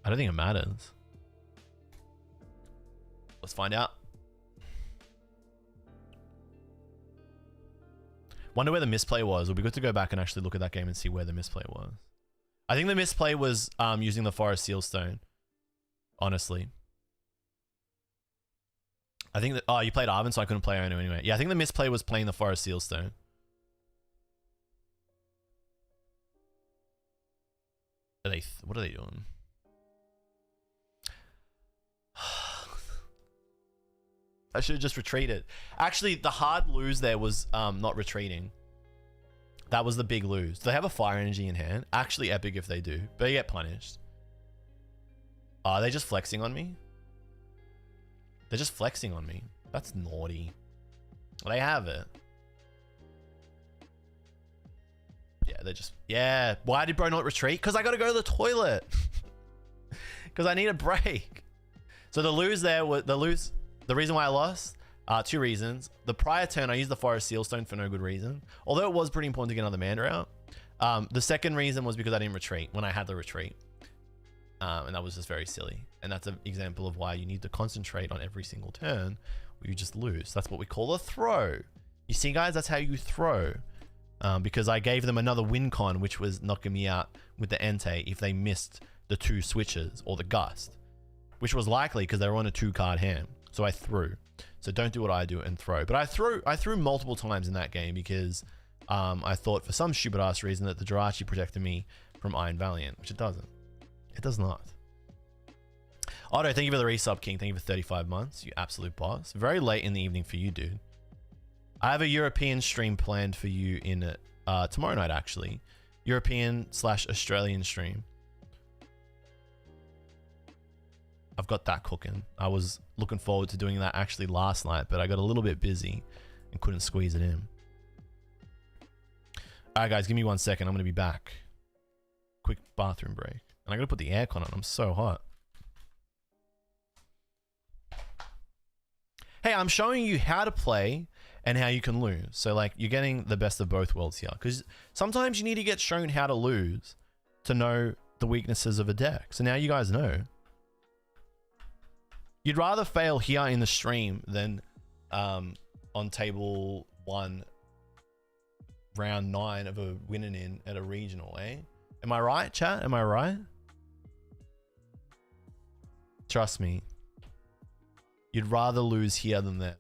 I don't think it matters. Let's find out. Wonder where the misplay was. It'll be good to go back and actually look at that game and see where the misplay was. I think the misplay was using the Forest Seal Stone. Honestly. I think that... Oh, you played Arvin, so I couldn't play Iono anyway. Yeah, I think the misplay was playing the Forest Seal Stone. What are they doing? I should have just retreated. Actually, the hard lose there was not retreating. That was the big lose. Do they have a fire energy in hand? Actually epic if they do, but they get punished. Are they just flexing on me? They're just flexing on me. That's naughty. They have it. Yeah, they're just... Yeah. Why did bro not retreat? Because I got to go to the toilet. Because I need a break. So the lose there was... The reason why I lost... 2 reasons. The prior turn, I used the Forest Seal Stone for no good reason. Although it was pretty important to get another mana out. The second reason was because I didn't retreat when I had the retreat. And that was just very silly. And that's an example of why you need to concentrate on every single turn or you just lose. That's what we call a throw. You see, guys, that's how you throw. Because I gave them another win con, which was knocking me out with the Entei if they missed the 2 switches or the Gust, which was likely because they were on a 2-card hand. So I threw. So don't do what I do and throw. But I threw multiple times in that game because I thought for some stupid ass reason that the Jirachi protected me from Iron Valiant, which it doesn't. It does not. Otto, thank you for the resub, King. Thank you for 35 months. You absolute boss. Very late in the evening for you, dude. I have a European stream planned for you in tomorrow night, actually. European/Australian stream. I've got that cooking. I was looking forward to doing that actually last night, but I got a little bit busy and couldn't squeeze it in. All right, guys, give me 1 second. I'm going to be back. Quick bathroom break. And I got to put the aircon on. I'm so hot. Hey, I'm showing you how to play and how you can lose. So like you're getting the best of both worlds here, because sometimes you need to get shown how to lose to know the weaknesses of a deck. So now you guys know. You'd rather fail here in the stream than on table 1, round 9 of a winning in at a regional, eh? Am I right, chat? Am I right? Trust me. You'd rather lose here than there.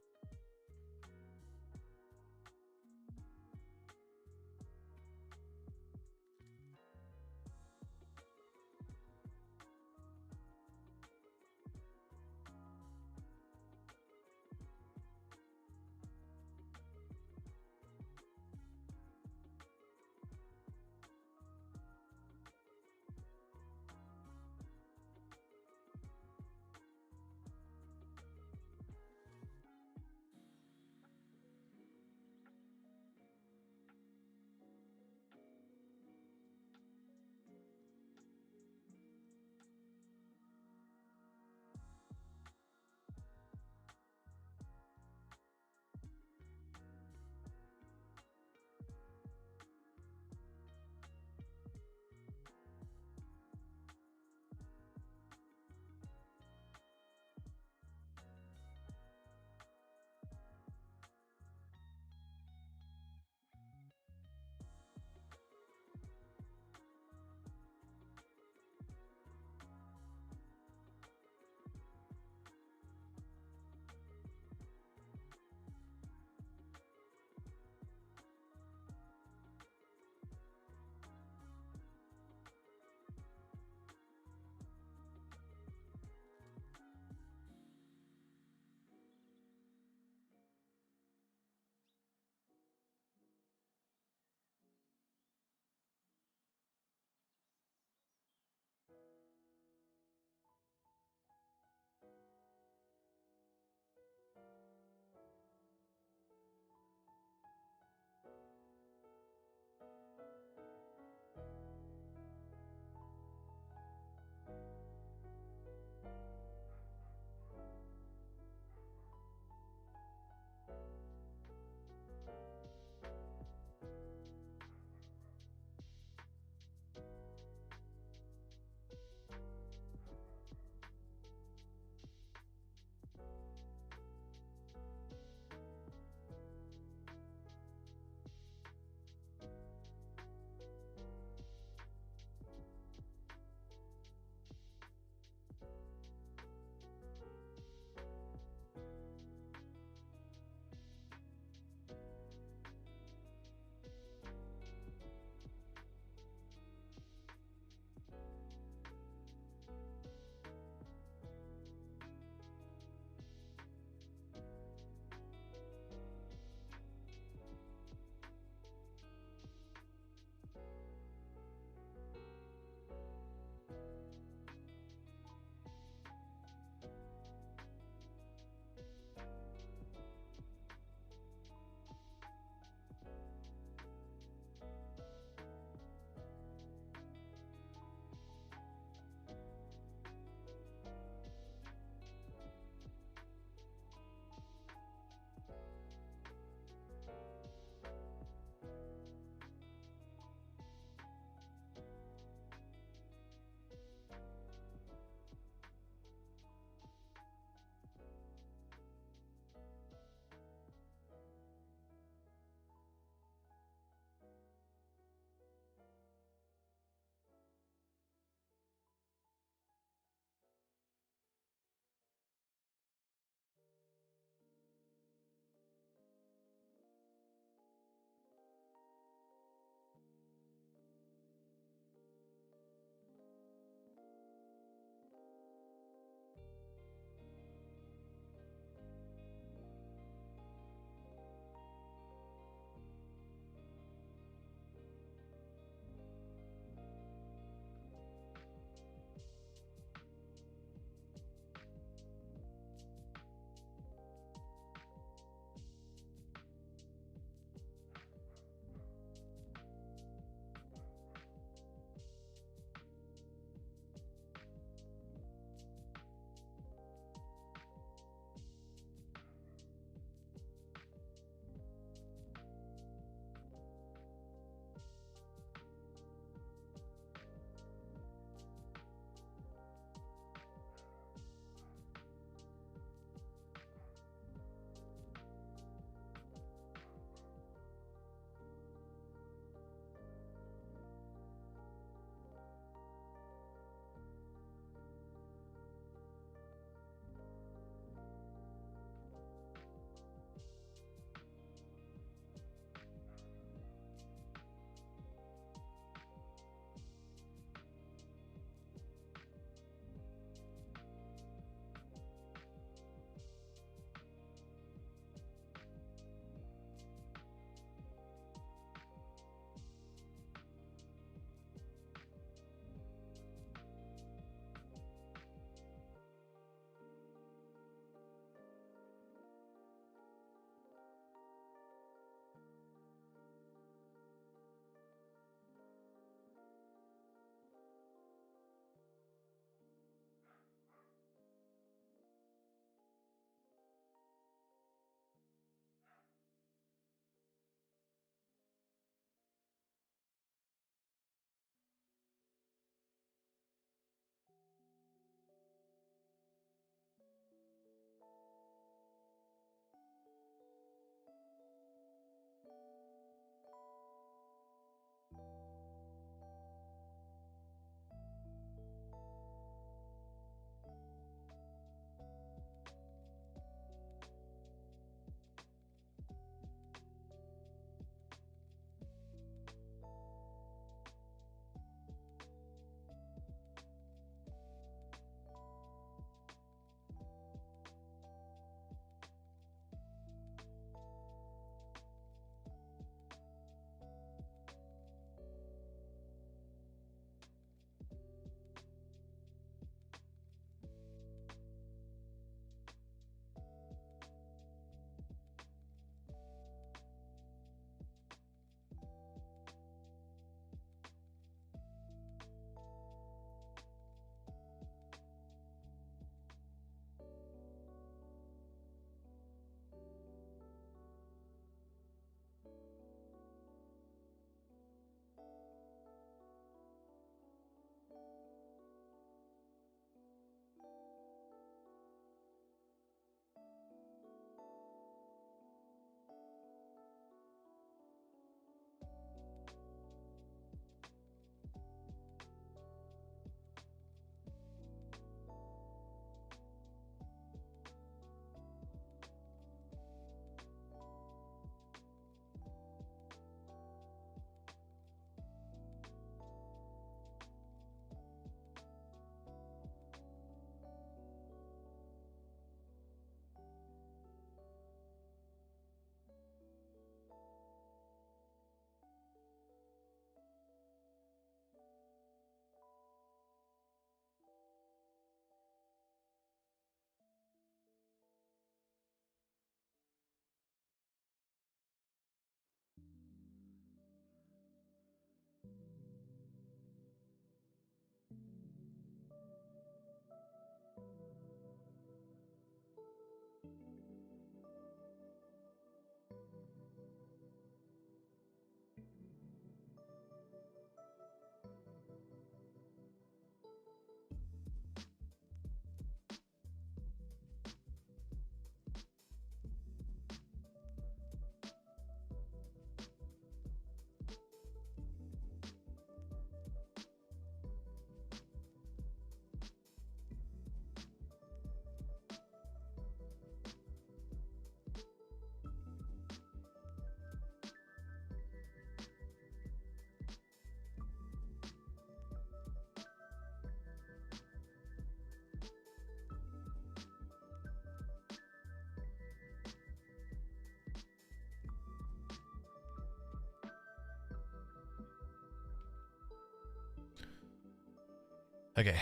Okay.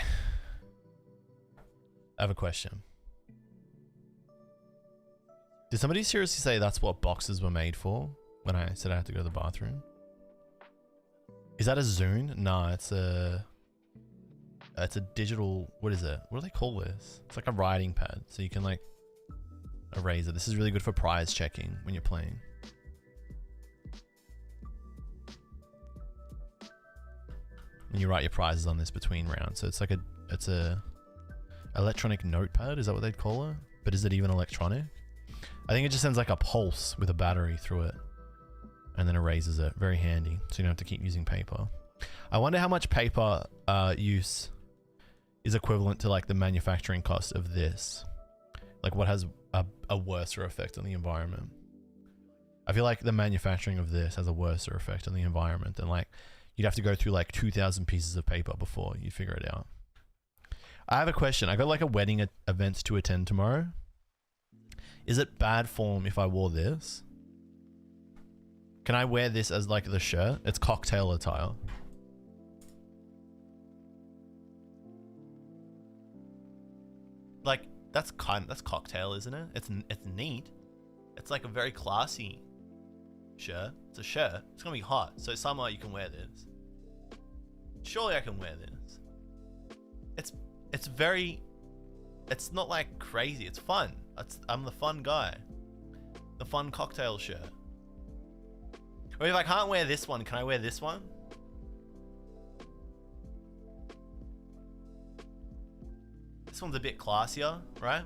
I have a question. Did somebody seriously say that's what boxes were made for when I said I had to go to the bathroom? Is that a Zune? Nah, it's a digital, what is it? What do they call this? It's like a writing pad. So you can like erase it. This is really good for prize checking when you're playing. And you write your prizes on this between rounds. So it's like it's a electronic notepad. Is that what they'd call it? But is it even electronic? I think it just sends like a pulse with a battery through it and then erases it. Very handy. So you don't have to keep using paper. I wonder how much paper use is equivalent to like the manufacturing cost of this. Like what has a worser effect on the environment? I feel like the manufacturing of this has a worser effect on the environment than like you'd have to go through like 2,000 pieces of paper before you figure it out. I have a question. I got like a wedding event to attend tomorrow. Is it bad form if I wore this? Can I wear this as like the shirt? It's cocktail attire. Like that's cocktail, isn't it? It's neat. It's like a very classy shirt. It's a shirt. It's gonna be hot, so summer you can wear this. Surely I can wear this. It's not like crazy. It's fun. I'm the fun guy. The fun cocktail shirt. Or if I can't wear this one, can I wear this one? This one's a bit classier, right?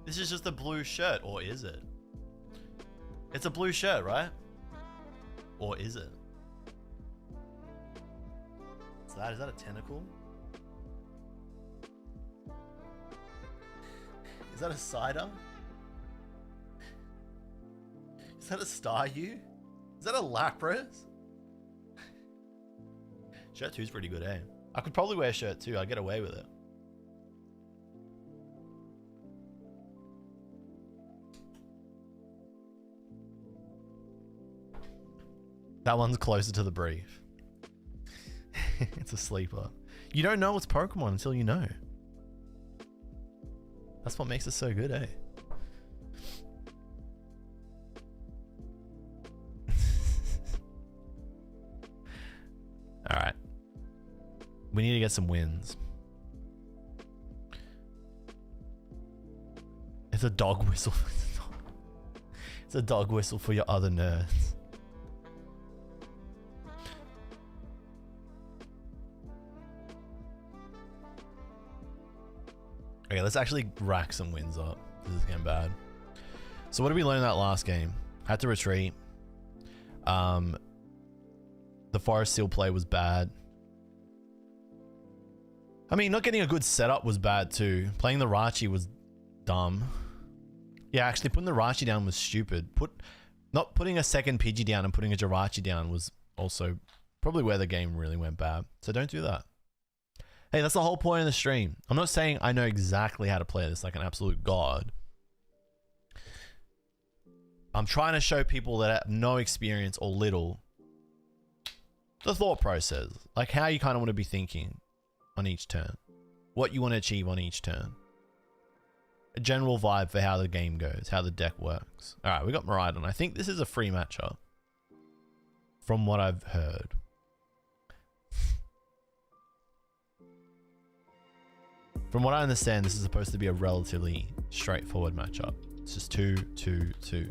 This is just a blue shirt, or is it? It's a blue shirt, right? Or is it? Is that a tentacle? Is that a cider? Is that a Staryu? Is that a Lapras? Shirt 2 is pretty good, eh? I could probably wear shirt 2. I'd get away with it. That one's closer to the brief. It's a sleeper. You don't know it's Pokemon until you know. That's what makes it so good, eh? Alright. We need to get some wins. It's a dog whistle. It's a dog whistle for your other nerds. Okay, let's actually rack some wins up. This is getting bad. So what did we learn in that last game? Had to retreat. The Forest Seal play was bad. I mean, not getting a good setup was bad too. Playing the Rachi was dumb. Yeah, actually putting the Rachi down was stupid. Not putting a second Pidgey down and putting a Jirachi down was also probably where the game really went bad. So don't do that. Hey, that's the whole point of the stream. I'm not saying I know exactly how to play this like an absolute god. I'm trying to show people that have no experience or little the thought process. Like how you kind of want to be thinking on each turn. What you want to achieve on each turn. A general vibe for how the game goes, how the deck works. Alright, we got Miraidon. I think this is a free matchup. From what I've heard. From what I understand, this is supposed to be a relatively straightforward matchup. It's just 2, 2, 2.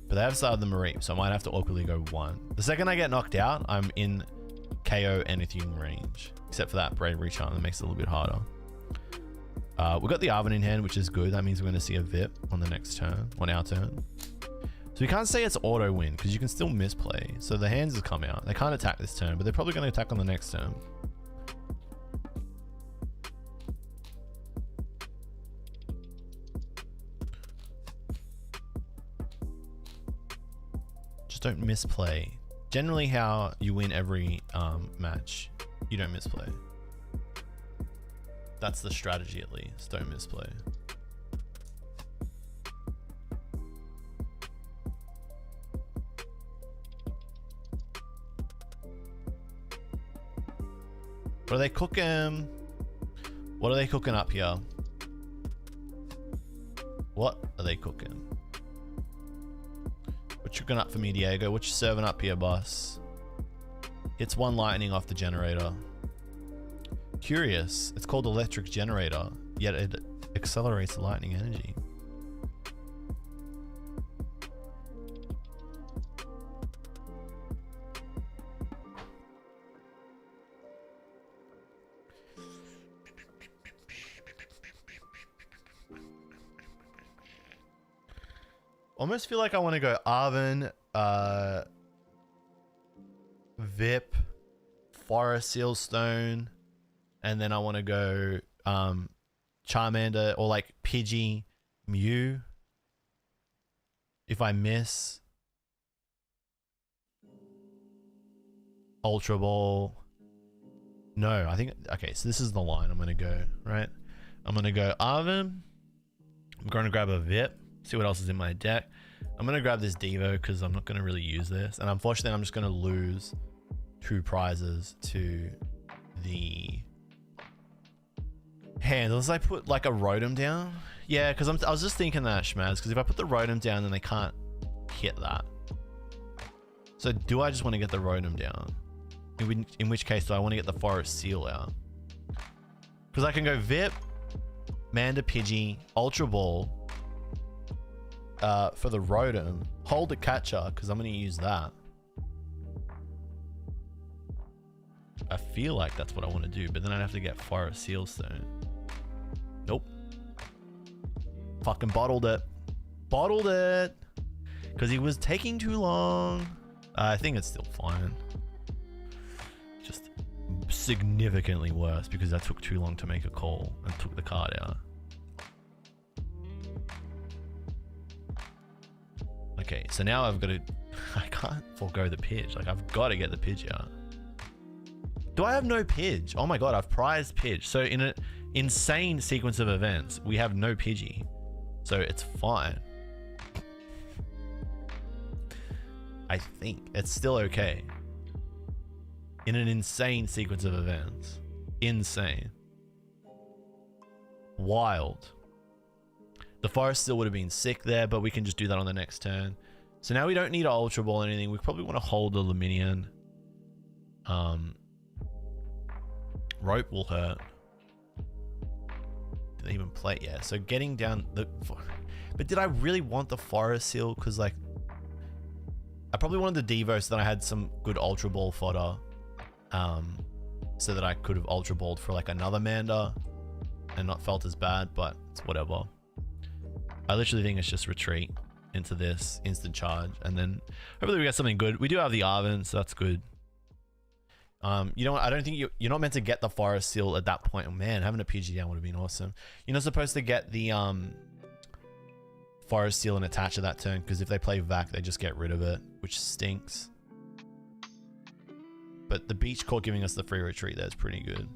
But they have started the Mareep, so I might have to awkwardly go 1. The second I get knocked out, I'm in KO anything range. Except for that Bravery Charm that makes it a little bit harder. We've got the Arven in hand, which is good. That means we're going to see a VIP on the next turn, on our turn. So we can't say it's auto win, because you can still misplay. So the hands have come out. They can't attack this turn, but they're probably going to attack on the next turn. Just don't misplay. Generally how you win every match, you don't misplay. That's the strategy at least, don't misplay. What are they cooking? What are they cooking up here? What are they cooking? What you cooking up for me, Diego? What you serving up here, boss? Hits one lightning off the generator. Curious. It's called electric generator, yet it accelerates the lightning energy. Almost feel like I want to go Arven, Vip, Forest Sealstone, and then I want to go Charmander or like Pidgey, Mew. If I miss Ultra Ball. No, I think, okay, so this is the line I'm going to go, right? I'm going to go Arven. I'm going to grab a Vip. See what else is in my deck. I'm going to grab this Devo because I'm not going to really use this. And unfortunately, I'm just going to lose 2 prizes to the hand. Unless I put like a Rotom down. Yeah, because I was just thinking that, Schmaz. Because if I put the Rotom down, then they can't hit that. So do I just want to get the Rotom down? In which case, do I want to get the Forest Seal out? Because I can go Vip, Manda Pidgey, Ultra Ball, for the Rotom, hold the catcher because I'm going to use that. I feel like that's what I want to do, but then I'd have to get Forest Sealstone. Nope. Fucking bottled it. Bottled it. Because he was taking too long. I think it's still fine. Just significantly worse because I took too long to make a call and took the card out. Okay, so now I've got to... I can't forego the Pidge. Like, I've got to get the Pidge out. Do I have no Pidge? Oh my god, I've prized Pidge. So in an insane sequence of events, we have no Pidgey. So it's fine. I think it's still okay. In an insane sequence of events. Insane. Wild. The Forest still would have been sick there, but we can just do that on the next turn. So now we don't need an Ultra Ball or anything. We probably want to hold the Luminion. Rope will hurt. Did they even play? Yeah, so getting down the... But did I really want the Forest Seal? Because, like, I probably wanted the Devo so that I had some good Ultra Ball fodder. So that I could have Ultra Balled for, like, another Manda and not felt as bad, but it's whatever. I literally think it's just retreat into this instant charge, and then hopefully we get something good. We do have the Arven, so that's good. You know what? I don't think you're not meant to get the Forest Seal at that point. Oh man, having a PG down would have been awesome. You're not supposed to get the Forest Seal and attach to that turn, because if they play Vac, they just get rid of it, which stinks. But the Beach Court giving us the free retreat there is pretty good.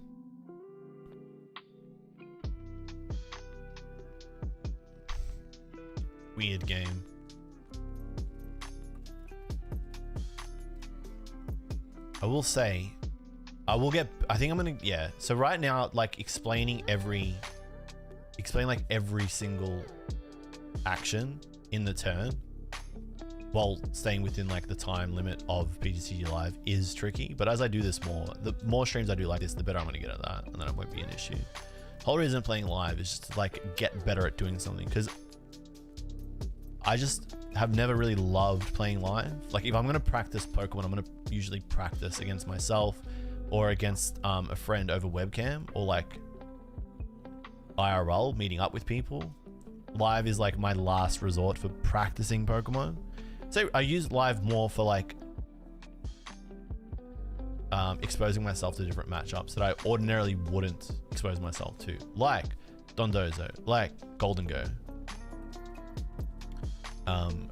Weird game. I will say, I think I'm gonna, yeah. So right now, like explain like every single action in the turn while staying within like the time limit of PTCG Live is tricky. But as I do this more, the more streams I do like this, the better I'm gonna get at that, and then it won't be an issue. The whole reason I'm playing live is just to like get better at doing something, because I just have never really loved playing live. Like if I'm going to practice Pokemon, I'm going to usually practice against myself or against a friend over webcam, or like IRL, meeting up with people. Live is like my last resort for practicing Pokemon. So I use live more for like exposing myself to different matchups that I ordinarily wouldn't expose myself to. Like Dondozo, like Gholdengo.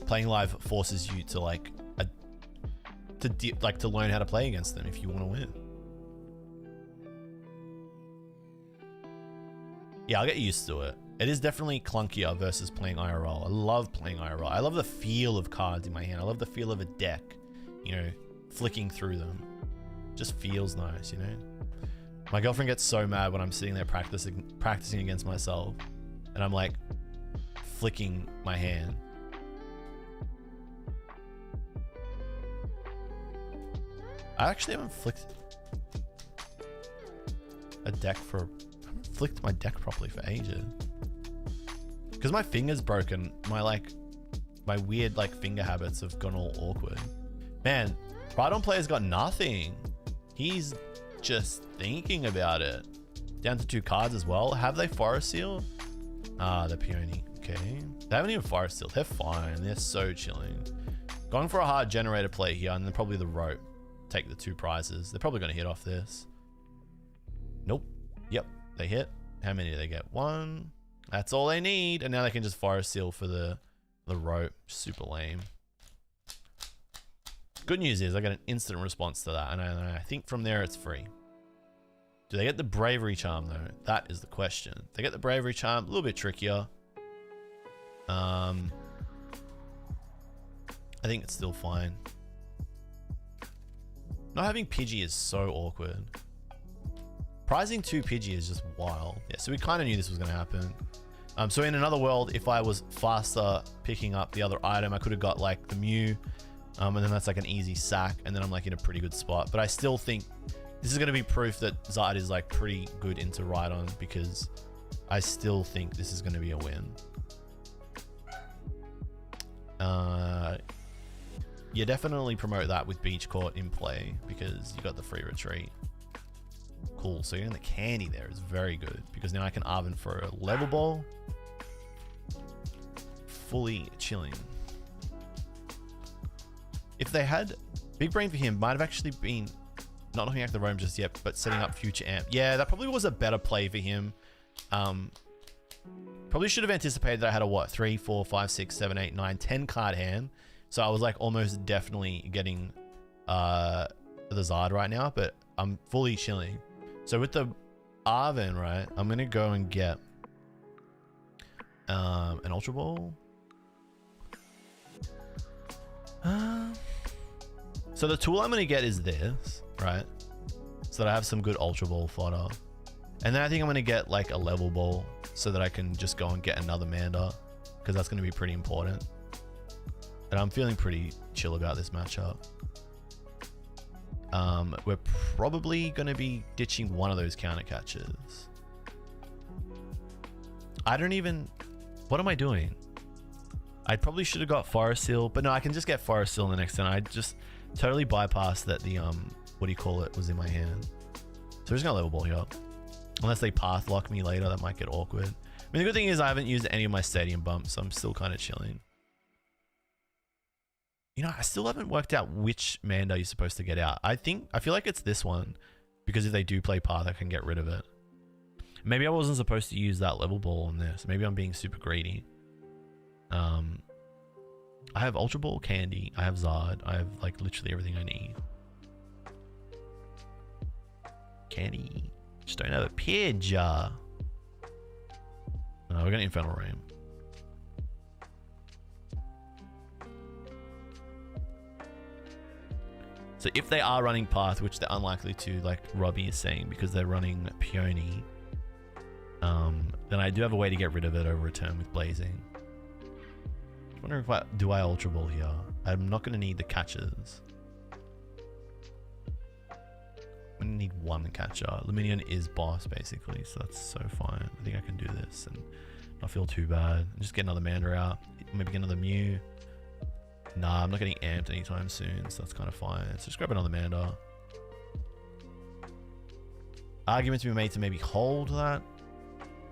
Playing live forces you to like to learn how to play against them if you want to win. Yeah, I'll get used to it. It is definitely clunkier versus playing IRL. I love playing IRL. I love the feel of cards in my hand. I love the feel of a deck, you know, flicking through them. Just feels nice, you know. My girlfriend gets so mad when I'm sitting there practicing against myself, and I'm like flicking my hand. I actually haven't flicked a deck for, I haven't flicked my deck properly for ages. Because my finger's broken, my weird like finger habits have gone all awkward. Man, Miraidon player's got nothing. He's just thinking about it. Down to 2 cards as well. Have they Forest Seal? Ah, they're Peony. Okay. They haven't even Forest Seal. They're fine. They're so chilling. Going for a hard generator play here, and then probably the rope. Take the 2 prizes. They're probably going to hit off this. Nope. Yep. They hit. How many do they get? 1. That's all they need. And now they can just Forest Seal for the rope. Super lame. Good news is I got an instant response to that. And I think from there it's free. Do they get the Bravery Charm though? That is the question. If they get the Bravery Charm, a little bit trickier. I think it's still fine. Not having Pidgey is so awkward. Prizing 2 Pidgey is just wild. Yeah, so we kind of knew this was going to happen. So in another world, if I was faster picking up the other item, I could have got like the Mew. And then that's like an easy sack. And then I'm like in a pretty good spot. But I still think this is going to be proof that Zard is like pretty good into Rhydon, because I still think this is going to be a win. You definitely promote that with Beach Court in play because you got the free retreat. Cool. So getting the candy there is very good because now I can Arven for a level ball. Fully chilling. If they had Big Brain for him, might have actually been not knocking out the roam just yet, but setting up future amp. Yeah, that probably was a better play for him. Probably should have anticipated that I had a what, 3, 4, 5, 6, 7, 8, 9, 10 card hand. So I was like almost definitely getting the Zard right now, but I'm fully chilling. So with the Arven, right, I'm gonna go and get an Ultra Ball. So the tool I'm gonna get is this, right? So that I have some good Ultra Ball fodder. And then I think I'm gonna get like a level ball so that I can just go and get another Manda, because that's gonna be pretty important. And I'm feeling pretty chill about this matchup. We're probably gonna be ditching one of those counter catches. I don't even, what am I doing? I probably should have got Forest Seal, but no, I can just get Forest Seal in the next turn. I just totally bypassed that the, what do you call it, was in my hand. So we're just gonna level ball here. Unless they path lock me later, that might get awkward. I mean, the good thing is I haven't used any of my stadium bumps, so I'm still kind of chilling. You know, I still haven't worked out which Manda you're supposed to get out. I feel like it's this one, because if they do play path, I can get rid of it. Maybe I wasn't supposed to use that level ball on this. Maybe I'm being super greedy. I have Ultra Ball, Candy, I have Zard, I have like literally everything I need. Candy, just don't have a Pidge. No, we're gonna Infernal Rain. So if they are running path, which they're unlikely to, like Robbie is saying, because they're running Peony, then I do have a way to get rid of it over a turn with Blazing. I wonder if do I Ultra Ball here? I'm not going to need the catches. I'm going to need one catcher. Luminion is boss basically, so that's so fine. I think I can do this and not feel too bad. Just get another Manda out. Maybe get another Mew. Nah, I'm not getting amped anytime soon, so that's kind of fine. So just grab another Manda. Arguments to be made to maybe hold that.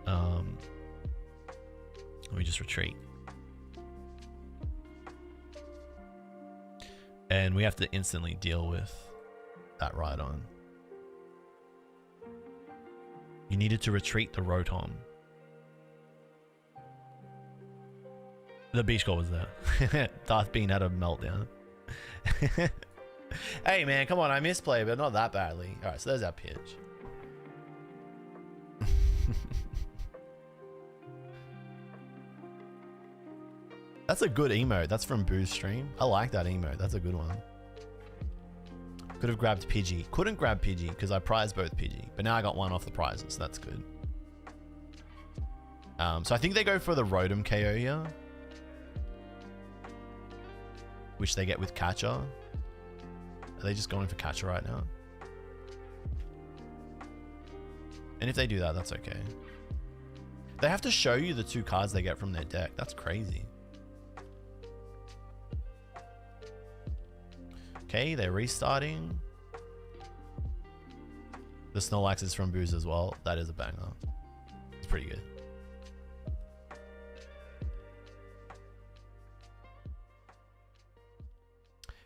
Let me just retreat. And we have to instantly deal with that Rhydon. You needed to retreat the Rotom. The beach goal was there. Darth Bean had a meltdown. Hey man, come on, I misplay, but not that badly. Alright, so there's our pitch. That's a good emote. That's from Boo's stream. I like that emote. That's a good one. Could have grabbed Pidgey. Couldn't grab Pidgey because I prized both Pidgey. But now I got one off the prizes. So that's good. So I think they go for the Rotom KO here. Which they get with Catcher. Are they just going for Catcher right now? And if they do that, that's okay. They have to show you the 2 cards they get from their deck. That's crazy. Okay, they're restarting. The Snorlax is from Booze as well. That is a banger. It's pretty good.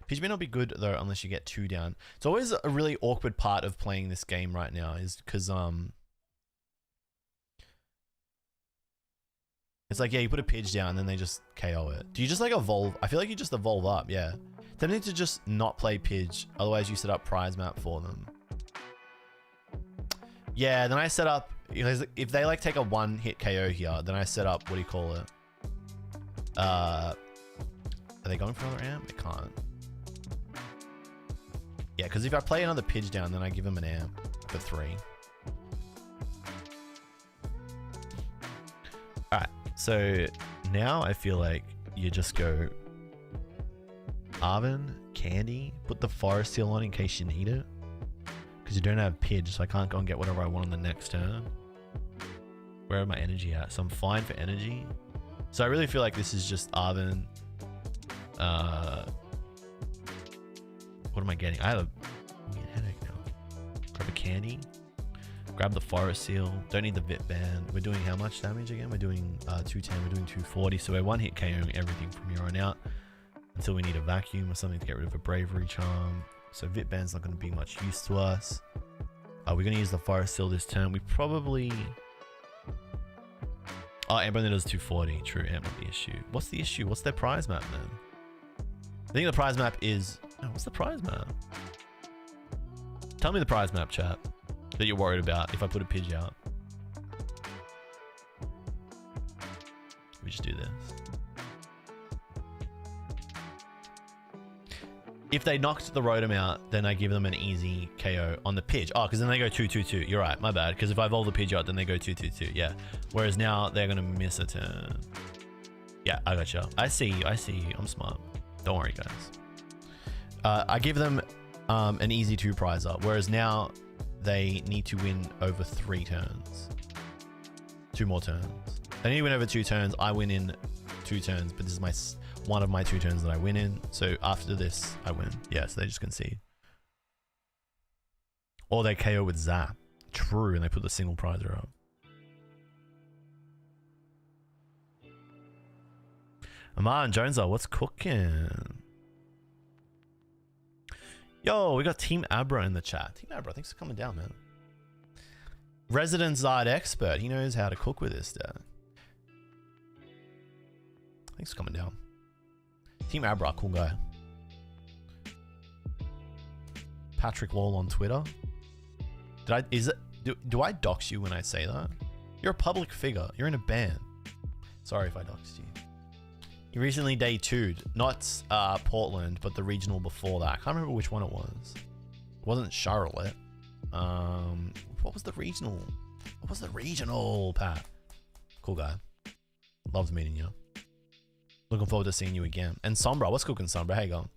Pidgey may not be good though unless you get 2 down. It's always a really awkward part of playing this game right now is because it's like, yeah, you put a Pidge down and then they just KO it. Do you just like evolve? I feel like you just evolve up, yeah. Tempting to just not play Pidge, otherwise you set up prize map for them. Yeah, then I set up, if they like take a 1-hit KO here, then I set up, what do you call it? Are they going for another amp? They can't. Yeah, because if I play another Pidge down, then I give him an amp for 3. Alright, so now I feel like you just go Arven, Candy, put the Forest Seal on in case you need it. Because you don't have Pidge, so I can't go and get whatever I want on the next turn. Where am my energy at? So I'm fine for energy. So I really feel like this is just Arven. What am I getting? I have a headache now. Grab a Candy. Grab the Forest Seal. Don't need the Vit Band. We're doing how much damage again? We're doing 210. We're doing 240. So we're 1-hit KOing everything from here on out. Until we need a Vacuum or something to get rid of a Bravery Charm. So Vit Band's not going to be much use to us. We're going to use the Forest Seal this turn. We probably... Oh, Amber only does 240. True, Amp not the issue. What's the issue? What's their prize map then? I think the prize map is... Oh, what's the prize map? Tell me the prize map, chat, that you're worried about if I put a Pidge out. We just do this. If they knocked the Rotom out, then I give them an easy KO on the Pidge. Oh, because then they go 2-2-2. You're right, my bad. Because if I evolve the Pidge out, then they go 2-2-2. Yeah. Whereas now they're going to miss a turn. Yeah, I gotcha. I see you. I see you. I'm smart. Don't worry, guys. I give them an easy 2 prizer. Whereas now they need to win over 3 turns. 2 more turns. They need to win over 2 turns. I win in 2 turns, but this is my... one of my 2 turns that I win in. So after this, I win. Yeah, so they just concede. Or they KO with Zap. True, and they put the single prizer up. Amar and Jones, what's cooking? Yo, we got Team Abra in the chat. Team Abra, thanks for coming down, man. Resident Zard expert. He knows how to cook with this stuff. Thanks for coming down. Team Abra, cool guy. Patrick Wall on Twitter. Do I dox you when I say that? You're a public figure. You're in a band. Sorry if I doxed you. You recently day 2'd, not Portland, but the regional before that. I can't remember which one it was. It wasn't Charlotte. What was the regional? What was the regional, Pat? Cool guy. Loves meeting you. Looking forward to seeing you again. And Sombra, what's cooking, Sombra? How you going?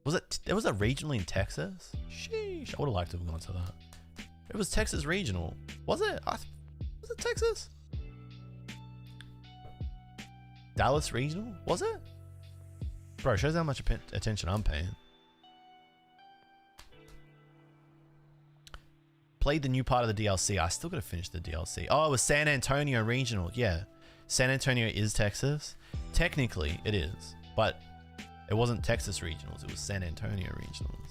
Was it? There was a regional in Texas? Sheesh, I would have liked to have gone to that. It was Texas regional. Was it? Was it Texas? Dallas regional? Was it? Bro, shows how much attention I'm paying. Played the new part of the DLC. I still gotta finish the DLC. Oh, it was San Antonio regional. Yeah. San Antonio is Texas. Technically, it is. But it wasn't Texas regionals. It was San Antonio regionals.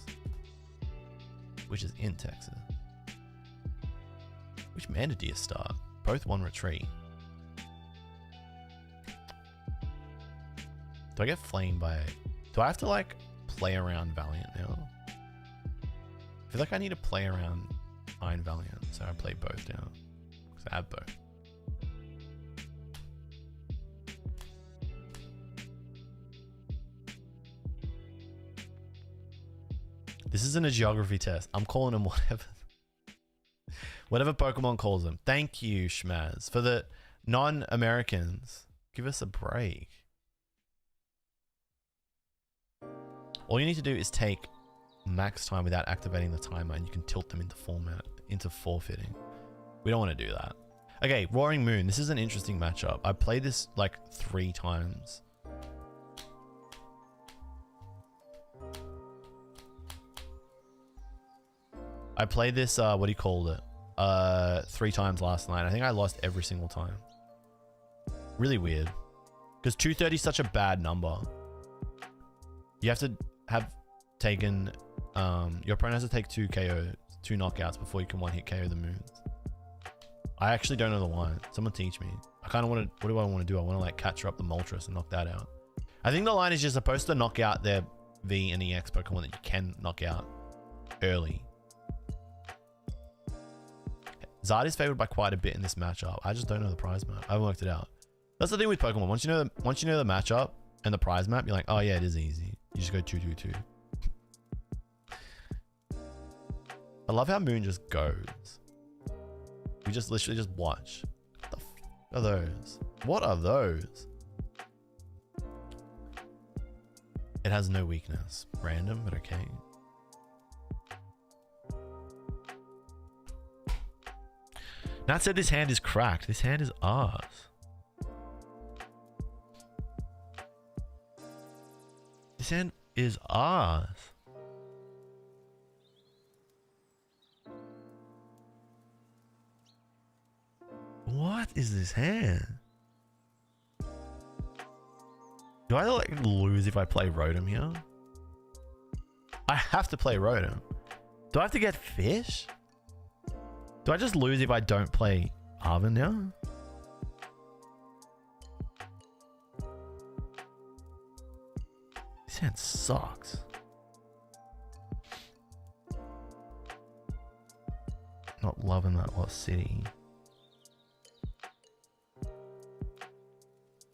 Which is in Texas. Which mana do you start? Both 1 retreat. Do I get flamed by... Do I have to, like, play around Valiant now? I feel like I need to play around Iron Valiant, so I play both now. Because I have both. This isn't a geography test. I'm calling them whatever. Whatever Pokemon calls them. Thank you, Schmaz. For the non-Americans, give us a break. All you need to do is take max time without activating the timer, and you can tilt them into forfeiting. We don't want to do that. Okay, Roaring Moon. This is an interesting matchup. I played this like 3 times. I played this, what do you call it? 3 times last night. I think I lost every single time. Really weird. Because 230 is such a bad number. You have to have taken, your opponent has to take 2 KOs, 2 knockouts before you can 1-hit KO the moons. I actually don't know the line. Someone teach me. I kind of want to, what do I want to do? I want to like capture up the Moltres and knock that out. I think the line is just supposed to knock out their V and EX Pokemon that you can knock out early. Zard is favored by quite a bit in this matchup. I just don't know the prize map. I haven't worked it out. That's the thing with Pokemon. Once you know the matchup and the prize map, you're like, oh yeah, it is easy. You just go 2-2-2. I love how Moon just goes. We just literally just watch. What the f are those? What are those? It has no weakness. Random, but okay. Nat said this hand is cracked. This hand is ours. This hand is ours. What is this hand? Do I like lose if I play Rotom here? I have to play Rotom. Do I have to get fish? Do I just lose if I don't play Arven now? This hand sucks. Not loving that Lost City.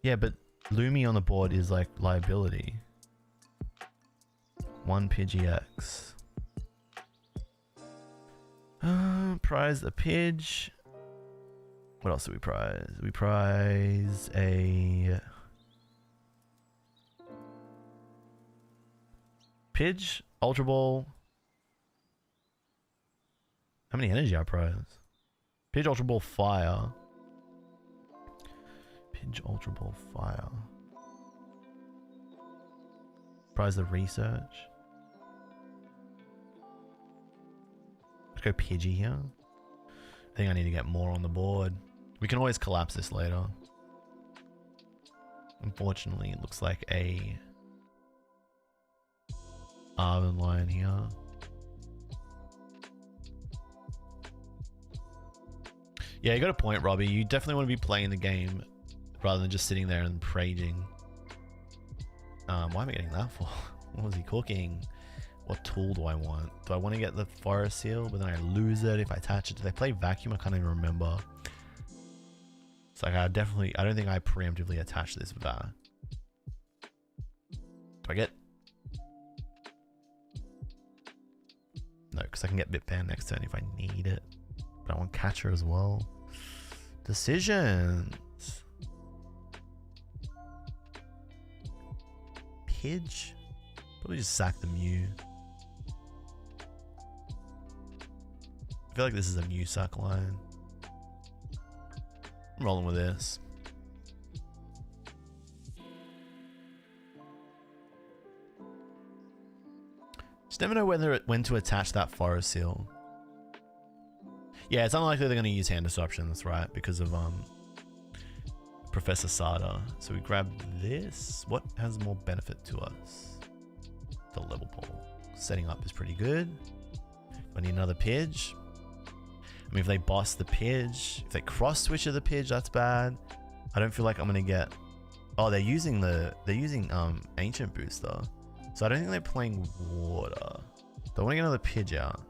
Yeah, but Lumi on the board is like liability. 1 Pidgex. Prize a Pidge. What else do we prize? We prize a Pidge, Ultra Ball. How many energy I prize? Pidge, Ultra Ball, Fire. Pidge, Ultra Ball, Fire. Prize the Research. Let's go Pidgey here. I think I need to get more on the board. We can always collapse this later. Unfortunately, it looks like a Arven line here. Yeah, you got a point, Robbie. You definitely want to be playing the game rather than just sitting there and raging. Why am I getting that for? What was he cooking? What tool do I want? Do I want to get the Forest Seal, but then I lose it if I attach it? Do they play Vacuum? I can't even remember. It's like I don't think I preemptively attached this with that. Do I get? No, because I can get Bitband next turn if I need it. But I want Catcher as well. Decisions. Pidge? Probably just sack the Mew. I feel like this is a Mew sack line. I'm rolling with this. Just never know when to attach that Forest Seal. Yeah, it's unlikely they're going to use hand disruption, that's right, because of Professor Sada. So we grab this. What has more benefit to us? The level pole. Setting up is pretty good. I need another Pidge. I mean, if they boss the Pidge, if they cross switch of the Pidge, that's bad. I don't feel like I'm gonna get. Oh, they're using Ancient Booster, so I don't think they're playing Water. Do I want to get another Pidge out?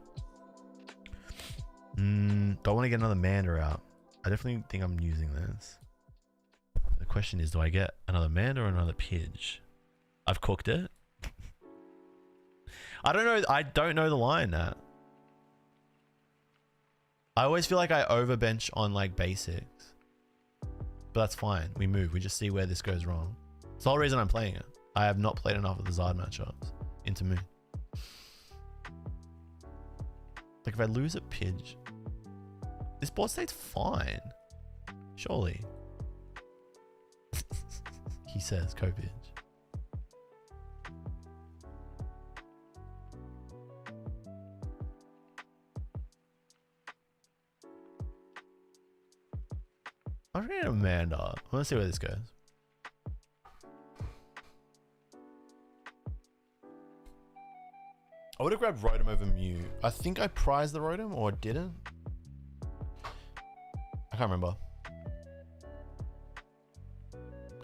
Do I want to get another Mander out? I definitely think I'm using this. The question is, do I get another Mander or another Pidge? I've cooked it. I don't know the line, Nat. I always feel like I overbench on like basics. But that's fine. We move. We just see where this goes wrong. It's the whole reason I'm playing it. I have not played enough of the Zard matchups into Moon. Like if I lose a Pidge, this board state's fine. Surely. He says, co-Pidge. I'm gonna get Amanda. I want to see where this goes. I would have grabbed Rotom over Mew. I think I prized the Rotom or didn't. I can't remember.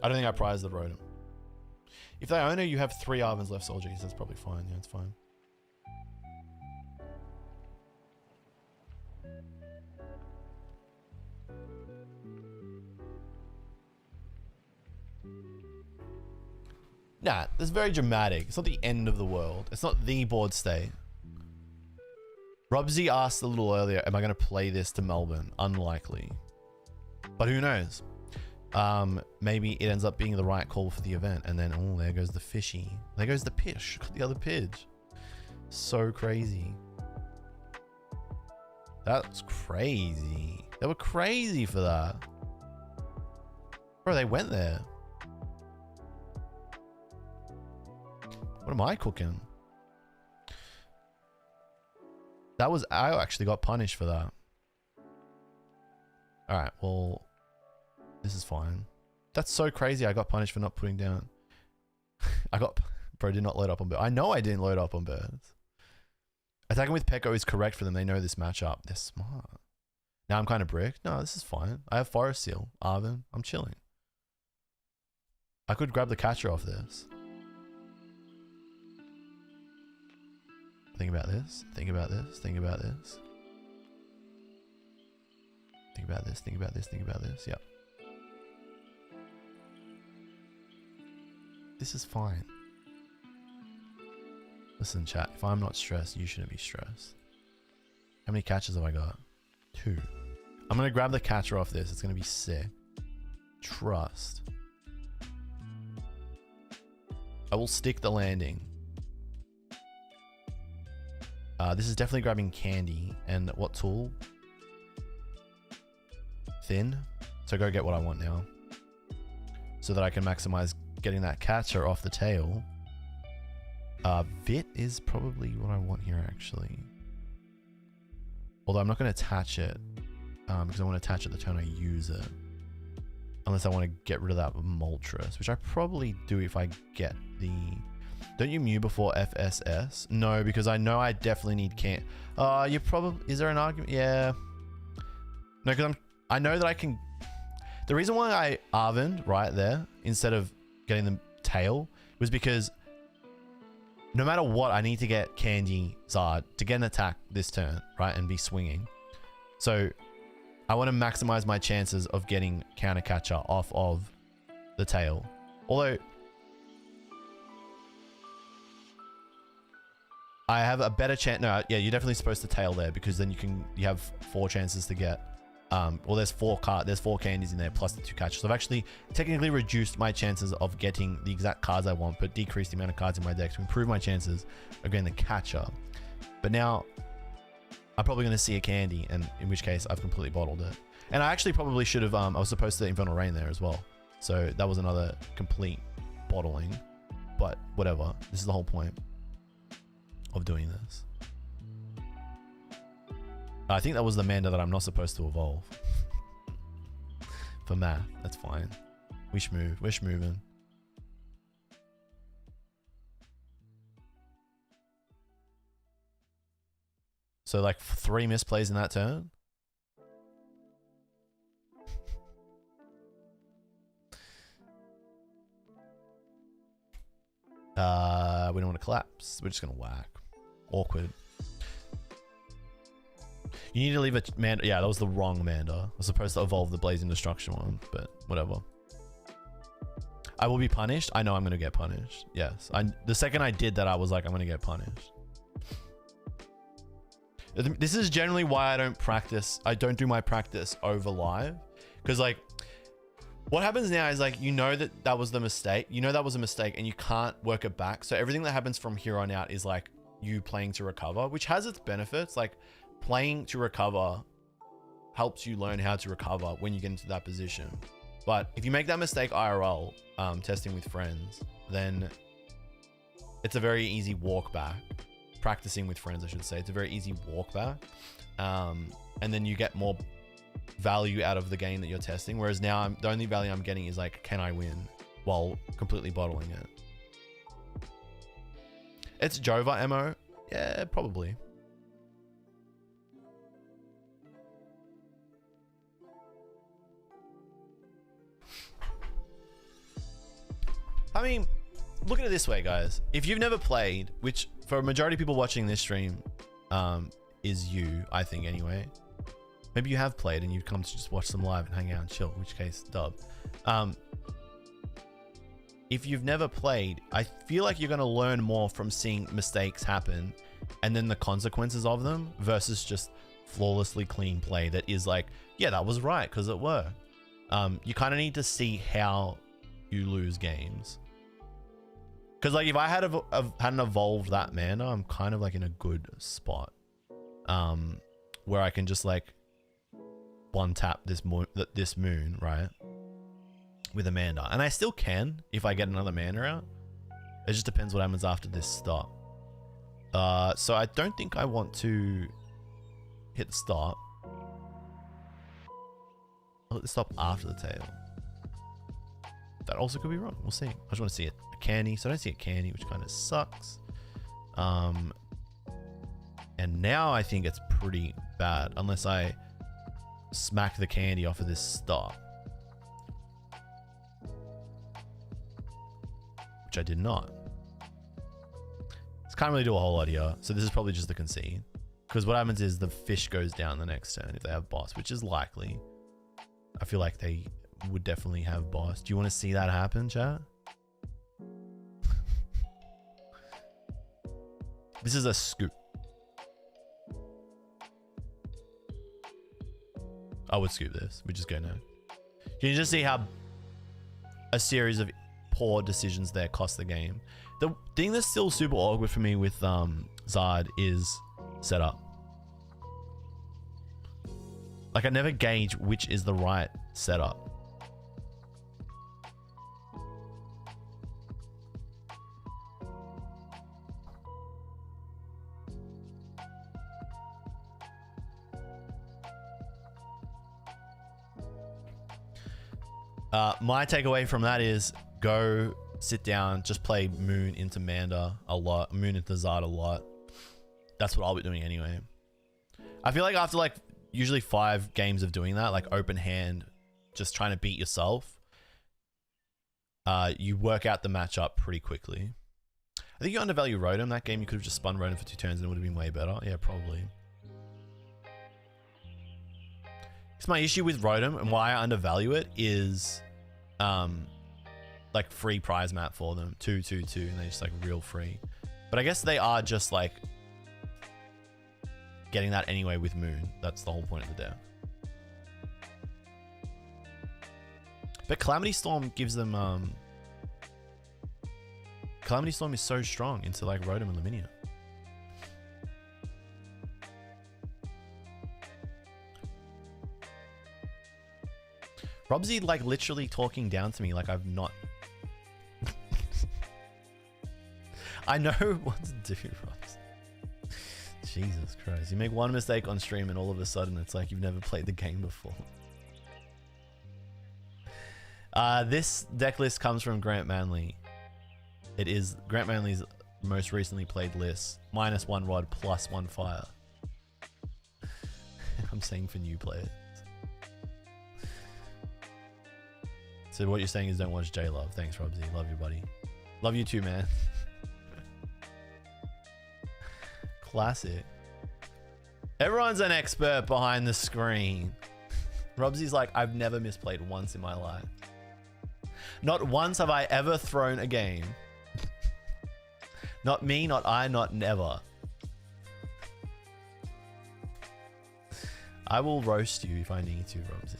I don't think I prized the Rotom. If they own her, you have 3 Arvins left, Soldier. That's probably fine. Yeah, it's fine. Nah, that's very dramatic. It's not the end of the world. It's not the board state. Robsy asked a little earlier, am I going to play this to Melbourne? Unlikely. But who knows? Maybe it ends up being the right call for the event. And then, oh, there goes the fishy. There goes the pish. The other Pidge. So crazy. That's crazy. They were crazy for that. Bro, they went there. What am I cooking? That was, I actually got punished for that. All right, well, this is fine. That's so crazy. I got punished for not putting down. Bro, did not load up on birds. I know I didn't load up on birds. Attacking with Pekko is correct for them. They know this matchup. They're smart. Now I'm kind of bricked. No, this is fine. I have Forest Seal, Arvin. I'm chilling. I could grab the catcher off this. Think about this. Think about this. Think about this. Think about this. Think about this. Think about this. Yep. This is fine. Listen, chat. If I'm not stressed, you shouldn't be stressed. How many catches have I got? 2. I'm going to grab the catcher off this. It's going to be sick. Trust. I will stick the landing. This is definitely grabbing candy. And what tool? Thin. So go get what I want now. So that I can maximize getting that catcher off the tail. Vit is probably what I want here, actually. Although I'm not going to attach it. Because I want to attach it the turn I use it. Unless I want to get rid of that Moltres. Which I probably do if I get the... Don't you Mew before FSS? No, because I know I definitely need you probably... Is there an argument? Yeah. No, because I know that I can... The reason why I Arvin'd right there, instead of getting the tail, was because no matter what, I need to get Candy Zard to get an attack this turn, right? And be swinging. So I want to maximize my chances of getting counter catcher off of the tail. Although... I have a better chance. No, yeah, you're definitely supposed to tail there because then you have 4 chances to get. Well, there's 4 candies in there plus the 2 catches. So I've actually technically reduced my chances of getting the exact cards I want, but decreased the amount of cards in my deck to improve my chances of getting the catcher. But now I'm probably going to see a candy, and in which case I've completely bottled it. And I actually probably should have. I was supposed to Infernal Rain there as well, so that was another complete bottling. But whatever. This is the whole point of doing this. I think that was the Manda that I'm not supposed to evolve. For math, that's fine. We're schmoving. So like 3 misplays in that turn. We don't want to collapse. We're just gonna whack. Awkward. You need to leave a Manda. Yeah, that was the wrong Manda. I was supposed to evolve the Blazing Destruction one, but whatever. I will be punished. I know I'm going to get punished. Yes. The second I did that, I was like, I'm going to get punished. This is generally why I don't practice. I don't do my practice over live. Because like, what happens now is like, you know that was the mistake. You know that was a mistake and you can't work it back. So everything that happens from here on out is like you playing to recover, which has its benefits. Like playing to recover helps you learn how to recover when you get into that position. But if you make that mistake IRL, testing with friends, then it's a very easy walk back. Practicing with friends, I should say. It's a very easy walk back. And then you get more value out of the game that you're testing. Whereas now the only value I'm getting is like, can I win while completely bottling it? It's Jova MO. Yeah, probably. I mean, look at it this way, guys. If you've never played, which for a majority of people watching this stream is you, I think anyway. Maybe you have played and you've come to just watch them live and hang out and chill, in which case, dub. If you've never played, I feel like you're going to learn more from seeing mistakes happen and then the consequences of them versus just flawlessly clean play that is like, yeah, that was right because it worked. You kind of need to see how you lose games. Because like if I hadn't evolved that mana, I'm kind of like in a good spot where I can just like one tap this moon, right, with a mana, and I still can if I get another mana out. It just depends what happens after this stop. So I don't think I want to hit the stop. I'll hit the stop after the tail. That also could be wrong. We'll see. I just want to see it. A candy. So I don't see a candy, which kind of sucks. And now I think it's pretty bad unless I smack the candy off of this stop. Which I did not. This can't really do a whole lot here. So this is probably just the concede. Because what happens is the fish goes down the next turn if they have boss, which is likely. I feel like they would definitely have boss. Do you want to see that happen, chat? This is a scoop. I would scoop this. We just go now. Can you just see how a series of poor decisions there cost the game? The thing that's still super awkward for me with Zard is setup. Like I never gauge which is the right setup. My takeaway from that is go sit down, just play Moon into Manda a lot, Moon into Zard a lot. That's what I'll be doing anyway. I feel like after like usually 5 games of doing that, like open hand, just trying to beat yourself, you work out the matchup pretty quickly. I think you undervalue Rotom. That game you could have just spun Rotom for 2 turns and it would have been way better. Yeah, probably. It's my issue with Rotom and why I undervalue it is like free prize map for them. 2/2/2 and they're just like real free. But I guess they are just like getting that anyway with Moon. That's the whole point of the deck. But Calamity Storm gives them Calamity Storm is so strong into like Rotom and Luminia. Robsy like literally talking down to me like I've not. I know what to do, Robs. Jesus Christ. You make one mistake on stream and all of a sudden it's like you've never played the game before. This deck list comes from Grant Manley. It is Grant Manley's most recently played list. -1 rod, +1 fire. I'm saying for new players. So what you're saying is don't watch JLove. Thanks, Robsy. Love you, buddy. Love you too, man. Classic. Everyone's an expert behind the screen. Robsy's like, I've never misplayed once in my life. Not once have I ever thrown a game. Not me, not I, not never. I will roast you if I need to, Romsey.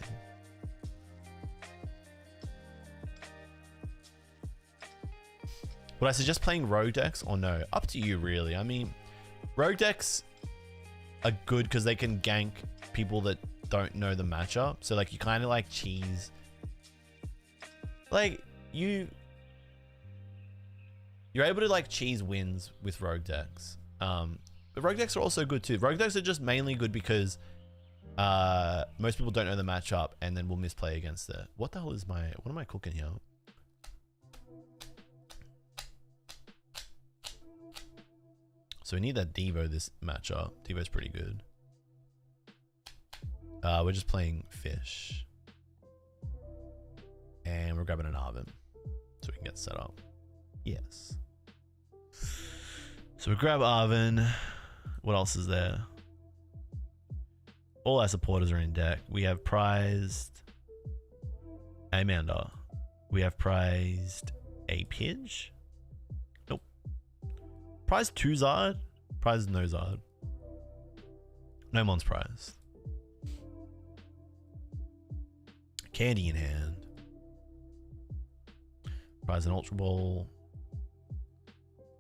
Would I suggest playing rogue decks or no? Up to you, really. I mean, rogue decks are good because they can gank people that don't know the matchup. So like you kind of like cheese. Like you're able to like cheese wins with rogue decks. But rogue decks are also good too. Rogue decks are just mainly good because most people don't know the matchup and then will misplay against it. What the hell is what am I cooking here? So we need that Devo this matchup. Devo's pretty good. We're just playing fish. And we're grabbing an Arvin so we can get set up. Yes. So we grab Arvin. What else is there? All our supporters are in deck. We have prized Amanda. We have prized a Pidge. Nope. Prized 2 Zard. Prized no Zard. No one's prized. Candy in hand. Prize an Ultra Ball.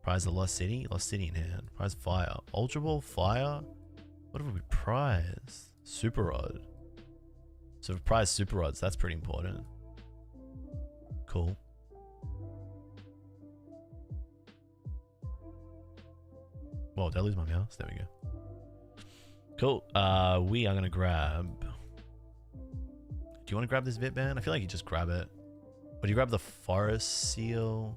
Prize the Lost City. Lost City in hand. Prize Fire. Ultra Ball, Fire. What have we prized? Super Rod. So we've prized Super Rods. That's pretty important. Cool. Whoa, did I lose my mouse? There we go. Cool. We are going to grab... Do you want to grab this Vit Band? I feel like you just grab it. Or do you grab the Forest Seal?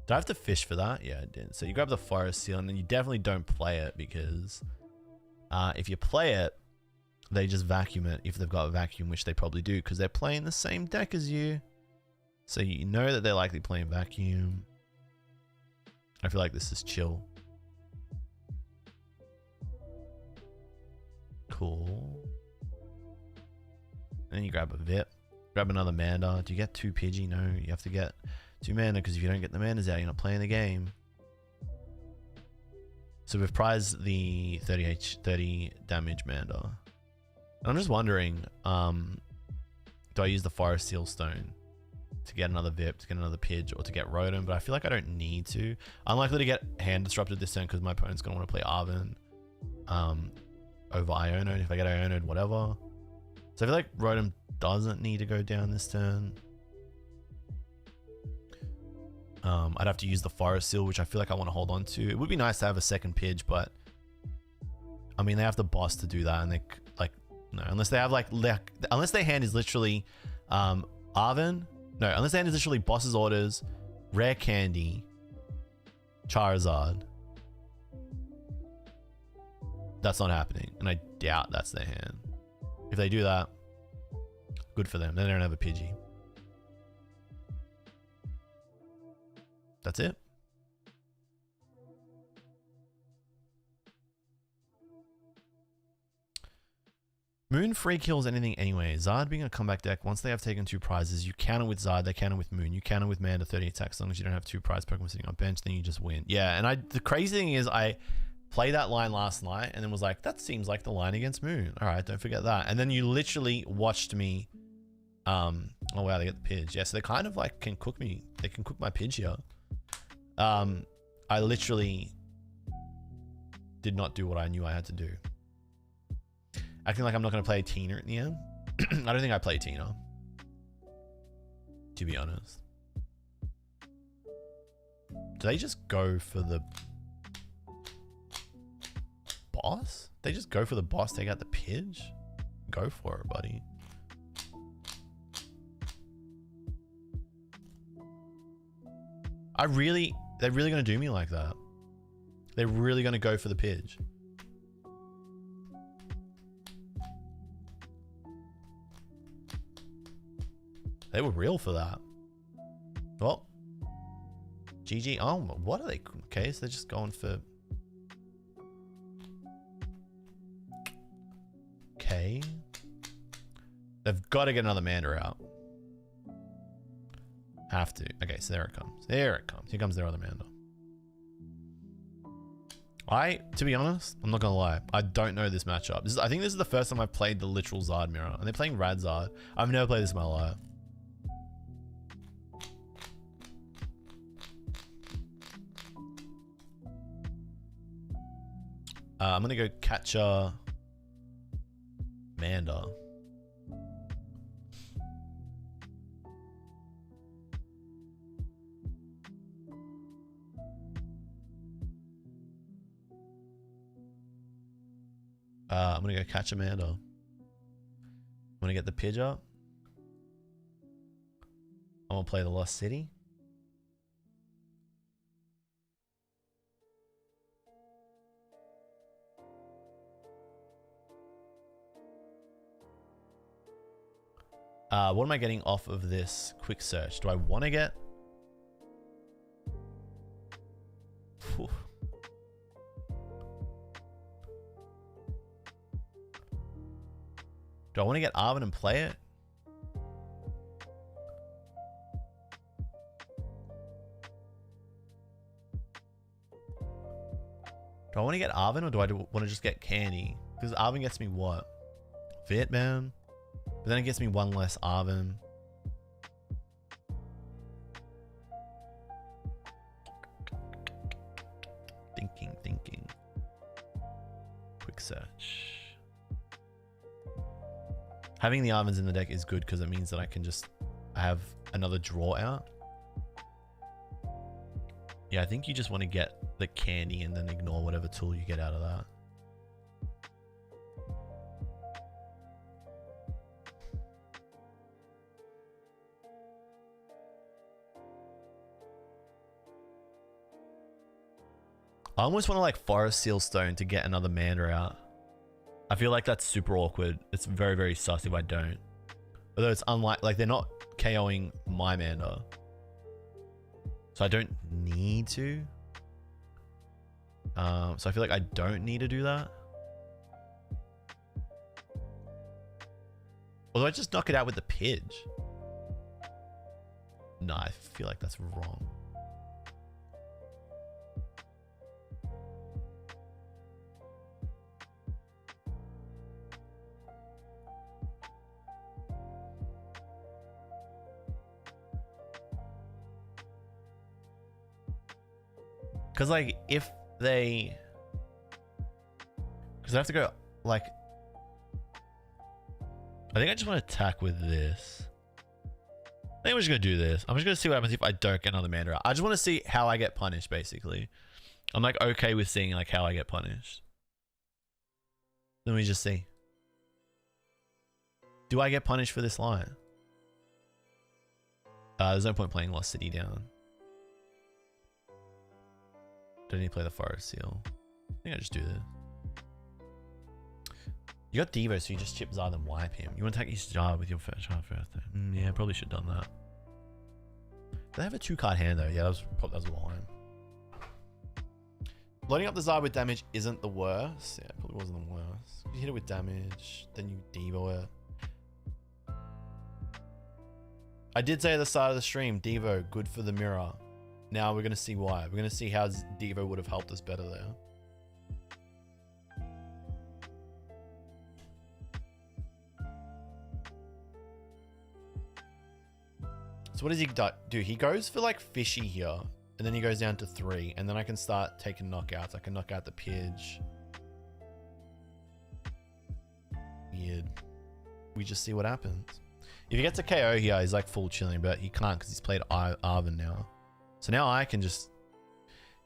Do I have to fish for that? Yeah, I did. So you grab the Forest Seal and then you definitely don't play it because if you play it, they just vacuum it if they've got a vacuum, which they probably do because they're playing the same deck as you. So you know that they're likely playing vacuum. I feel like this is chill. Cool. And then you grab a Vip. Grab another Manda. Do you get 2 Pidgey? No, you have to get 2 mana because if you don't get the Mandas out, you're not playing the game. So we've prized the 30 damage Manda. And I'm just wondering, do I use the Forest Seal Stone to get another Vip, to get another Pidge, or to get Rotom? But I feel like I don't need to. I'm likely to get hand disrupted this turn because my opponent's going to want to play Arvin over Iono. If I get Iono, whatever. So I feel like Rotom doesn't need to go down this turn. I'd have to use the Forest Seal, which I feel like I want to hold on to. It would be nice to have a second Pidge, but I mean, they have the boss to do that, and they like no, unless they have unless their hand is literally Arvin. No, unless their hand is literally boss's orders, rare candy, Charizard. That's not happening, and I doubt that's their hand. If they do that, good for them. Then they don't have a Pidgey. That's it. Moon free kills anything anyway. Zard being a comeback deck, once they have taken 2 prizes, you counter with Zard, they counter with Moon. You counter with Manda 30 attacks. As long as you don't have 2 prize Pokemon sitting on bench, then you just win. Yeah, and the crazy thing is I played that line last night and then was like, that seems like the line against Moon. All right, don't forget that. And then you literally watched me. Oh wow, they get the Pidge. Yeah, so they kind of like can cook me. They can cook my Pidge here. I literally did not do what I knew I had to do. Acting like I'm not going to play Tina at the end. I don't think I play Tina, to be honest. Do they just go for the boss? They just go for the boss, take out the Pidge? Go for it, buddy. They're really going to do me like that. They're really going to go for the Pidge. They were real for that. Well, GG. Oh, what are they? Okay, so they're just going for... Okay. They've got to get another Manda out. Have to. Okay, so there it comes. There it comes. Here comes their other Manda. To be honest, I'm not gonna lie, I don't know this matchup. I think this is the first time I've played the literal Zard mirror, and they're playing Rad Zard. I've never played this in my life. I'm gonna go Catcher Manda. I'm gonna go catch Amanda. I'm gonna get the Pidgeot. I'm gonna play the Lost City. What am I getting off of this quick search? Do I want to get? Whew. Do I want to get Arvin and play it? Do I want to get Arvin or do I want to just get Candy? Because Arvin gets me what? Fit, man. But then it gets me one less Arvin. Thinking. Quick search. Having the Arvins in the deck is good because it means that I have another draw out. Yeah, I think you just want to get the Candy and then ignore whatever tool you get out of that. I almost want to like Forest Seal Stone to get another Manda out. I feel like that's super awkward. It's very, very sus if I don't. Although it's unlike, like they're not KOing my Manda. So I don't need to. So I feel like I don't need to do that. Although I just knock it out with the Pidge. No, I feel like that's wrong. Because like if they, because I have to go like, I think I just want to attack with this. I think I'm just gonna do this. I'm just gonna see what happens if I don't get another Manda out. I just want to see how I get punished. Basically, I'm like okay with seeing like how I get punished. Let me just see. Do I get punished for this line? There's no point playing Lost City down. Don't need to play the Forest Seal. I think I just do this. You got Devo, so you just chip Zard and wipe him. You want to attack each Zard with your first birthday. Yeah, probably should have done that. Do they have a 2-card hand though? Yeah, that was a line. Loading up the Zard with damage isn't the worst. Yeah, it probably wasn't the worst. You hit it with damage, then you Devo it. I did say at the start of the stream, Devo, good for the mirror. Now we're going to see why. We're going to see how Devo would have helped us better there. So what does he do? He goes for like Fishy here. And then he goes down to 3. And then I can start taking knockouts. I can knock out the Pidge. Weird. We just see what happens. If he gets a KO here, he's like full chilling. But he can't because he's played Arvin now. So now I can just,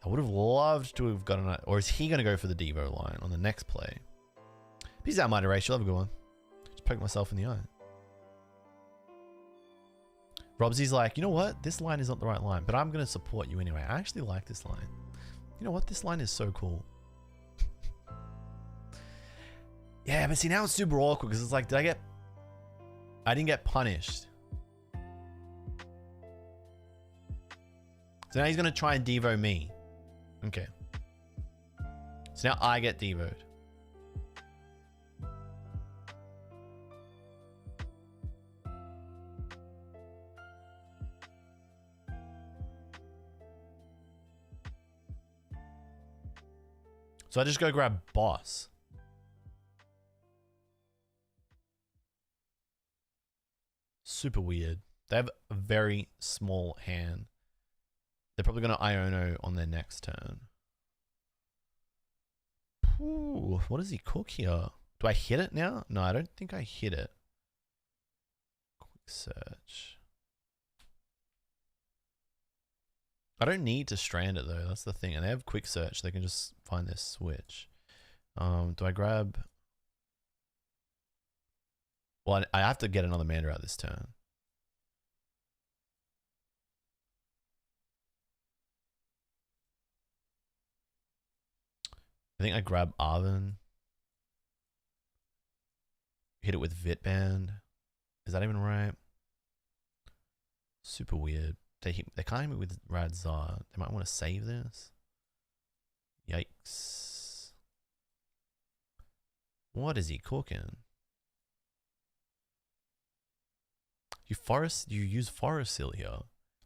I would have loved to have gotten a, or is he going to go for the Devo line on the next play? Peace out, Mighty Race. You'll have a good one. Just poke myself in the eye. Robsy's like, you know what? This line is not the right line, but I'm going to support you anyway. I actually like this line. You know what? This line is so cool. Yeah, but see, now it's super awkward because it's like, I didn't get punished. So now he's going to try and Devo me. Okay. So now I get Devoed. So I just go grab boss. Super weird. They have a very small hand. They're probably going to Iono on their next turn. Ooh, what does he cook here? Do I hit it now? No, I don't think I hit it. Quick search. I don't need to strand it though. That's the thing. And they have quick search. They can just find their switch. Do I grab? Well, I have to get another Mander out this turn. I think I grab Arven. Hit it with Vitband. Is that even right? Super weird. They can't hit me with Radzar. They might want to save this. Yikes. What is he cooking? You use Forest Seal here.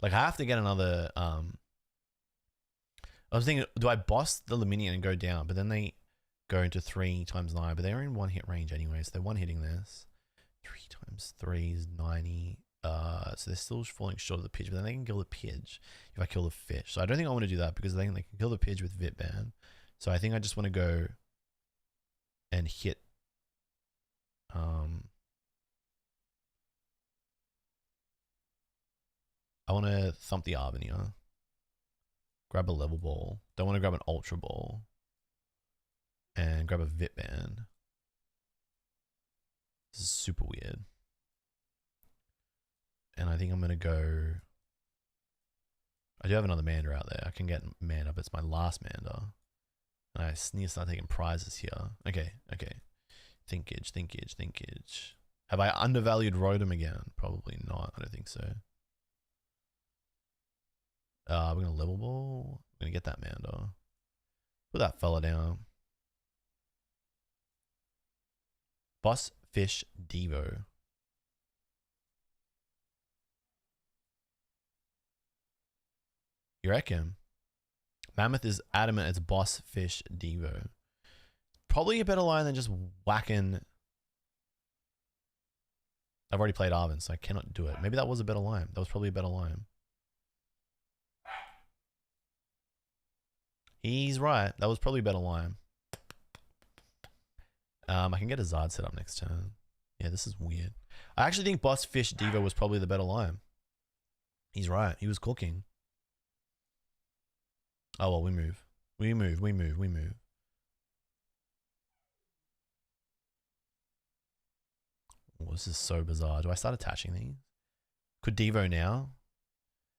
Like I have to get another I was thinking, do I boss the Luminian and go down? But then they go into 3 times 9, but they're in 1 hit range anyway, so they're 1 hitting this. 3 times 3 is 90. So they're still falling short of the Pidge, but then they can kill the Pidge if I kill the fish. So I don't think I want to do that because they can kill the Pidge with Vitband. So I think I just want to go and hit I want to thump the Arvenia. Grab a level ball. Don't want to grab an ultra ball. And grab a Vitband. This is super weird. And I think I'm going to go... I do have another Mander out there. I can get Mander, but it's my last Mander. And I need to start taking prizes here. Okay, okay. Thinkage. Have I undervalued Rotom again? Probably not. I don't think so. We're going to level ball. We're going to get that Mander. Put that fella down. Boss Fish Devo. You reckon? Mammoth is adamant it's Boss Fish Devo. Probably a better line than just whacking. I've already played Arven, so I cannot do it. Maybe that was a better line. That was probably a better line. He's right. That was probably a better line. I can get a Zard set up next turn. Yeah, this is weird. I actually think Boss Fish Devo was probably the better line. He's right. He was cooking. Oh, well, we move. We move. Oh, this is so bizarre. Do I start attaching these? Could Devo now?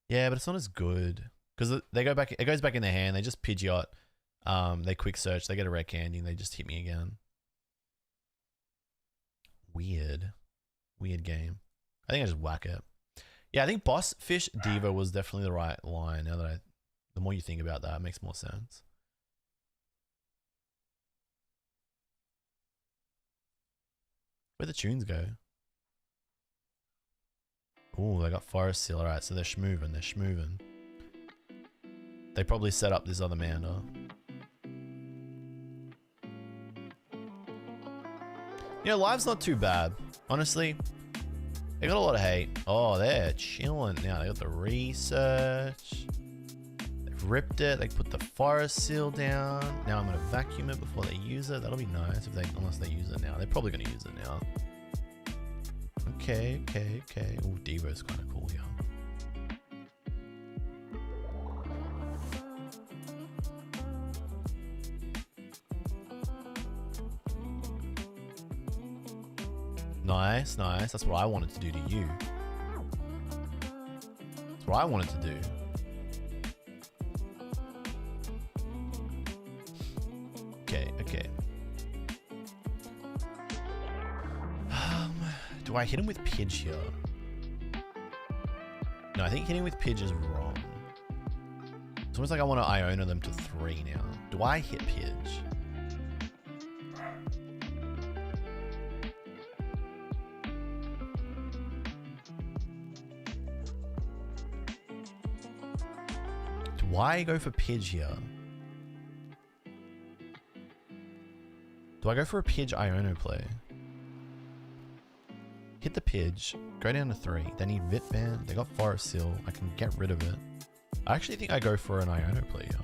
Yeah, but it's not as good. Because they go back, it goes back in their hand. They just Pidgeot. They quick search. They get a red candy and they just hit me again. Weird game. I think I just whack it. Yeah, I think Boss Fish Devo was definitely the right line. Now that the more you think about that, it makes more sense. Where'd the tunes go? Oh, they got Forest Seal. Alright, so they're schmoovin'. They probably set up this other Mander. You know, live's not too bad. Honestly, they got a lot of hate. Oh, they're chilling now. They got the research. They've ripped it. They put the Forest Seal down. Now I'm going to vacuum it before they use it. That'll be nice unless they use it now. They're probably going to use it now. Okay. Oh, Devo's kind of cool here. Nice. That's what I wanted to do to you. That's what I wanted to do. Okay. Do I hit him with Pidge here? No, I think hitting with Pidge is wrong. It's almost like I want to Iona them to 3 now. Do I hit Pidge? Why go for Pidge here? Do I go for a Pidge Iono play? Hit the Pidge, go down to 3. They need Vit Band, they got Forest Seal, I can get rid of it. I actually think I go for an Iono play here.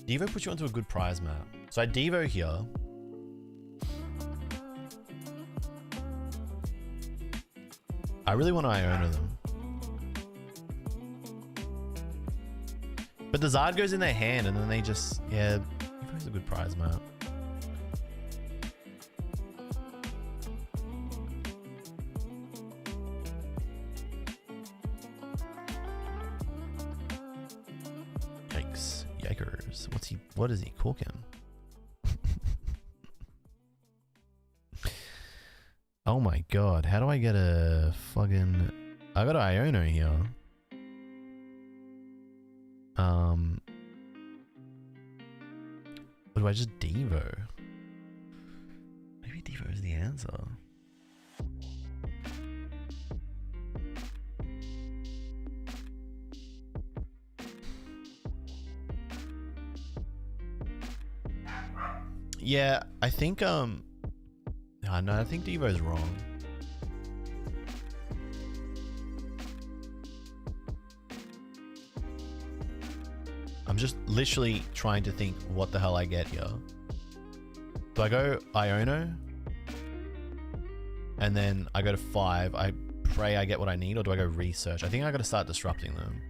Devo puts you onto a good prize map. So I Devo here. I really want to Iono them. But the Zard goes in their hand and then they just, yeah, Devo's a good prize map. Yikes. Yikers. What is he cooking? Oh my god, how do I get a fucking... I got an Iono here. Or do I just Devo? Maybe Devo is the answer. Yeah, I think no, I think Devo's wrong. I'm just literally trying to think what the hell I get here. Do I go Iono? And then I go to 5. I pray I get what I need, or do I go research? I think I gotta start disrupting them.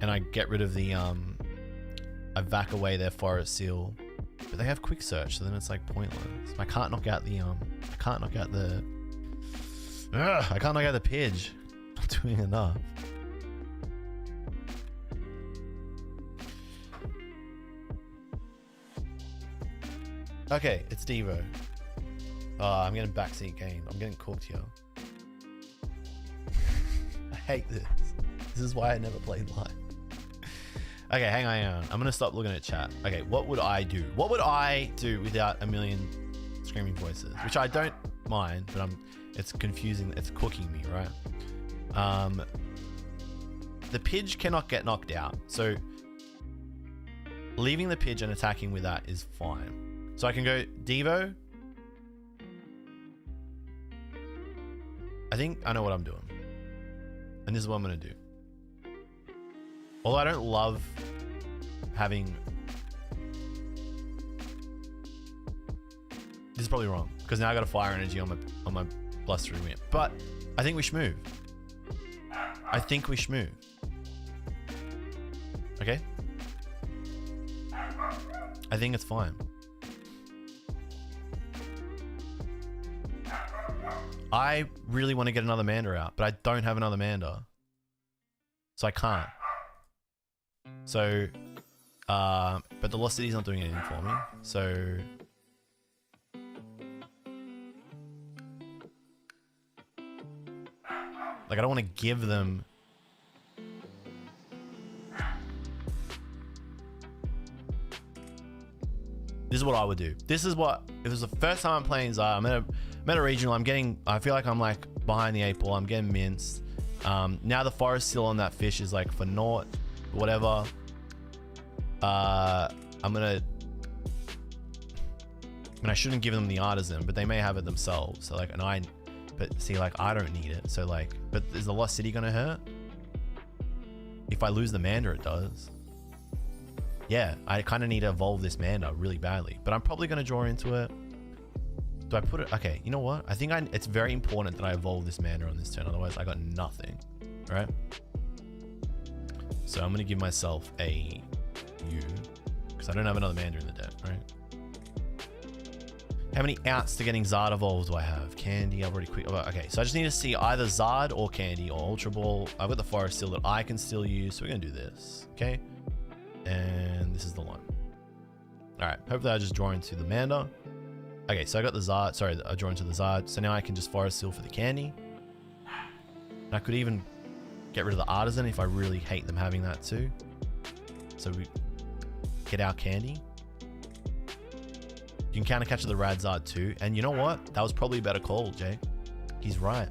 And I get rid of the I vac away their Forest Seal. But they have quick search, so then it's like pointless. I can't knock out the I can't knock out the Pidge. Not doing enough. Okay, it's Devo. I'm getting backseat game. I'm getting cooked here. I hate this. This is why I never played live. Okay, hang on. I'm gonna stop looking at chat. Okay, what would I do? What would I do without a million screaming voices? Which I don't mind, but it's confusing. It's cooking me, right? The Pidge cannot get knocked out, so leaving the Pidge and attacking with that is fine. So I can go Devo. I think I know what I'm doing. And this is what I'm going to do. Although I don't love having... This is probably wrong, because now I got a fire energy on my blustery win. But I think we shmove. I think we shmove. Okay? I think it's fine. I really want to get another Mander out, but I don't have another Mander. So I can't. So, but the Lost City's not doing anything for me. So, like, I don't want to give them. This is what I would do. This is what, if it was the first time I'm playing Zard, I'm at a regional, I feel like I'm like behind the 8 ball, I'm getting minced. Now the Forest Seal on that fish is like for naught, whatever. I shouldn't give them the Artisan, but they may have it themselves. So like, but see, like, I don't need it. So like, but is the Lost City gonna hurt? If I lose the Mander, it does. Yeah, I kind of need to evolve this Mander really badly, but I'm probably going to draw into it. Do I put it? Okay, you know what? I think it's very important that I evolve this Mander on this turn. Otherwise, I got nothing, right? So I'm going to give myself a U, because I don't have another Mander in the deck, right? How many outs to getting Zard evolved do I have? Candy, I've already quick. Okay, so I just need to see either Zard or Candy or Ultra Ball. I've got the Forest Seal that I can still use, so we're going to do this, okay? And this is the one. All right, hopefully I just draw into the Mander. Okay, so I got the Zard. Sorry, I draw into the Zard. So now I can just Forest Seal for the Candy. And I could even get rid of the Artisan if I really hate them having that too. So we get our Candy. You can counter catch the Rad Zard too. And you know what? That was probably a better call, Jay. He's right.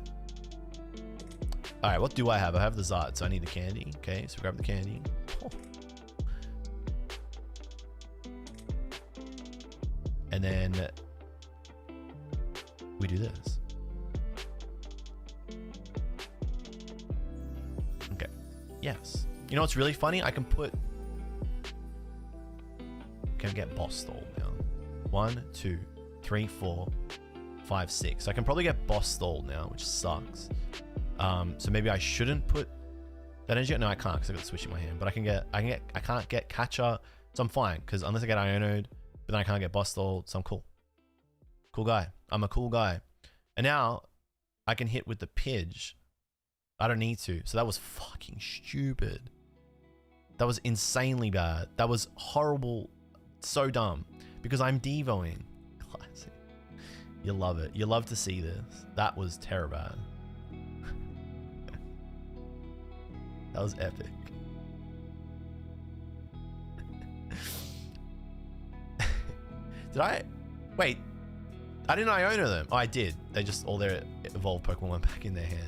All right, what do I have? I have the Zard, so I need the Candy. Okay, so grab the Candy. Oh. And then we do this. Okay. Yes. You know what's really funny? I can get boss stalled now. 1, 2, 3, 4, 5, 6. So I can probably get boss stalled now, which sucks. So maybe I shouldn't put that energy. No, I can't because I got the switch in my hand. But I can't get catcher, so I'm fine. Because unless I get Ionoed, but then I can't get boss stalled, so I'm cool. Cool guy. I'm a cool guy. And now I can hit with the Pidge. I don't need to. So that was fucking stupid. That was insanely bad. That was horrible. So dumb. Because I'm Devoing. Classic. You love it. You love to see this. That was terrible. That was epic. Did I? Wait. I didn't Iono them. Oh, I did. They just, all their evolved Pokemon went back in their hand.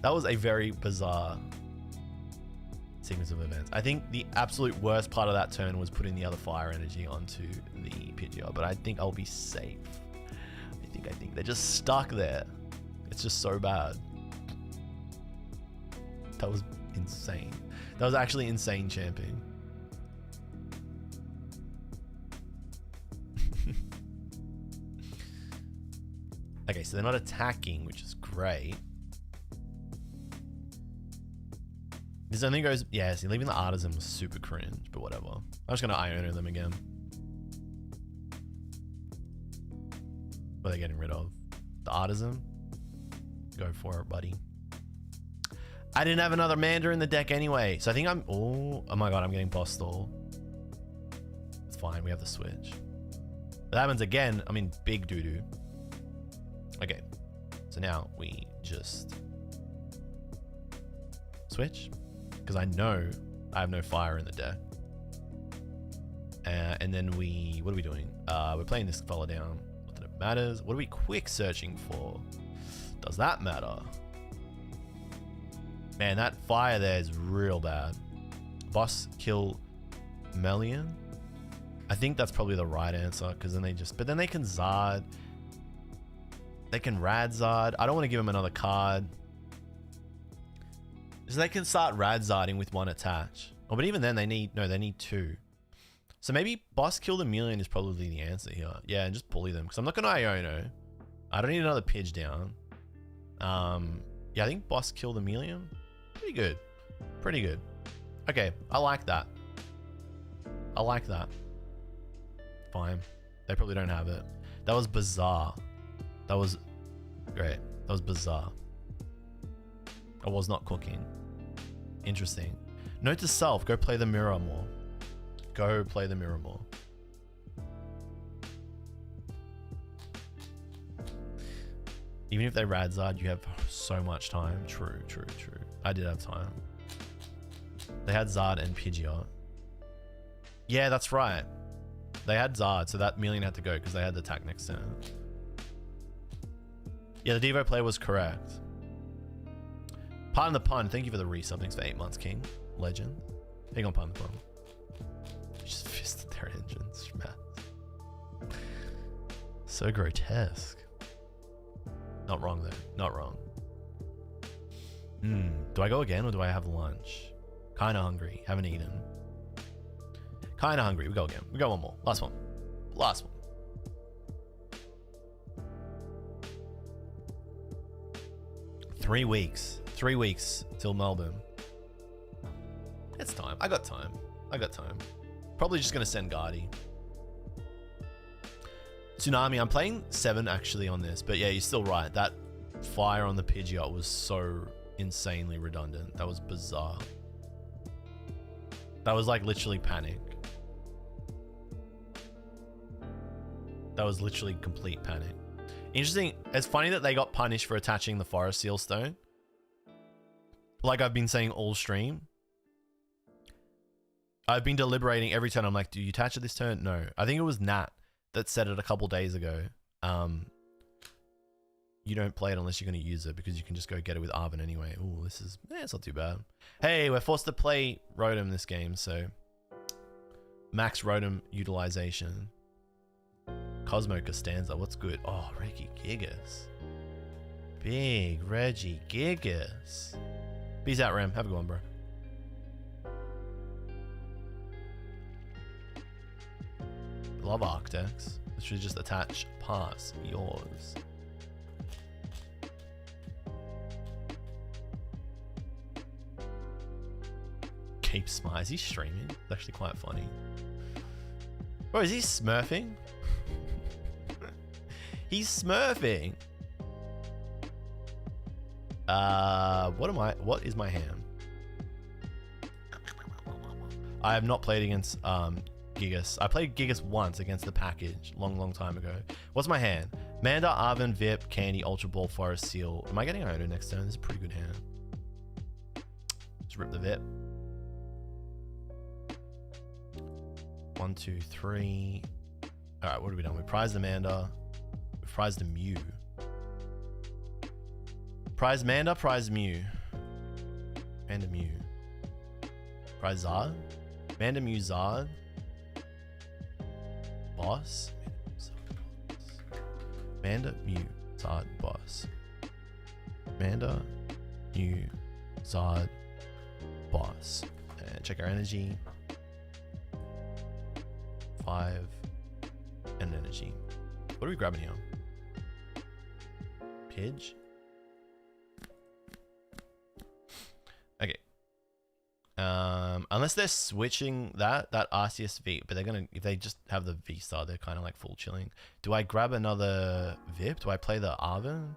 That was a very bizarre sequence of events. I think the absolute worst part of that turn was putting the other fire energy onto the Pidgeot, but I think I'll be safe. I think they're just stuck there. It's just so bad. That was insane. That was actually insane champing. Okay, so they're not attacking, which is great. This only goes, yeah, see, leaving the Artisan was super cringe, but whatever. I'm just gonna Iono them again. What are they getting rid of? The Artisan? Go for it, buddy. I didn't have another Mander in the deck anyway, so I think I'm, oh my god, I'm getting boss stall. It's fine, we have the switch. If that happens again, I'm in big doo-doo. Okay, so now we just switch. Because I know I have no fire in the deck. And then what are we doing? We're playing this fella down. Not that it matters. What are we quick searching for? Does that matter? Man, that fire there is real bad. Boss kill Melian? I think that's probably the right answer. Because then but then they can Zard. They can Radzard. I don't want to give him another card. So they can start Radzarding with one attach. Oh, but even then they need 2. So maybe boss kill the Melian is probably the answer here. Yeah, and just bully them. Because I'm not going to Iono. I don't need another Pidge down. Yeah, I think boss kill the Melian. Pretty good. Pretty good. Okay, I like that. I like that. Fine. They probably don't have it. That was bizarre. That was great. That was bizarre. I was not cooking. Interesting. Note to self, go play the mirror more. Go play the mirror more. Even if they Radzard, you have so much time. True, true, true. I did have time. They had Zard and Pidgeot. Yeah, that's right. They had Zard, so that Melian had to go because they had the attack next turn. Yeah, the Devo play was correct. Pardon the pun. Thank you for the resub. Thanks for 8 months, King. Legend. Hang on, pardon the pun. Just fisted their engines. Man. So grotesque. Not wrong, though. Not wrong. Do I go again or do I have lunch? Kinda hungry. Haven't eaten. Kinda hungry. We go again. We go one more. Last one. Last one. Three weeks till Melbourne. It's time. I got time. I got time. Probably just gonna send Guardy. Tsunami. I'm playing 7 actually on this, but yeah, you're still right. That fire on the Pidgeot was so insanely redundant. That was bizarre. That was like literally panic. That was literally complete panic. Interesting. It's funny that they got punished for attaching the Forest Seal Stone. Like I've been saying all stream. I've been deliberating every turn. I'm like, do you attach it this turn? No. I think it was Nat that said it a couple days ago. You don't play it unless you're going to use it because you can just go get it with Arvin anyway. Ooh, this is, it's not too bad. Hey, we're forced to play Rotom this game, so Max Rotom utilization. Cosmo Costanza, what's good? Oh, Reggie Gigas. Big Reggie Gigas. Peace out, Ram. Have a good one, bro. Love Arctex. Literally just attach, pass, yours. Keep Smile. Is he streaming? It's actually quite funny. Bro, is he smurfing? He's smurfing. What is my hand? I have not played against Gigas. I played Gigas once against the package long time ago. What's my hand? Manda, Arven, Vip, Candy, Ultra Ball, Forest Seal. Am I getting Iono next turn? This is a pretty good hand. Just rip the Vip. 1, 2, 3. Alright, what have we done? We prized the Manda. We prized the Mew. Prize Manda, prize Mew. Manda, Mew. Prize Zard. Manda, Mew, Zard. Boss. Manda, Mew, Zard, Boss. Manda, Mew, Zard, Boss. And check our energy. 5 and energy. What are we grabbing here? Pidge. Okay. Unless they're switching that Arceus V, but they're gonna, if they just have the V star, they're kind of like full chilling. Do I grab another Vip? Do I play the Arven?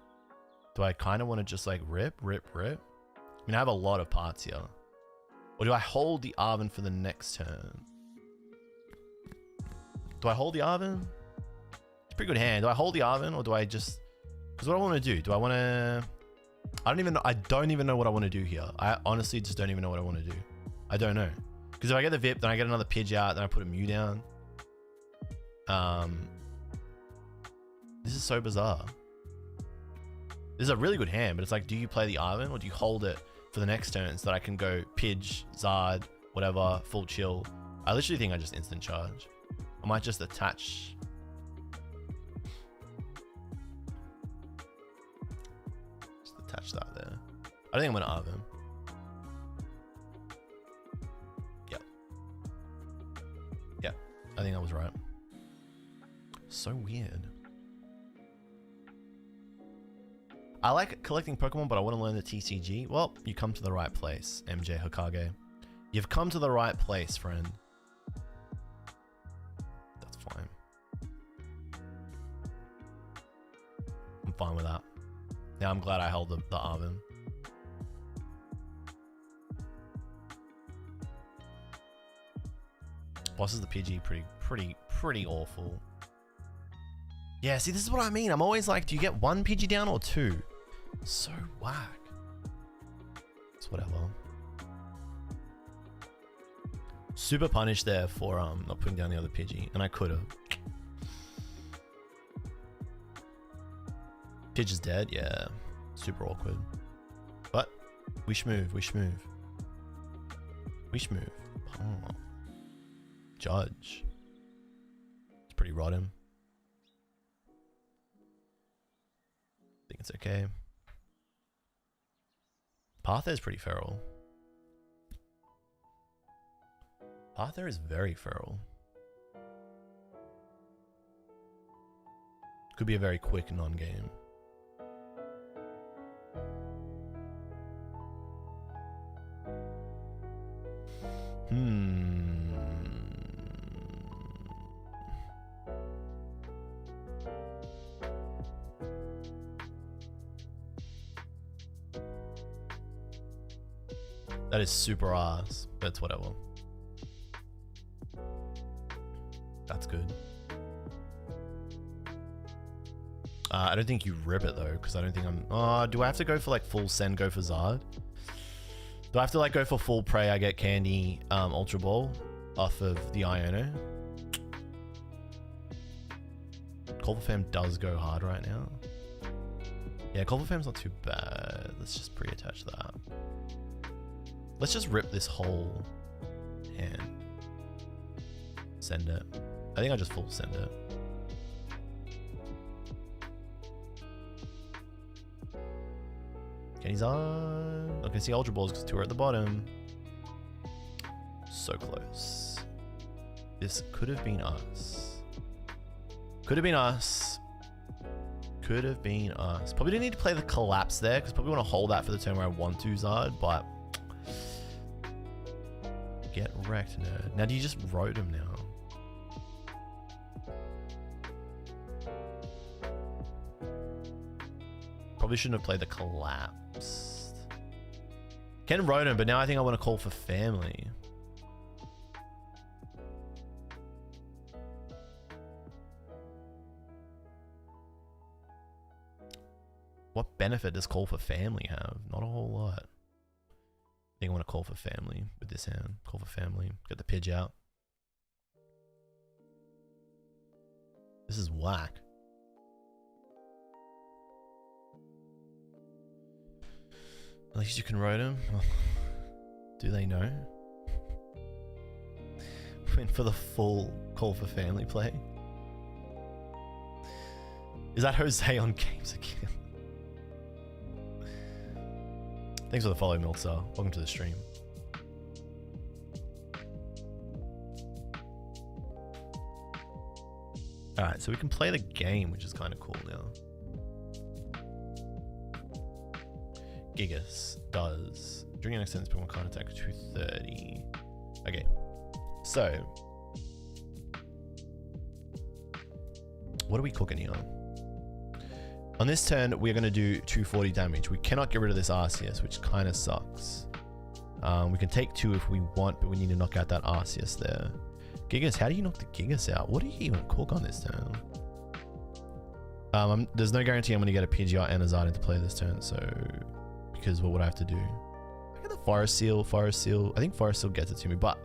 Do I kind of want to just like rip? I mean, I have a lot of parts here. Or do I hold the Arven for the next turn? Do I hold the Arven? It's a pretty good hand. Do I hold the Arven or do I just... Because what I want to do, do I want to... I don't even know what I want to do here. I honestly just don't even know what I want to do. I don't know. Because if I get the Vip, then I get another Pidge out, then I put a Mew down. This is so bizarre. This is a really good hand, but it's like, do you play the Arven or do you hold it for the next turn so that I can go Pidge, Zard, whatever, full chill? I literally think I just instant charge. I might just attach. Just attach that there. I don't think I'm gonna Arven. Yep. I think I was right. So weird. I like collecting Pokemon, but I want to learn the TCG. Well, you come to the right place, MJ Hokage. You've come to the right place, friend. That's fine. I'm fine with that. Now I'm glad I held the Arven. Boss is the PG pretty awful. Yeah, see, this is what I mean. I'm always like, do you get one PG down or two? So whack. It's whatever. Super punish there for not putting down the other Pidgey, and I could have. Pidge is dead, yeah. Super awkward. But wish move. Oh. Judge. It's pretty rotten. I think it's okay. Parther is pretty feral. Parther is very feral. Could be a very quick non-game. That is super ass, but it's whatever. That's good. I don't think you rip it though, because I don't think I'm... do I have to go for like full send, go for Zard? Do I have to like go for full prey, I get Candy, Ultra Ball off of the Iono? Culverfam does go hard right now. Yeah, Culverfam's not too bad. Let's just pre-attach that. Let's just rip this whole hand. send it. I think I just full send it. Kenny's on. Okay, see Ultra Balls because 2 are at the bottom. So close. This could have been us. Could have been us. Could have been us. Probably didn't need to play the collapse there because probably want to hold that for the turn where I want to Zard, but get wrecked, nerd. Now do you just road him now? Probably shouldn't have played the collapsed. Can road him, but now I think I want to call for family. What benefit does call for family have? Not a whole lot. I think I want to call for family with this hand. Call for family. Get the Pidge out. This is whack. At least you can road him. Do they know? Went for the full call for family play. Is that Jose on games again? Thanks for the follow, Milsar. Welcome to the stream. Alright, so we can play the game, which is kind of cool now. Gigas does. During your next sentence, Pokemon can't attack 230. Okay, so what are we cooking here? On this turn, we're going to do 240 damage. We cannot get rid of this Arceus, which kind of sucks. We can take 2 if we want, but we need to knock out that Arceus there. Gigas, how do you knock the Gigas out? What do you even cook on this turn? There's no guarantee I'm going to get a Pidgeot and a Zard into play this turn, so because what would I have to do? I get the Forest Seal. I think Forest Seal gets it to me, but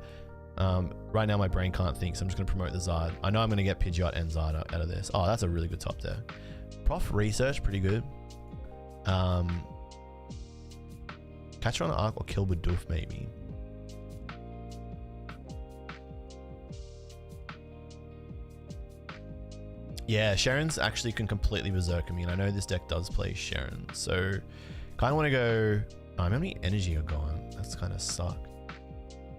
right now my brain can't think, so I'm just going to promote the Zard. I know I'm going to get Pidgeot and Zard out of this. Oh, that's a really good top there. Prof Research, pretty good. Catcher on the Arc or Kill Bidoof, maybe. Yeah, Sharon's actually can completely berserk me, and I know this deck does play Sharon, so kind of want to go. Oh, how many energy are gone? That's kind of suck.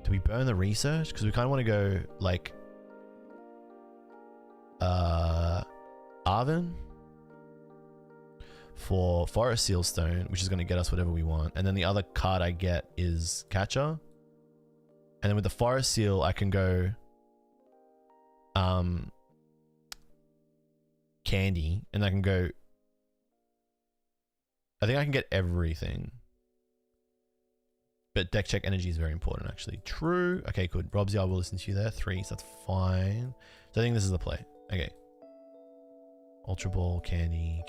Do we burn the research? Because we kind of want to go like Arven for Forest Seal Stone, which is going to get us whatever we want, and then the other card I get is Catcher, and then with the Forest Seal I can go Candy, and I can go. I think I can get everything. But deck check energy is very important, actually. True. Okay, good. Robsy, I will listen to you there. 3, so that's fine. So I think this is the play. Okay. Ultra Ball, Candy.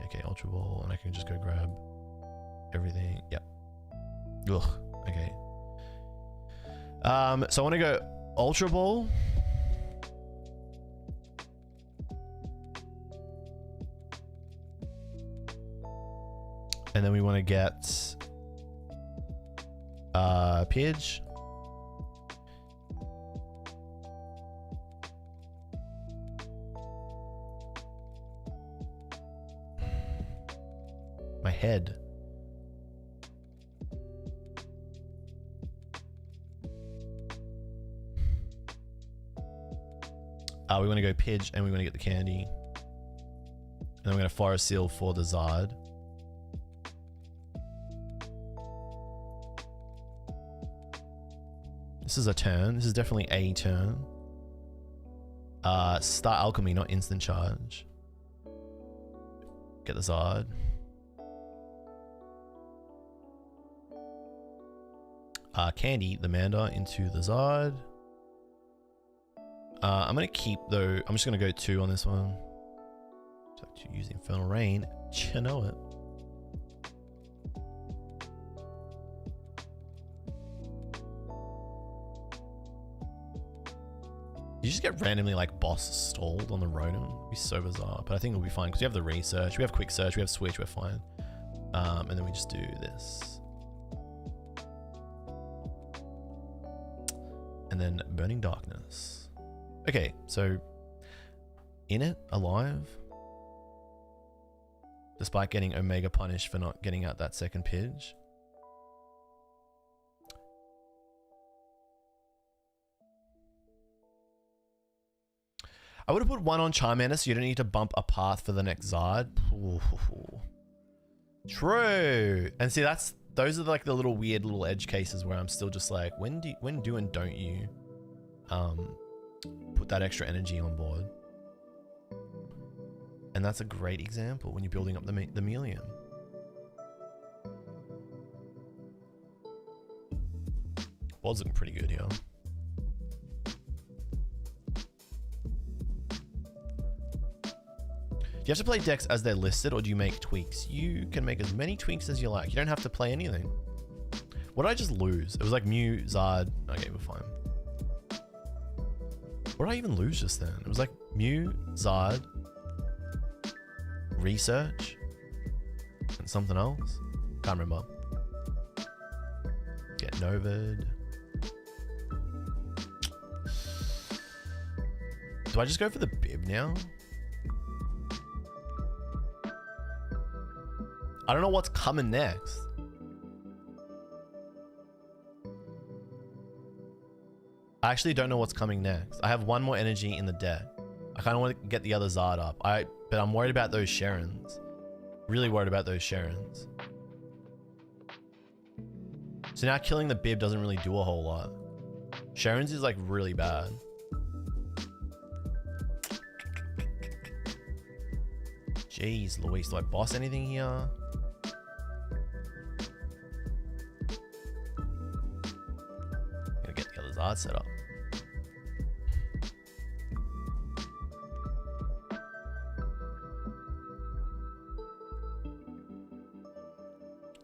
Okay, Ultra Ball, and I can just go grab everything. Yep. Ugh. Okay. So I want to go Ultra Ball. And then we want to get Pidge. My head. We want to go Pidge and we want to get the Candy. And then we're going to Forest Seal for the Zard. This is a turn. This is definitely a turn. Start Alchemy, not instant charge. Get the Zard. Candy, the Manda into the Zard. I'm going to keep though. I'm just going to go 2 on this one. So to use the Infernal Rain. You know it. You just get randomly like boss stalled on the Rotom. It'd be so bizarre, but I think it'll be fine because we have the research, we have quick search, we have switch, we're fine. And then we just do this. And then Burning Darkness. Okay, so in it, alive, despite getting Omega punished for not getting out that second Pidge. I would have put one on Charmander so you don't need to bump a path for the next Zard. Ooh. True. And see, those are like the little weird little edge cases where I'm still just like, when do and don't you put that extra energy on board? And that's a great example when you're building up the Melium. Board's looking pretty good here. Do you have to play decks as they're listed, or do you make tweaks? You can make as many tweaks as you like. You don't have to play anything. What did I just lose? It was like Mew, Zard. Okay, we're fine. What did I even lose just then? It was like Mew, Zard, Research, and something else. Can't remember. Get Novid. Do I just go for the Bib now? I don't know what's coming next. I actually don't know what's coming next. I have one more energy in the deck. I kind of want to get the other Zard up. But I'm worried about those Sharons. Really worried about those Sharons. So now killing the Bib doesn't really do a whole lot. Sharons is like really bad. Jeez Louise, do I boss anything here? Gotta get the other Zard set up.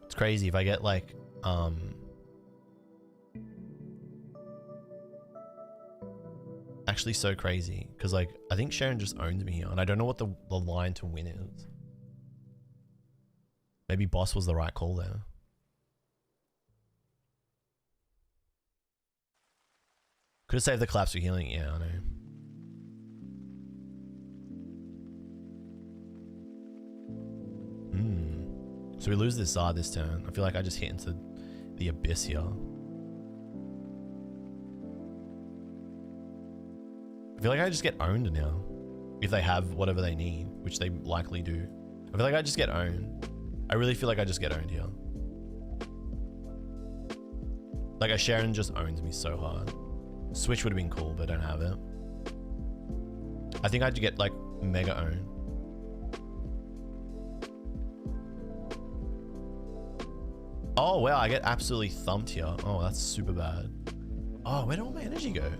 It's crazy if I get like actually so crazy because like I think Sharon just owns me here and I don't know what the line to win is. Maybe boss was the right call there. Could have saved the collapse for healing. Yeah, I know. So we lose this Zard this turn. I feel like I just hit into the abyss here. I feel like I just get owned now. If they have whatever they need, which they likely do. I feel like I just get owned. I really feel like I just get owned here. Like a Sharon just owns me so hard. Switch would have been cool, but I don't have it. I think I'd get like mega owned. Oh wow, I get absolutely thumped here. Oh, that's super bad. Oh, where did all my energy go?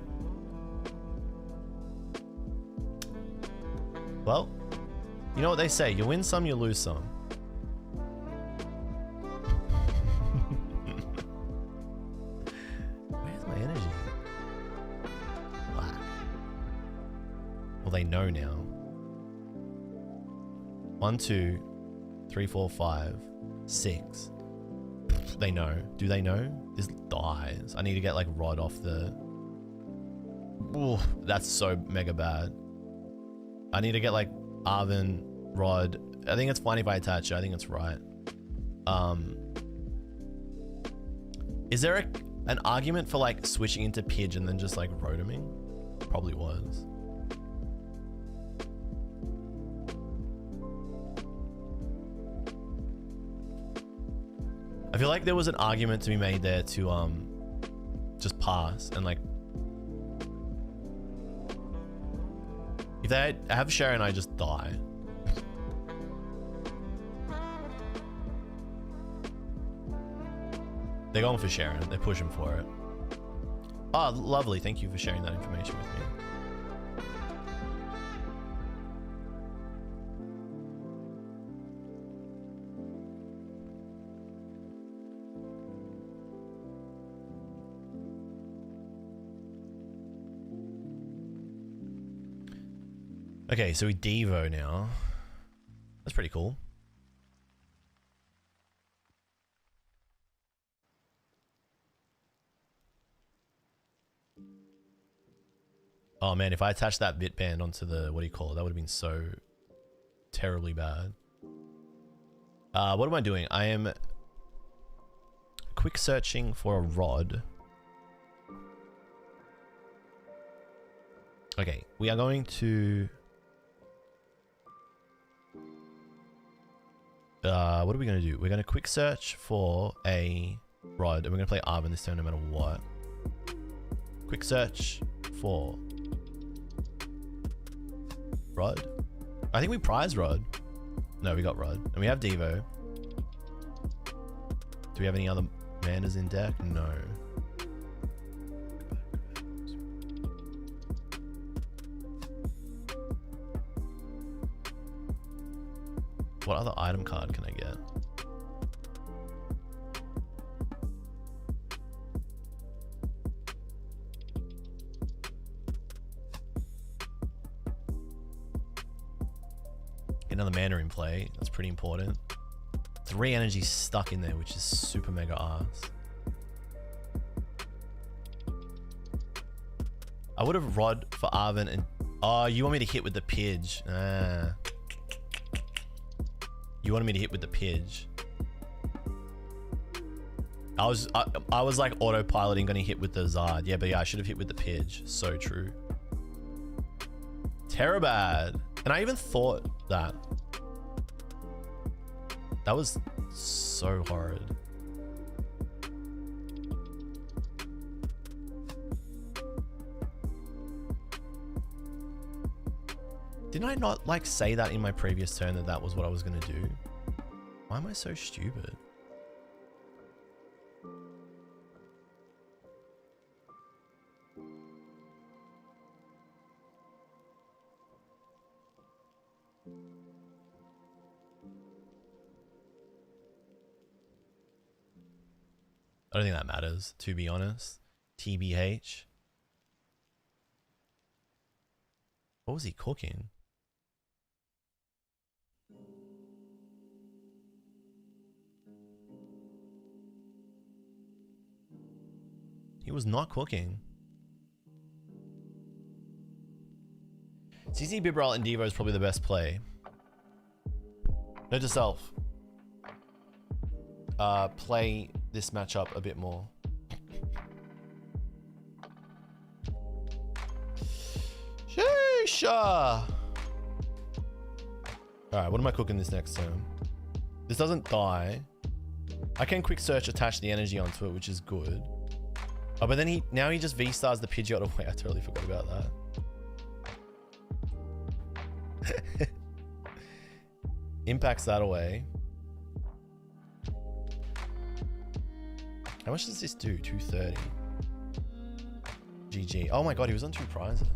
Well, you know what they say, you win some, you lose some. Where's my energy? Black. Well, they know now. 1, 2, 3, 4, 5, 6. They know. Do they know? This dies. I need to get like Rod off the... Ooh, that's so mega bad. I need to get like Arven, Rod. I think it's fine if I attach it. I think it's right. Is there an argument for like switching into Pidge and then just like rotoming? Probably was. I feel like there was an argument to be made there to just pass and like if they have Sharon, I just die. They're going for Sharon. They're pushing for it. Oh, lovely. Thank you for sharing that information with me. Okay, so we Devo now. That's pretty cool. Oh man, if I attached that bit band onto the, what do you call it? That would have been so terribly bad. What am I doing? I am quick searching for a rod. Okay, we are going to... what are we going to do? We're going to quick search for a rod, and we're going to play Arven this turn no matter what. Quick search for rod. I think we prize rod. No, we got rod. And we have Devo. Do we have any other manas in deck? No. What other item card can I get? Get another mana in play. That's pretty important. 3 energy stuck in there, which is super mega ass. I would have rod for Arven and... Oh, you want me to hit with the Pidge. Ah. You wanted me to hit with the Pidge. I was like autopiloting, gonna hit with the Zard. Yeah, but yeah, I should have hit with the Pidge. So true. Terabad. And I even thought that. That was so horrid. Didn't I not like say that in my previous turn that that was what I was gonna do? Why am I so stupid? I don't think that matters, to be honest. TBH. What was he cooking? He was not cooking. CC Bibral and Devo is probably the best play. Note to self. Play this matchup a bit more. Sheesh. Alright, what am I cooking this next turn? This doesn't die. I can quick search, attach the energy onto it, which is good. Oh, but then now he just V-stars the Pidgeot away. I totally forgot about that. Impacts that away. How much does this do? 230. GG. Oh my god, he was on 2 prizes.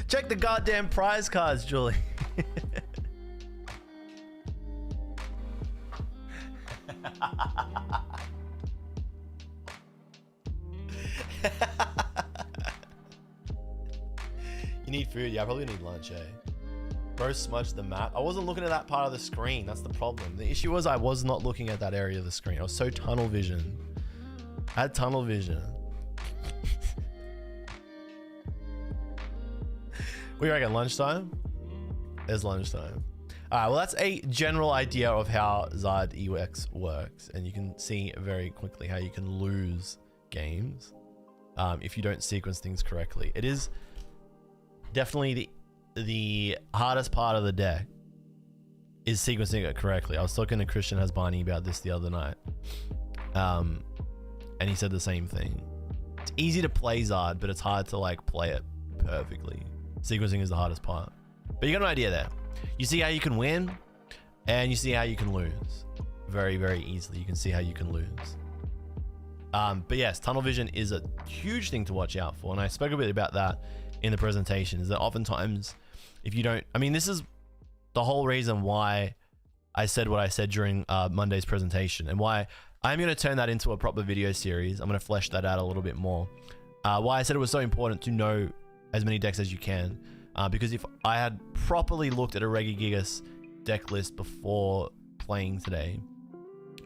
Check the goddamn prize cards, Julie. You need food? Yeah, I probably need lunch, eh? Bro smudged the map. I wasn't looking at that part of the screen. That's the problem. The issue was I was not looking at that area of the screen. I was so tunnel vision. I had tunnel vision. What do you reckon? Lunchtime? There's lunchtime. Alright, well that's a general idea of how Charizard EX works. And you can see very quickly how you can lose games if you don't sequence things correctly. It is definitely the hardest part of the deck is sequencing it correctly. I was talking to Christian Hasbani about this the other night. And he said the same thing. It's easy to play Zard, but it's hard to like play it perfectly. Sequencing is the hardest part. But you got an idea there. You see how you can win and you see how you can lose. Very, very easily. You can see how you can lose. But yes, tunnel vision is a huge thing to watch out for. And I spoke a bit about that in the presentation, is that oftentimes if you don't, I mean, this is the whole reason why I said what I said during Monday's presentation, and why I'm going to turn that into a proper video series. I'm going to flesh that out a little bit more. Why I said it was so important to know as many decks as you can, because if I had properly looked at a Regigigas deck list before playing today,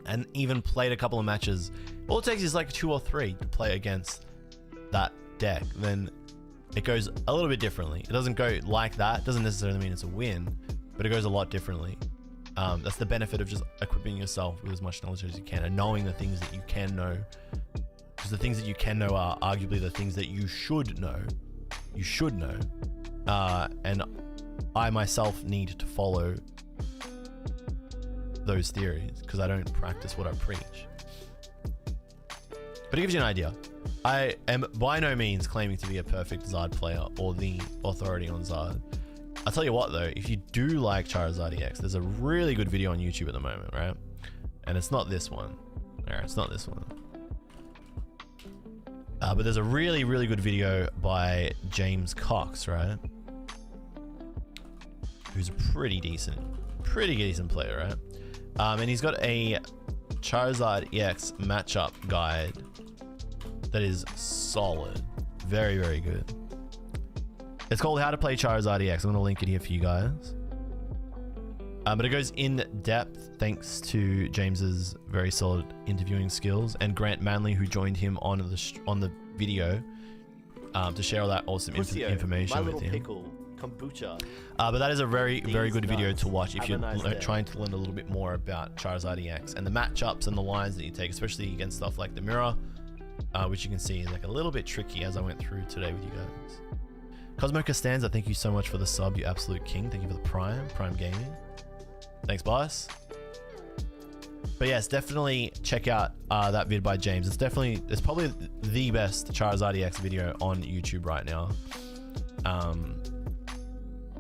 and even played a couple of matches, all it takes is like 2 or 3 to play against that deck, then it goes a little bit differently. It doesn't go like that. It doesn't necessarily mean it's a win, but it goes a lot differently. That's the benefit of just equipping yourself with as much knowledge as you can and knowing the things that you can know. Because the things that you can know are arguably the things that you should know. You should know. And I myself need to follow those theories because I don't practice what I preach. But it gives you an idea. I am by no means claiming to be a perfect Zard player or the authority on Zard. I'll tell you what though, if you do like Charizard EX, there's a really good video on YouTube at the moment, right? And it's not this one. It's not this one. But there's a really, really good video by James Cox, right? Who's a pretty decent player, right? And he's got a Charizard EX matchup guide that is solid. Very, very good. It's called How to Play Charizard EX. I'm going to link it here for you guys. But it goes in depth thanks to James's very solid interviewing skills and Grant Manley, who joined him on the video to share all that awesome information with him. Pickle, kombucha. But that is a very, very good video to watch if you're trying to learn a little bit more about Charizard EX and the matchups and the lines that you take, especially against stuff like the mirror, which you can see is like a little bit tricky as I went through today with you guys. Cosmo Costanza, thank you so much for the sub, you absolute king. Thank you for the Prime Gaming. Thanks, boss. But yes, definitely check out that vid by James. It's probably the best Charizard EX video on YouTube right now.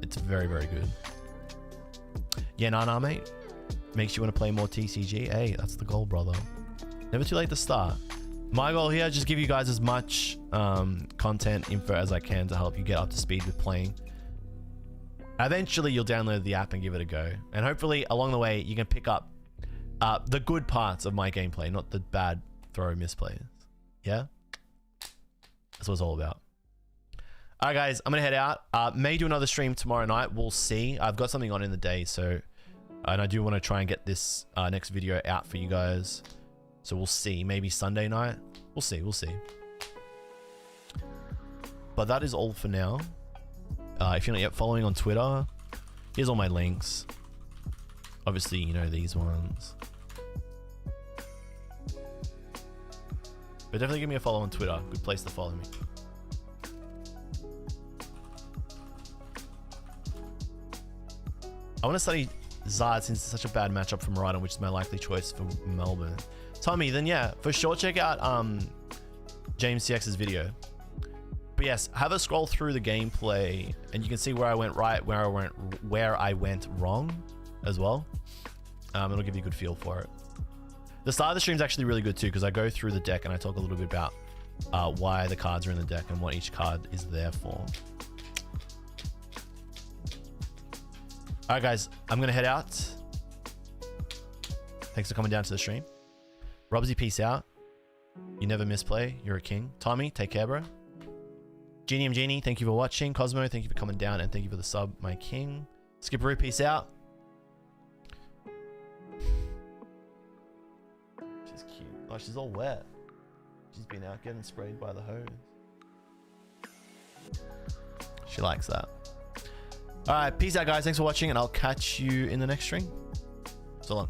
It's very, very good. Yeah, nah, mate. Makes you want to play more TCG. Hey, that's the goal, brother. Never too late to start. My goal here is just give you guys as much content info as I can to help you get up to speed with playing. Eventually, you'll download the app and give it a go. And hopefully, along the way, you can pick up the good parts of my gameplay, not the bad throw misplays. Yeah? That's what it's all about. All right, guys, I'm going to head out. May do another stream tomorrow night. We'll see. I've got something on in the day, so... And I do want to try and get this next video out for you guys. So we'll see. Maybe Sunday night. We'll see. We'll see. But that is all for now. If you're not yet following on Twitter, here's all my links. Obviously, you know these ones. But definitely give me a follow on Twitter. Good place to follow me. I want to study Zard since it's such a bad matchup for Miraidon, which is my likely choice for Melbourne. Tommy, then yeah, for sure check out James CX's video. But yes, have a scroll through the gameplay and you can see where I went right, where I went wrong as well. It'll give you a good feel for it. The start of the stream is actually really good too, because I go through the deck and I talk a little bit about why the cards are in the deck and what each card is there for. All right, guys, I'm going to head out. Thanks for coming down to the stream. Robsy, peace out. You never misplay. You're a king. Tommy, take care, bro. Genie, thank you for watching. Cosmo, thank you for coming down, and thank you for the sub, my king. Skipperoo, peace out. She's cute. Oh, she's all wet. She's been out getting sprayed by the hose. She likes that. All right, peace out, guys. Thanks for watching, and I'll catch you in the next stream. So long.